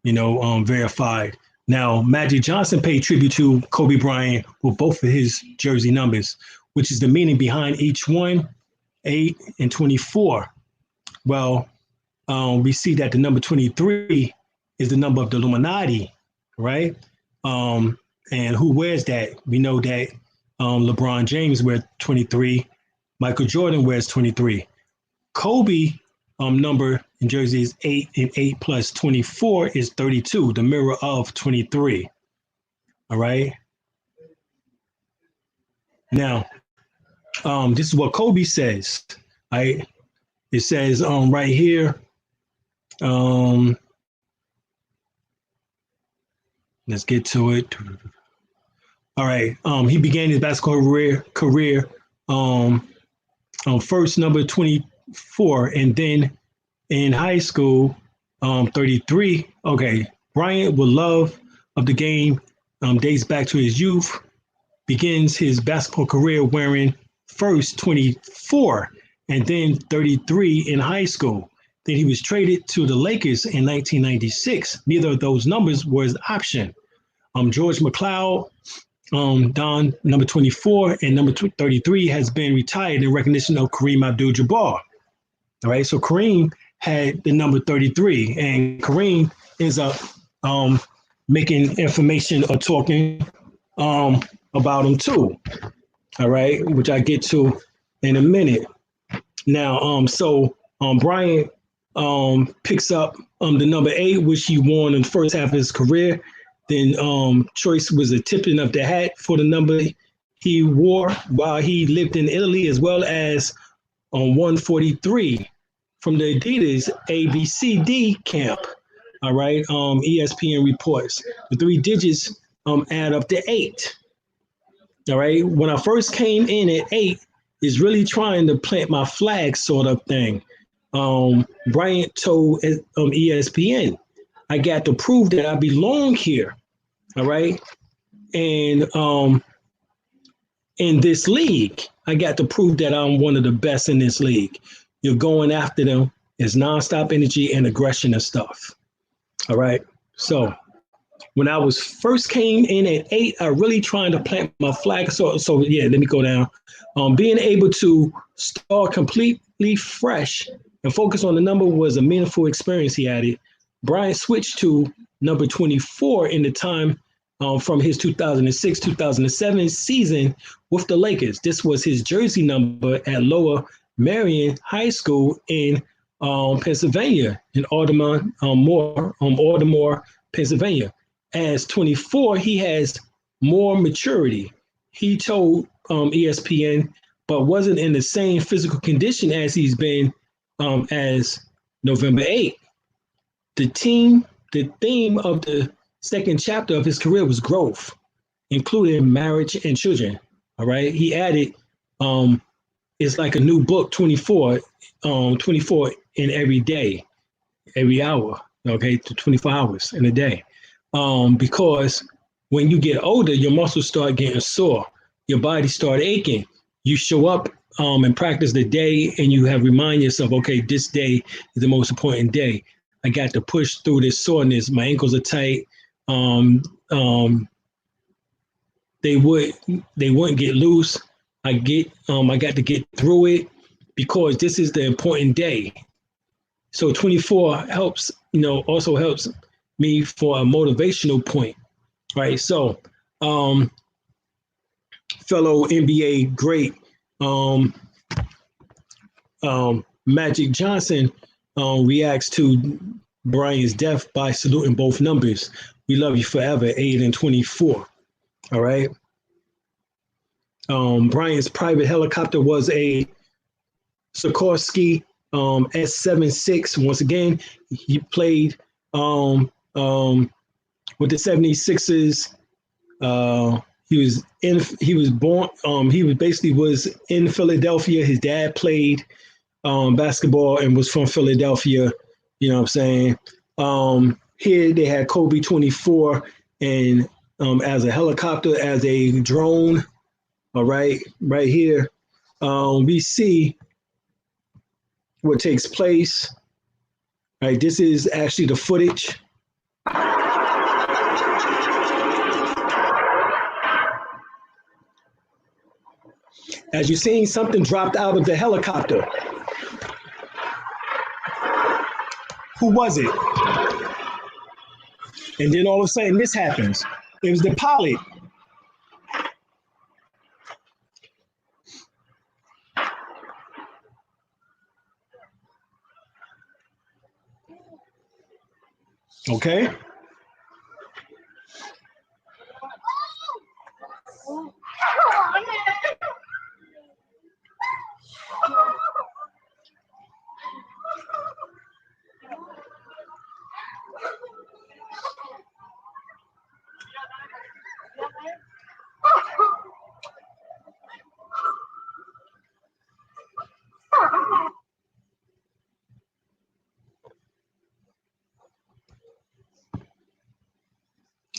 verified. Now, Magic Johnson paid tribute to Kobe Bryant with both of his jersey numbers, which is the meaning behind each one, 8 and 24. Well, we see that the number 23 is the number of the Illuminati, right? And who wears that? We know that LeBron James wears 23. Michael Jordan wears 23. Kobe number in jersey is 8, and 8 plus 24 is 32, the mirror of 23. All right. Now, this is what Kobe says. Right? It says right here. Let's get to it. All right. He began his basketball career first number 24, and then in high school, 33. Okay. Bryant, with love of the game, dates back to his youth, begins his basketball career wearing first 24 and then 33 in high school. Then he was traded to the Lakers in 1996. Neither of those numbers was option. George McLeod, Don, number 24, and number 33 has been retired in recognition of Kareem Abdul-Jabbar. All right, so Kareem had the number 33, and Kareem is making information or talking about him too. All right, which I get to in a minute. Now, Bryant picks up the number 8, which he wore in the first half of his career. Then choice was a tipping of the hat for the number he wore while he lived in Italy, as well as 143 from the Adidas ABCD camp. All right. ESPN reports the three digits add up to 8. All right. When I first came in at 8, is really trying to plant my flag sort of thing. Bryant told ESPN, I got to prove that I belong here. All right. And in this league, I got to prove that I'm one of the best in this league. You're going after them. It's nonstop energy and aggression and stuff. All right. So when I was first came in at 8, I really trying to plant my flag. So yeah, let me go down. Being able to start completely fresh and focus on the number was a meaningful experience, he added. Bryant switched to number 24 in the time from his 2006-2007 season with the Lakers. This was his jersey number at Lower Marion High School in Pennsylvania, in Baltimore, Pennsylvania. As 24, he has more maturity. He told ESPN, but wasn't in the same physical condition as he's been as November 8. The theme of the second chapter of his career was growth, including marriage and children. All right. He added, it's like a new book, 24 in every day, every hour, okay, to 24 hours in a day. Because when you get older, your muscles start getting sore, your body start aching. You show up and practice the day, and you have remind yourself, okay, this day is the most important day. I got to push through this soreness. My ankles are tight. They wouldn't get loose. I got to get through it because this is the important day. So 24 helps, also helps me for a motivational point, right? So, fellow NBA great Magic Johnson reacts to Bryant's death by saluting both numbers. We love you forever, 8 and 24. All right. Bryant's private helicopter was a Sikorsky S-76. Once again, he played with the 76ers. He was in Philadelphia. His dad played basketball and was from Philadelphia. You know what I'm saying? Here they had Kobe 24 and as a helicopter, as a drone. All right, right here, we see what takes place. All right, this is actually the footage. As you're seeing, something dropped out of the helicopter. Who was it? And then all of a sudden this happens. It was the pilot. Okay.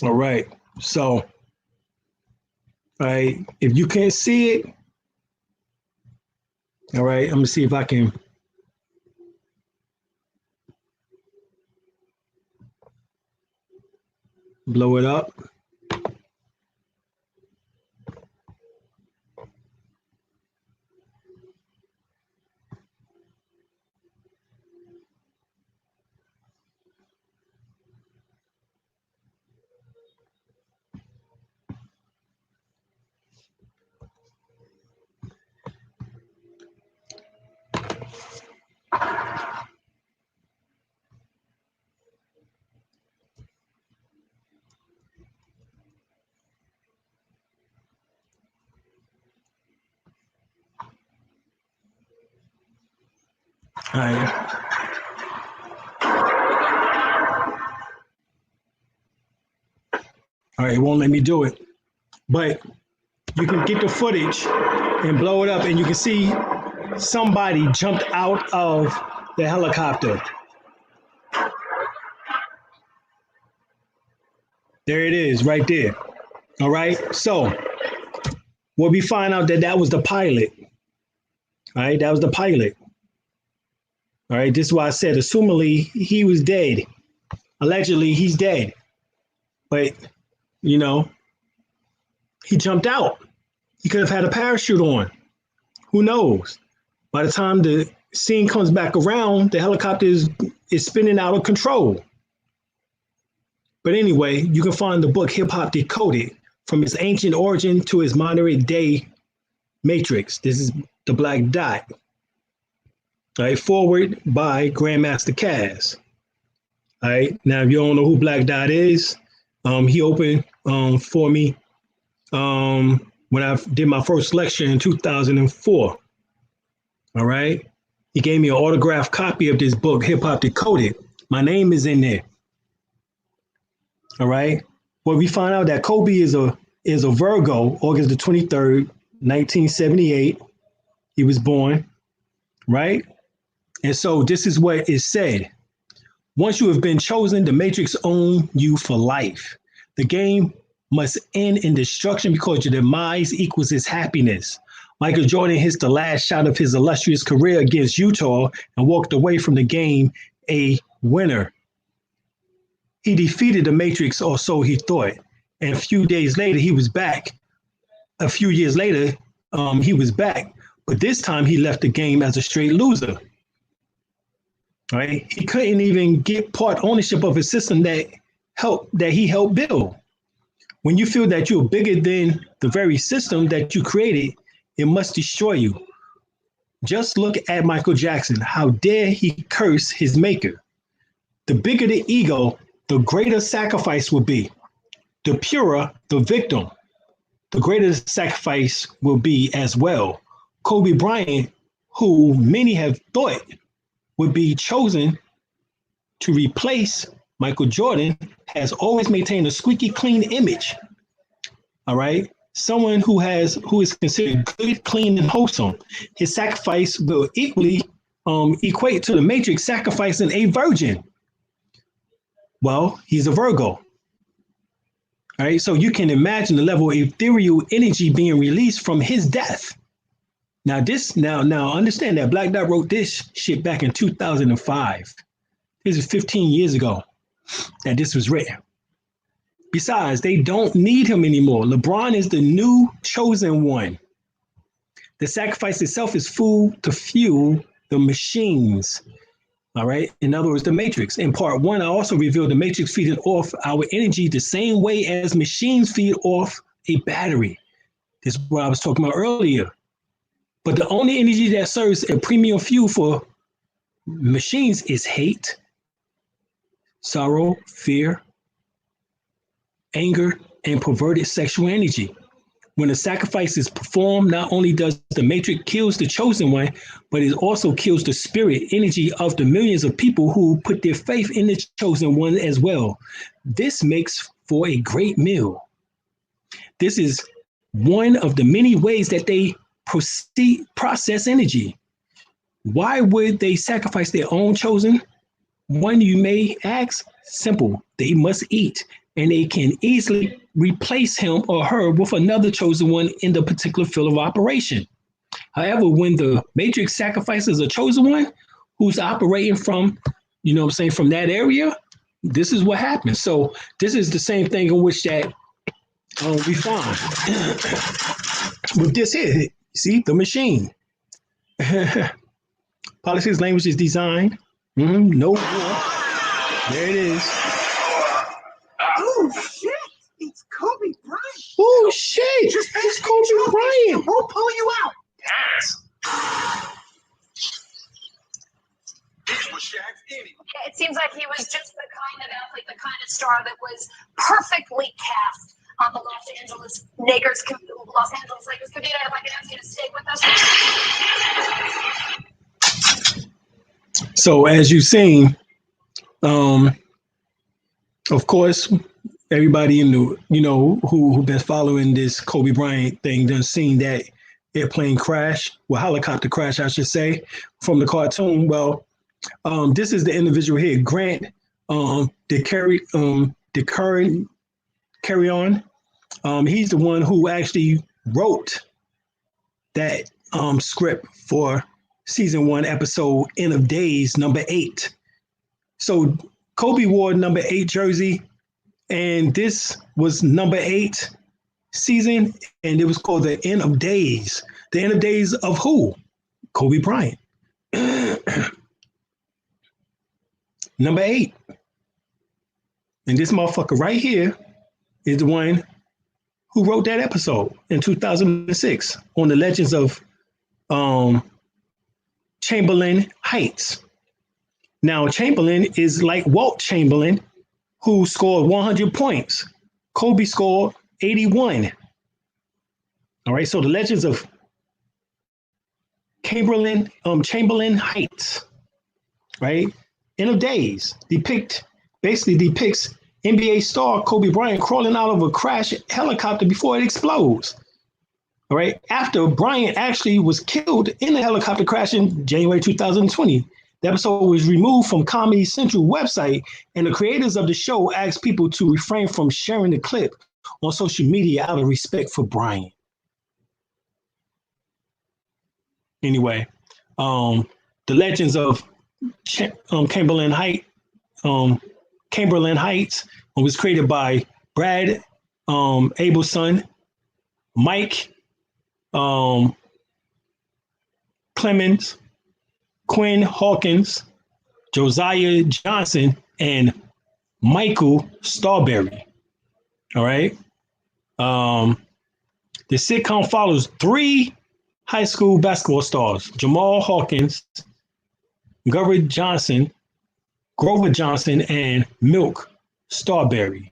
All right. So, all right, if you can't see it, all right, I'm gonna see if I can blow it up. All right. All right, it won't let me do it. But you can get the footage and blow it up, and you can see somebody jumped out of the helicopter. There it is, right there. All right. So what we find out that was the pilot. All right, that was the pilot. All right, this is why I said, assumably he was dead. Allegedly, he's dead. But, you know, he jumped out. He could have had a parachute on. Who knows? By the time the scene comes back around, the helicopter is spinning out of control. But anyway, you can find the book Hip Hop Decoded from its ancient origin to its modern day matrix. This is the Black Dot. All right, forward by Grandmaster Caz. All right, now if you don't know who Black Dot is, he opened for me when I did my first lecture in 2004. All right, he gave me an autographed copy of this book, Hip Hop Decoded. My name is in there. All right, well, we find out that Kobe is a Virgo, August the 23rd, 1978. He was born, right? And so this is what is said. Once you have been chosen, the Matrix owns you for life. The game must end in destruction because your demise equals its happiness. Michael Jordan hits the last shot of his illustrious career against Utah and walked away from the game a winner. He defeated the Matrix, or so he thought. And a few days later, he was back. A few years later, he was back. But this time, he left the game as a straight loser. Right? He couldn't even get part ownership of a system that he helped build. When you feel that you're bigger than the very system that you created, it must destroy you. Just look at Michael Jackson. How dare he curse his maker? The bigger the ego, the greater sacrifice will be. The purer the victim, the greater sacrifice will be as well. Kobe Bryant, who many have thought would be chosen to replace Michael Jordan, has always maintained a squeaky clean image. All right. Someone who is considered good, clean, and wholesome. His sacrifice will equally equate to the Matrix sacrificing a virgin. Well, he's a Virgo. All right. So you can imagine the level of ethereal energy being released from his death. Now understand that Black Dot wrote this shit back in 2005. This is 15 years ago that this was written. Besides, they don't need him anymore. LeBron is the new chosen one. The sacrifice itself is food to fuel the machines. All right. In other words, the Matrix. In part one, I also revealed the Matrix feeding off our energy the same way as machines feed off a battery. This is what I was talking about earlier. But the only energy that serves a premium fuel for machines is hate, sorrow, fear, anger, and perverted sexual energy. When a sacrifice is performed, not only does the Matrix kills the chosen one, but it also kills the spirit energy of the millions of people who put their faith in the chosen one as well. This makes for a great meal. This is one of the many ways that they process energy. Why would they sacrifice their own chosen one, you may ask? Simple. They must eat, and they can easily replace him or her with another chosen one in the particular field of operation. However, when the Matrix sacrifices a chosen one who's operating from, from that area, this is what happens. So this is the same thing in which that we find with this here. See, the machine. Politics, language is design. No war. There it is. Oh, shit. It's Kobe Bryant. Oh, shit. It's Kobe Bryant. We'll pull you out. It seems like he was just the kind of athlete, the kind of star that was perfectly cast on the Los Angeles Lakers computer. If I can ask you to stay with us. So as you've seen, of course, everybody in the, who been following this Kobe Bryant thing done seen that airplane crash, well, helicopter crash, I should say, from the cartoon. Well, this is the individual here, Grant, the carry on. He's the one who actually wrote that script for season 1, episode End of Days, number 8. So Kobe wore number 8 jersey, and this was number 8 season, and it was called the End of Days. The End of Days of who? Kobe Bryant. Number 8. And this motherfucker right here is the one who wrote that episode in 2006 on the legends of Chamberlain Heights. Now, Chamberlain is like Walt Chamberlain, who scored 100 points. Kobe scored 81. All right, so the legends of Chamberlain Heights, right? End of Days basically depicts NBA star Kobe Bryant crawling out of a crash helicopter before it explodes. All right, after Bryant actually was killed in the helicopter crash in January 2020. The episode was removed from Comedy Central website, and the creators of the show asked people to refrain from sharing the clip on social media out of respect for Bryant. Anyway, the legends of Chamberlain Heights was created by Brad Abelson, Mike Clemens, Quinn Hawkins, Josiah Johnson, and Michael Starberry. All right. The sitcom follows 3 high school basketball stars: Jamal Hawkins, Grover Johnson, and Milk Starberry.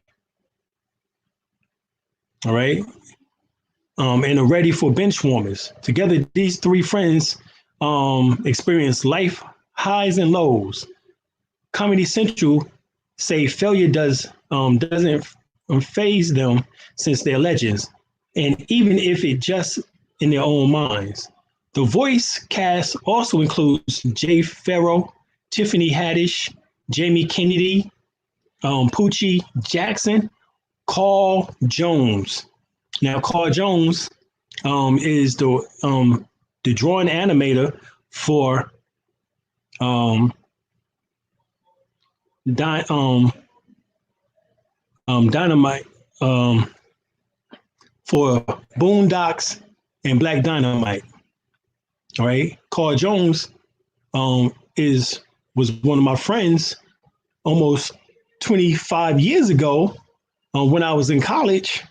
All right. And are ready for bench warmers. Together, these 3 friends experience life highs and lows. Comedy Central say failure doesn't faze them since they're legends, and even if it just in their own minds. The voice cast also includes Jay Farrow, Tiffany Haddish, Jamie Kennedy, Poochie Jackson, Carl Jones. Now, Carl Jones is the drawing animator for Dynamite, for Boondocks and Black Dynamite. All right, Carl Jones was one of my friends almost 25 years ago when I was in college,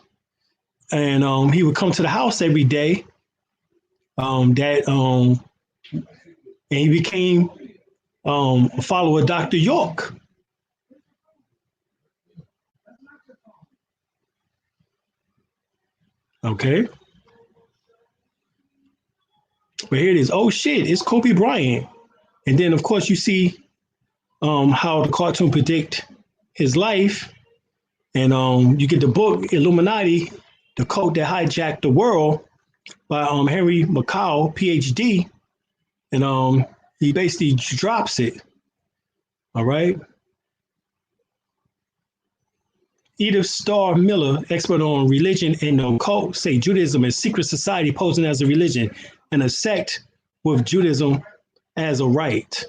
and he would come to the house every day. And he became a follower of Dr. York. Okay. But here it is. Oh shit, it's Kobe Bryant. And then of course you see how the cartoon predict his life. And you get the book Illuminati, the cult that hijacked the world, by Henry McCall, PhD. And he basically drops it. All right. Edith Starr Miller, expert on religion and the occult, say Judaism is secret society posing as a religion and a sect with Judaism as a right.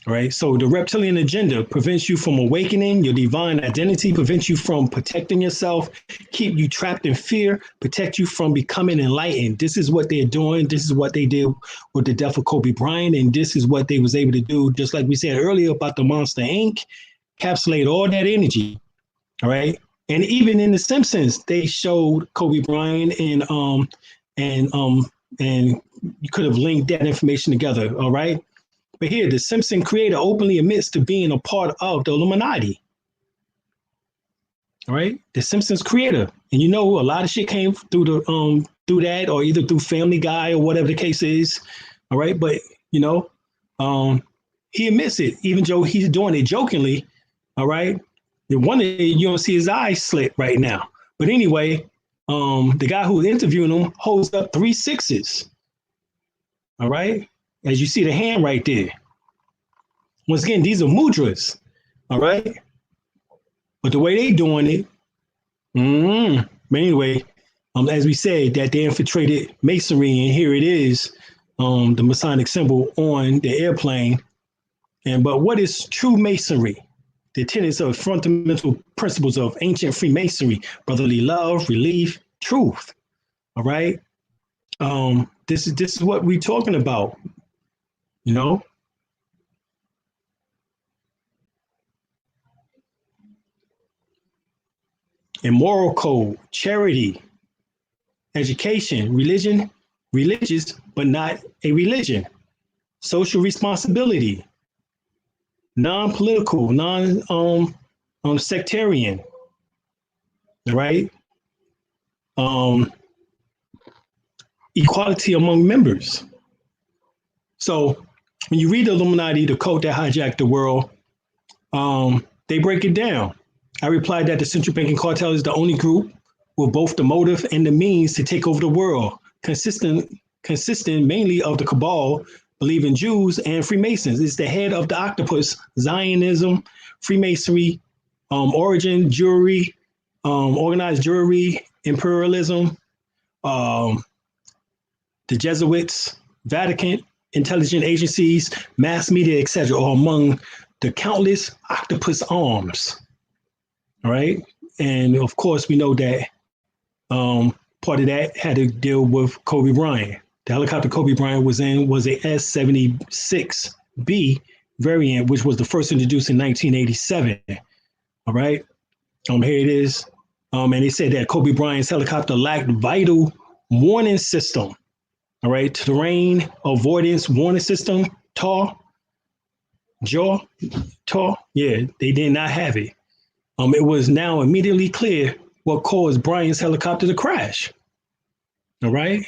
Right. So the reptilian agenda prevents you from awakening your divine identity, prevents you from protecting yourself, keep you trapped in fear, protect you from becoming enlightened. This is what they're doing. This is what they did with the death of Kobe Bryant. And this is what they was able to do, just like we said earlier about the Monster Inc., encapsulate all that energy. All right. And even in The Simpsons, they showed Kobe Bryant and you could have linked that information together. All right. But here, the Simpson creator openly admits to being a part of the Illuminati. All right, the Simpsons creator, and you know a lot of shit came through through that, or either through Family Guy or whatever the case is. All right, but you know, He admits it, even though he's doing it jokingly. All right. The one that you don't see his eyes slit right now. But anyway, the guy who was interviewing him holds up 3 6s. All right. As you see the hand right there. Once again, these are mudras. All right. But the way they doing it, but anyway, as we said, that they infiltrated masonry, and here it is, the Masonic symbol on the airplane. But what is true masonry? The tenets of fundamental principles of ancient Freemasonry: brotherly love, relief, truth. All right. This is what we're talking about. You know. And moral code, charity, education, religion, religious, but not a religion, social responsibility, non-political, sectarian, right? Equality among members. So when you read the Illuminati, the cult that hijacked the world, they break it down. I replied that the central banking cartel is the only group with both the motive and the means to take over the world, consistent mainly of the cabal, believing Jews and Freemasons. It's the head of the octopus: Zionism, Freemasonry, origin, Jewry, organized Jewry, imperialism, the Jesuits, Vatican, intelligence agencies, mass media, etc., are among the countless octopus arms. All right. And of course, we know that part of that had to deal with Kobe Bryant. The helicopter Kobe Bryant was in was a S-76B variant, which was the first introduced in 1987. All right. Here it is. And they said that Kobe Bryant's helicopter lacked vital warning system. All right. Terrain avoidance warning system, TAW. Yeah, they did not have it. It was now immediately clear what caused Bryant's helicopter to crash. All right.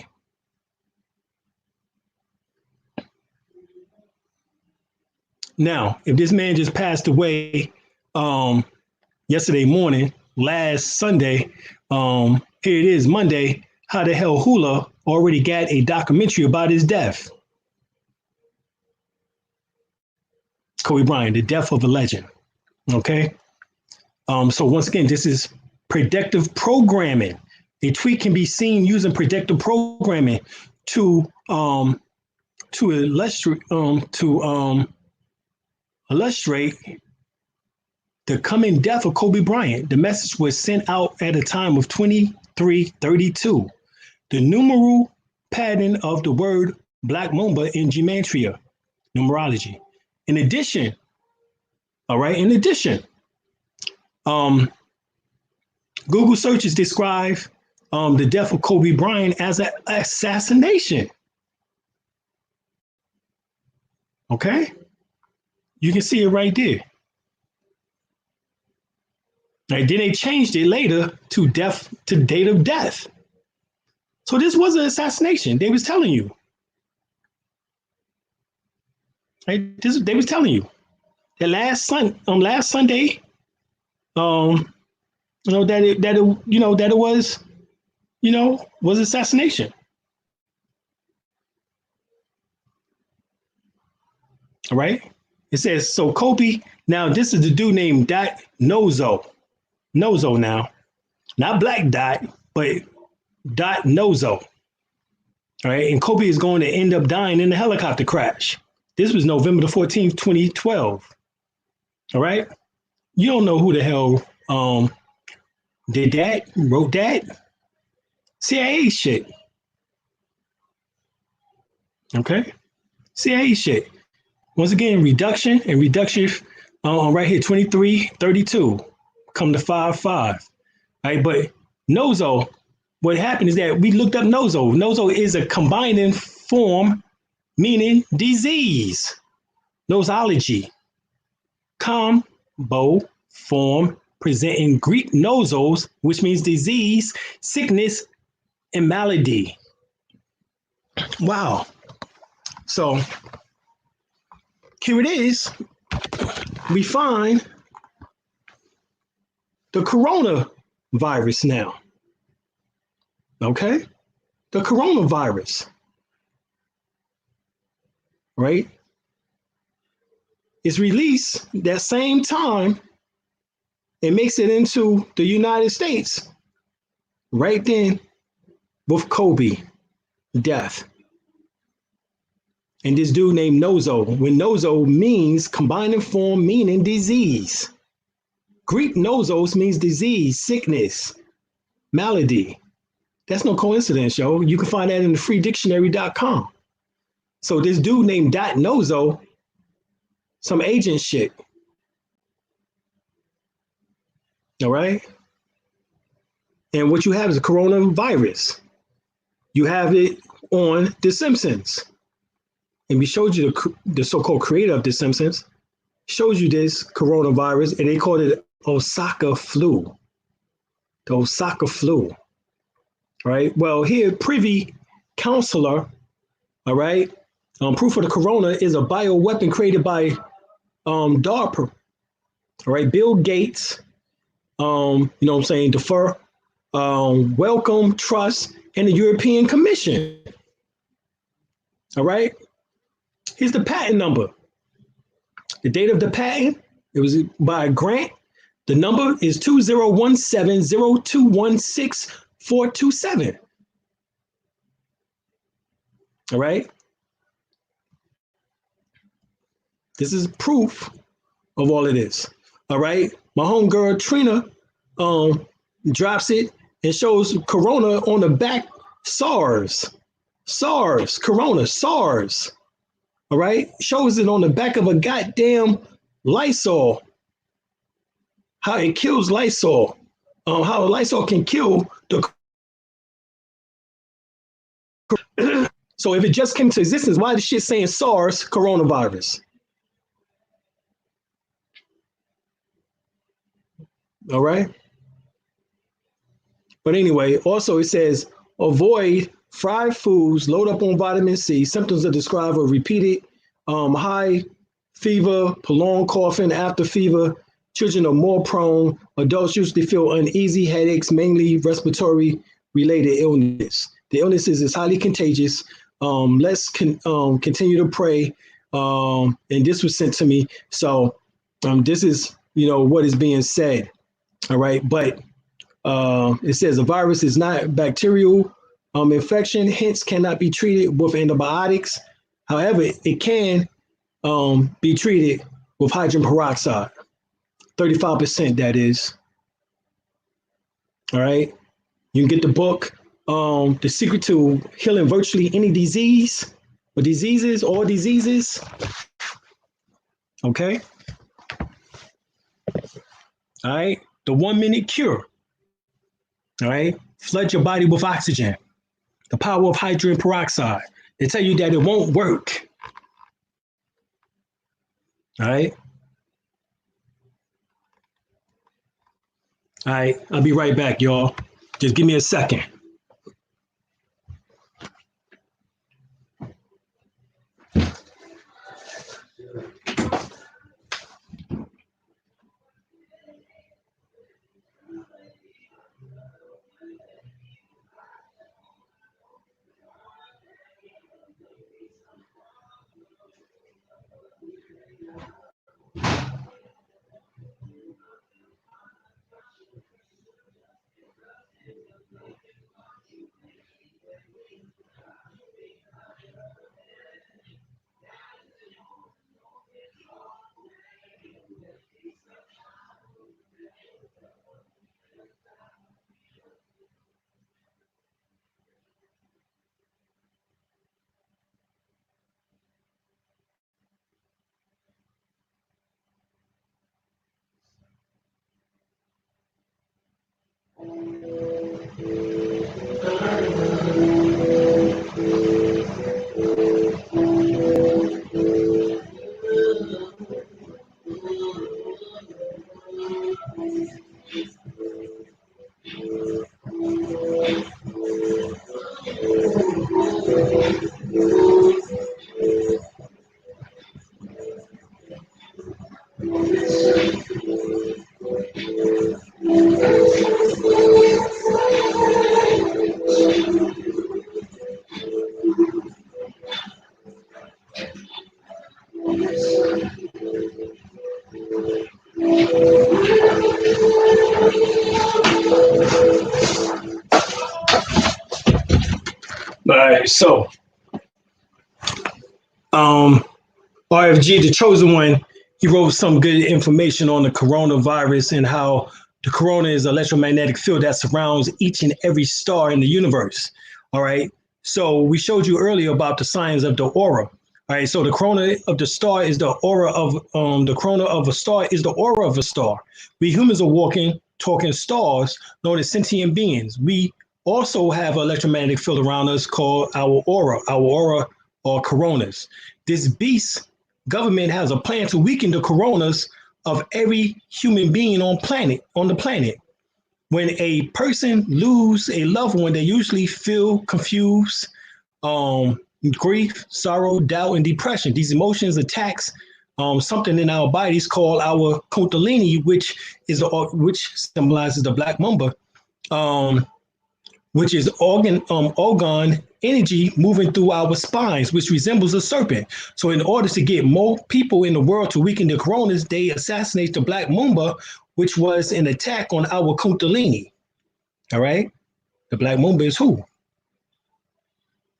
Now, if this man just passed away yesterday morning, last Sunday, here it is Monday, how the hell Hula already got a documentary about his death? Kobe Bryant, the death of a legend. Okay. So once again, this is predictive programming. A tweet can be seen using predictive programming to illustrate the coming death of Kobe Bryant. The message was sent out at a time of 2332. The numeral pattern of the word Black Mamba in gematria, numerology. In addition, Google searches describe the death of Kobe Bryant as an assassination. Okay, you can see it right there. And then they changed it later to date of death. So this was an assassination. They was telling you. Right? They was telling you that last Sunday, that it was assassination. All right. It says, so Kobe, now this is the dude named Dot Nozo now, not Black Dot, but Dot Nozo. All right. And Kobe is going to end up dying in a helicopter crash. This was November the 14th, 2012. All right. You don't know who the hell did that, wrote that. CIA shit. Okay. CIA shit. Once again, reduction right here, 2332, come to 55. Right. But Nozo, what happened is that we looked up Nozo. Nozo is a combining form, meaning disease. Nosology. Combo form presenting Greek nozos, which means disease, sickness, and malady. Wow. So here it is. We find the coronavirus now. Okay? The coronavirus, right? Is released that same time and makes it into the United States right then with Kobe death. And this dude named Nozo, when Nozo means combining form meaning disease. Greek nozos means disease, sickness, malady. That's no coincidence, yo. You can find that in the freedictionary.com. So this dude named Dot Nozo, some agent shit. All right. And what you have is a coronavirus. You have it on The Simpsons. And we showed you the so-called creator of The Simpsons, shows you this coronavirus, and they called it Osaka flu. The Osaka flu. Right. Well, here, Privy Counselor, all right, proof of the corona is a bioweapon created by DARPA, all right, Bill Gates, you know what I'm saying, Defer, Wellcome Trust, and the European Commission. All right. Here's the patent number. The date of the patent, it was by a grant. The number is 2017-0216-427. All right. This is proof of all of this. All right. My homegirl Trina drops it and shows Corona on the back. SARS, Corona, SARS. All right. Shows it on the back of a goddamn Lysol. How it kills Lysol. How Lysol can kill the. So if it just came to existence, why is shit saying SARS coronavirus? All right. But anyway, also it says avoid fried foods, load up on vitamin C. Symptoms are described with repeated high fever, prolonged coughing after fever. Children are more prone. Adults usually feel uneasy, headaches, mainly respiratory related illness. The illness is highly contagious. Let's continue to pray. And this was sent to me. So this is, what is being said. All right. But it says a virus is not bacterial infection, hence cannot be treated with antibiotics. However, it can be treated with hydrogen peroxide, 35% that is. All right. You can get the book, The Secret to Healing Virtually Any Disease or Diseases, All Diseases. Okay. All right. The 1 minute cure. All right. Flood your body with oxygen. The power of hydrogen peroxide. They tell you that it won't work. All right. All right. I'll be right back, y'all. Just give me a second. right, so RFG, the chosen one, he wrote some good information on the coronavirus and how the corona is an electromagnetic field that surrounds each and every star in the universe. All right. So we showed you earlier about the signs of the aura. All right. So the corona of the star is the aura of the corona of a star is the aura of a star. We humans are walking, talking stars, known as sentient beings. We also have an electromagnetic field around us called our aura or coronas. This beast government has a plan to weaken the coronas of every human being on the planet. When a person lose a loved one, they usually feel confused, grief, sorrow, doubt, and depression. These emotions attacks something in our bodies called our kundalini, which symbolizes the black mamba, which is organ energy moving through our spines, which resembles a serpent. So in order to get more people in the world to weaken the coronas, they assassinate the black mamba, which was an attack on our kundalini. All right. The black mamba is who?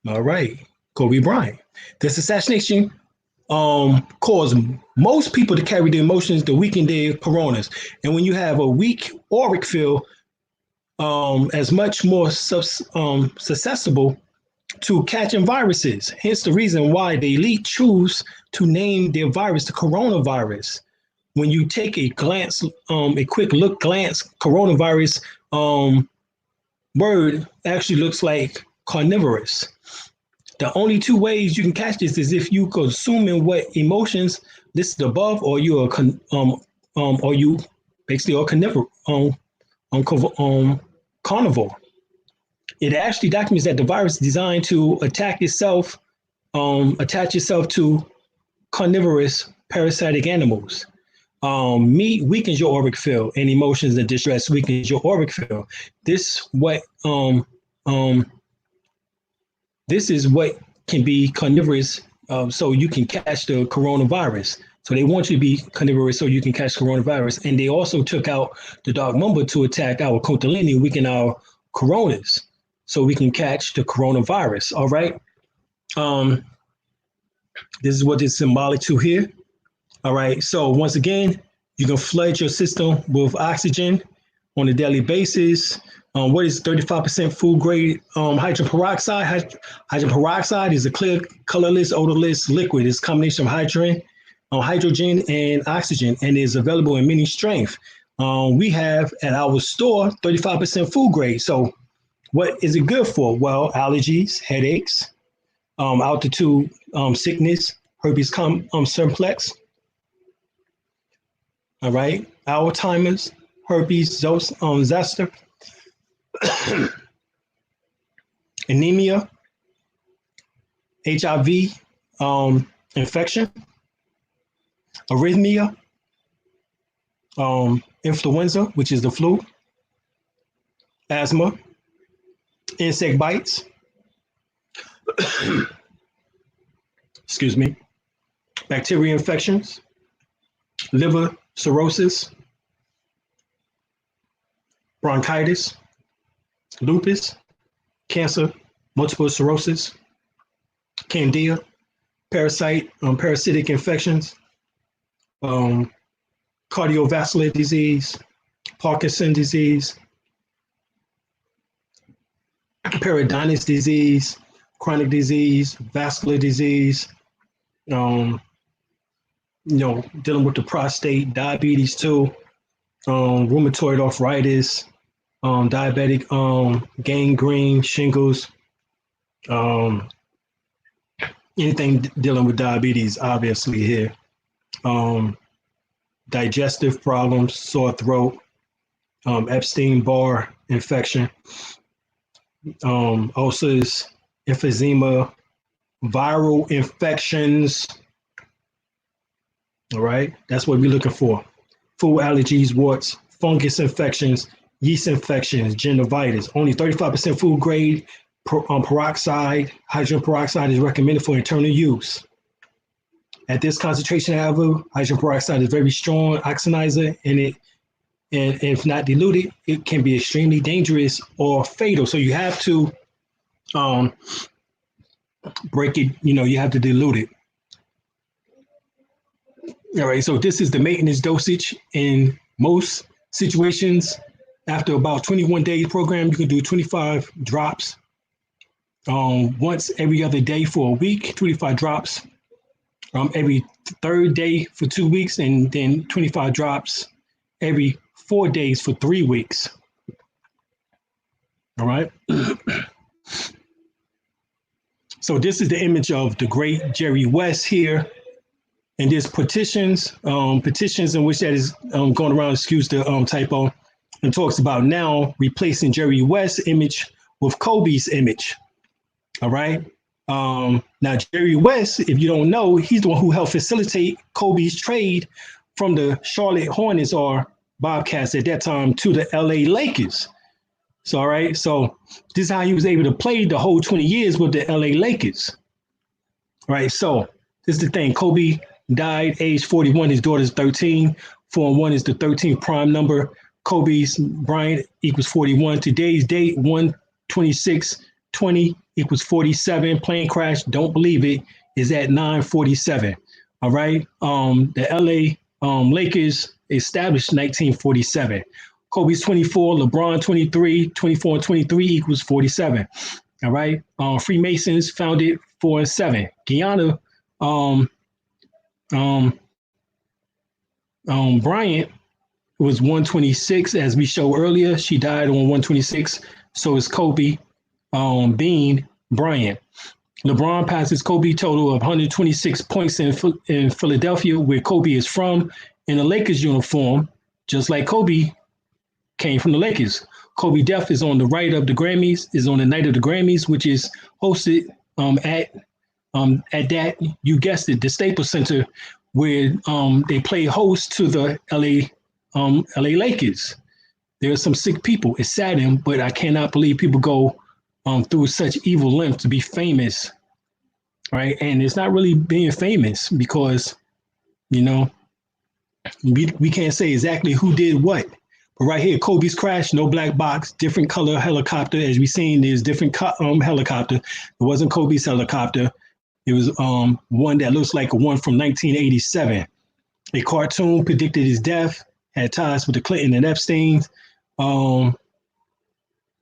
All right. Kobe Bryant. This assassination caused most people to carry the emotions to weaken their coronas. And when you have a weak auric field, as much more susceptible to catching viruses. Hence the reason why the elite choose to name their virus the coronavirus. When you take a glance, a quick look glance, coronavirus word actually looks like carnivorous. The only two ways you can catch this is if you consuming what emotions listed above, or you are or you basically are carnivore. It actually documents that the virus is designed to attach itself to carnivorous parasitic animals. Meat weakens your auric field, and emotions and distress weakens your auric field. This is what can be carnivorous, so you can catch the coronavirus. So they want you to be carnivorous so you can catch coronavirus. And they also took out the dark mamba to attack our kundalini, weaken our coronas, so we can catch the coronavirus. All right. This is what is symbolic to here. All right. So once again, you can flood your system with oxygen on a daily basis. What is 35% food grade hydrogen peroxide? Hydrogen peroxide is a clear, colorless, odorless liquid. It's a combination of hydrogen and oxygen, and is available in many strengths. We have at our store 35% food grade. So what is it good for? Well, allergies, headaches, altitude sickness, herpes simplex. All right, Alzheimer's, herpes zoster, anemia, HIV infection, arrhythmia, influenza, which is the flu, asthma, insect bites, excuse me, bacteria infections, liver cirrhosis, bronchitis, lupus, cancer, multiple sclerosis, candida, parasitic infections, cardiovascular disease, Parkinson's disease, periodontal disease, chronic disease, vascular disease, dealing with the prostate, diabetes too, rheumatoid arthritis, diabetic gangrene, shingles, anything dealing with diabetes, obviously here. Digestive problems, sore throat, Epstein-Barr infection, ulcers, emphysema, viral infections. All right, that's what we're looking for. Food allergies, warts, fungus infections, yeast infections, gingivitis. Only 35% food grade peroxide, hydrogen peroxide is recommended for internal use. At this concentration, however, hydrogen peroxide is very strong oxidizer, and if not diluted, it can be extremely dangerous or fatal. So you have to break it, you have to dilute it. All right, so this is the maintenance dosage. In most situations, after about 21 days program, you can do 25 drops once every other day for a week, 25 drops every third day for 2 weeks, and then 25 drops every 4 days for 3 weeks. All right. So this is the image of the great Jerry West here. And there's petitions in which that is going around, excuse the typo, and talks about now replacing Jerry West's image with Kobe's image. All right. Now, Jerry West, if you don't know, he's the one who helped facilitate Kobe's trade from the Charlotte Hornets or Bobcats at that time to the LA Lakers. So, all right. So this is how he was able to play the whole 20 years with the LA Lakers. All right. So this is the thing. Kobe died age 41. His daughter's 13. 4 and 1 is the 13th prime number. Kobe's Bryant equals 41. Today's date, 1/26/20 equals 47. Plane crash, don't believe it, is at 9:47. All right. The LA Lakers established 1947. Kobe's 24, LeBron 23, 24 and 23 equals 47. All right. Freemasons founded 4 and 7. Guyana, Bryant was 126, as we showed earlier. She died on 126. So is Kobe, Bean, Bryant. LeBron passes Kobe total of 126 points in Philadelphia, where Kobe is from, in a Lakers uniform, just like Kobe came from the Lakers. Kobe death is on the right of the Grammys, is on the night of the Grammys, which is hosted at that, you guessed it, the Staples Center, where they play host to the LA Lakers. There are some sick people. It's saddening, but I cannot believe people go through such evil lengths to be famous, right? And it's not really being famous because, we can't say exactly who did what. But right here, Kobe's crash, no black box, different color helicopter. As we've seen, there's different helicopter. It wasn't Kobe's helicopter. It was one that looks like one from 1987. A cartoon predicted his death, had ties with the Clinton and Epstein. All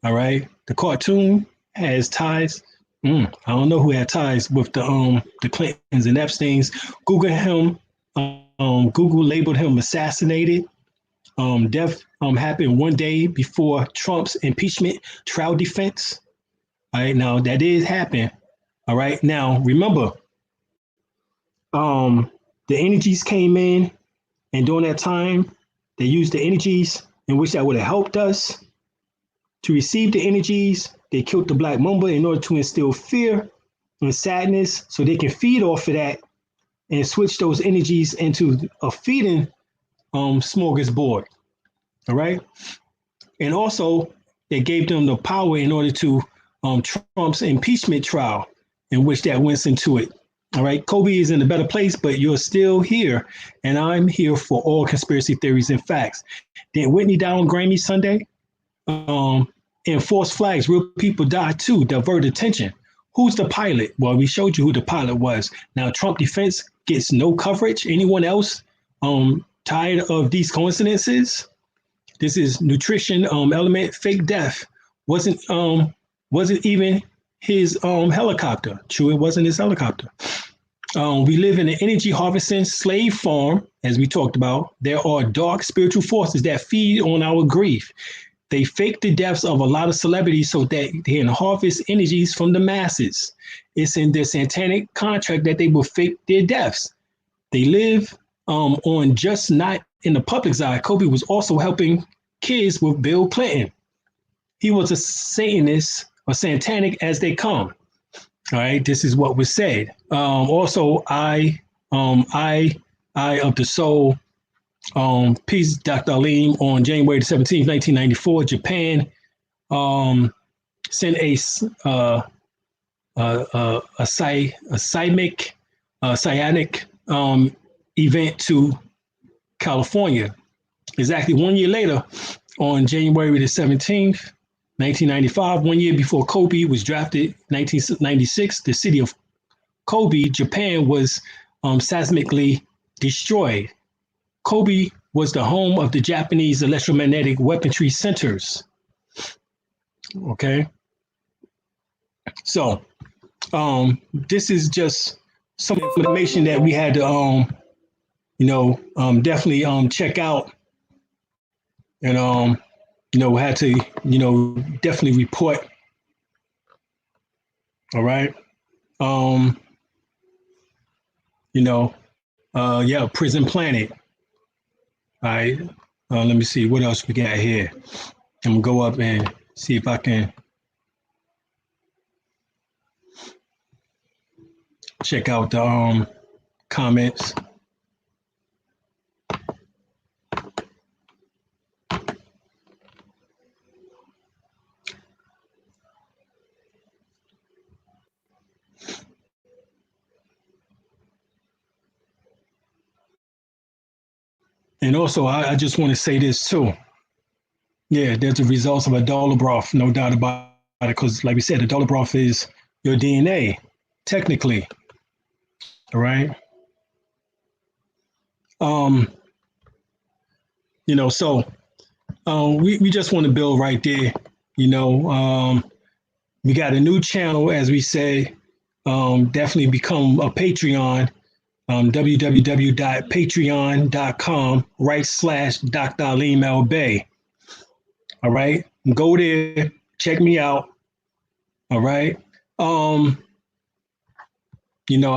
right. The cartoon has ties. I don't know who had ties with the Clintons and Epsteins. Google him. Google labeled him assassinated. Death happened one day before Trump's impeachment trial defense. All right. Now that did happen. All right. Now remember, the energies came in, and during that time, they used the energies in which that would have helped us to receive the energies. They killed the Black Mamba in order to instill fear and sadness, so they can feed off of that and switch those energies into a feeding smorgasbord. All right. And also, they gave them the power in order to Trump's impeachment trial, in which that went into it. All right. Kobe is in a better place, but you're still here. And I'm here for all conspiracy theories and facts. Didn't Whitney die on Grammy Sunday? And false flags, real people died too, divert attention. Who's the pilot? Well, we showed you who the pilot was. Now, Trump defense gets no coverage. Anyone else tired of these coincidences? This is nutrition element, fake death. Wasn't even his helicopter. True, it wasn't his helicopter. We live in an energy harvesting slave farm, as we talked about. There are dark spiritual forces that feed on our grief. They fake the deaths of a lot of celebrities so that they can harvest energies from the masses. It's in their satanic contract that they will fake their deaths. They live on just not in the public's eye. Kobe was also helping kids with Bill Clinton. He was a Satanist or satanic as they come. All right, this is what was said. Also, I of the soul. Peace, Dr. Alim, on January 17th, 1994, Japan sent a cyanic event to California. Exactly 1 year later, on January the 17th, 1995, 1 year before Kobe was drafted, 1996, the city of Kobe, Japan, was seismically destroyed. Kobe was the home of the Japanese electromagnetic weaponry centers. Okay. So this is just some information that we had to, definitely check out, and had to, definitely report. All right. Yeah, Prison Planet. All right. Let me see what else we got here. I'm gonna go up and see if I can check out the comments. And also, I just want to say this too. Yeah, there's the results of a dollar broth, no doubt about it. Because, like we said, the dollar broth is your DNA, technically. All right. So we just want to build right there. We got a new channel, as we say. Definitely become a Patreon. www.patreon.com/Dr. Alim El-Bey. All right. Go there. Check me out. All right. I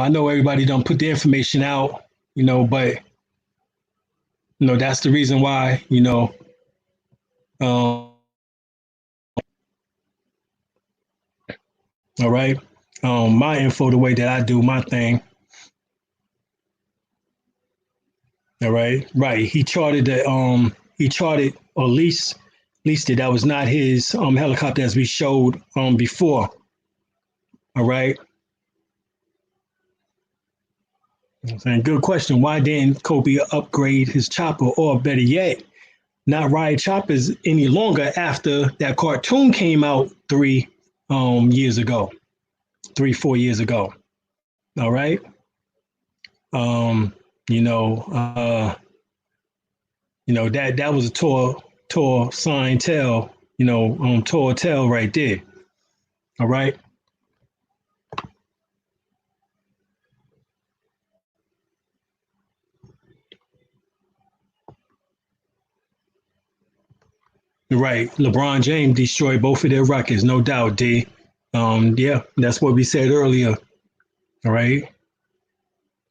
know everybody don't put the information out, but that's the reason why, all right. My info, the way that I do my thing. All right. Right. He charted or leased it. That was not his helicopter, as we showed before. All right. And good question. Why didn't Kobe upgrade his chopper, or better yet, not ride choppers any longer after that cartoon came out 4 years ago? All right. That was a tall sign tell, tall tell right there. All right. Right. LeBron James destroyed both of their records, no doubt, D. Yeah, that's what we said earlier. All right.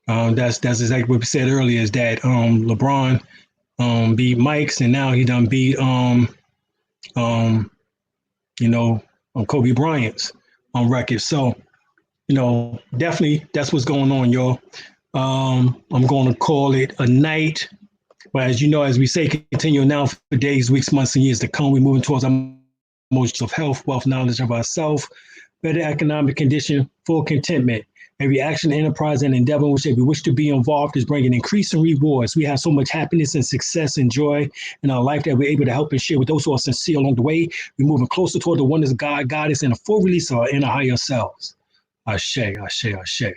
That's exactly what we said earlier, is that LeBron beat Mike's, and now he done beat Kobe Bryant's on record. So, definitely that's what's going on, y'all. I'm going to call it a night. But as you know, as we say, continue now for days, weeks, months, and years to come. We're moving towards our emotions of health, wealth, knowledge of ourselves, better economic condition, full contentment. Every action, enterprise, and endeavor in which we wish to be involved is bringing increasing rewards. We have so much happiness and success and joy in our life that we're able to help and share with those who are sincere along the way. We're moving closer toward the oneness of God, Goddess, and a full release of our inner higher selves. Ashe, ashe, ashe.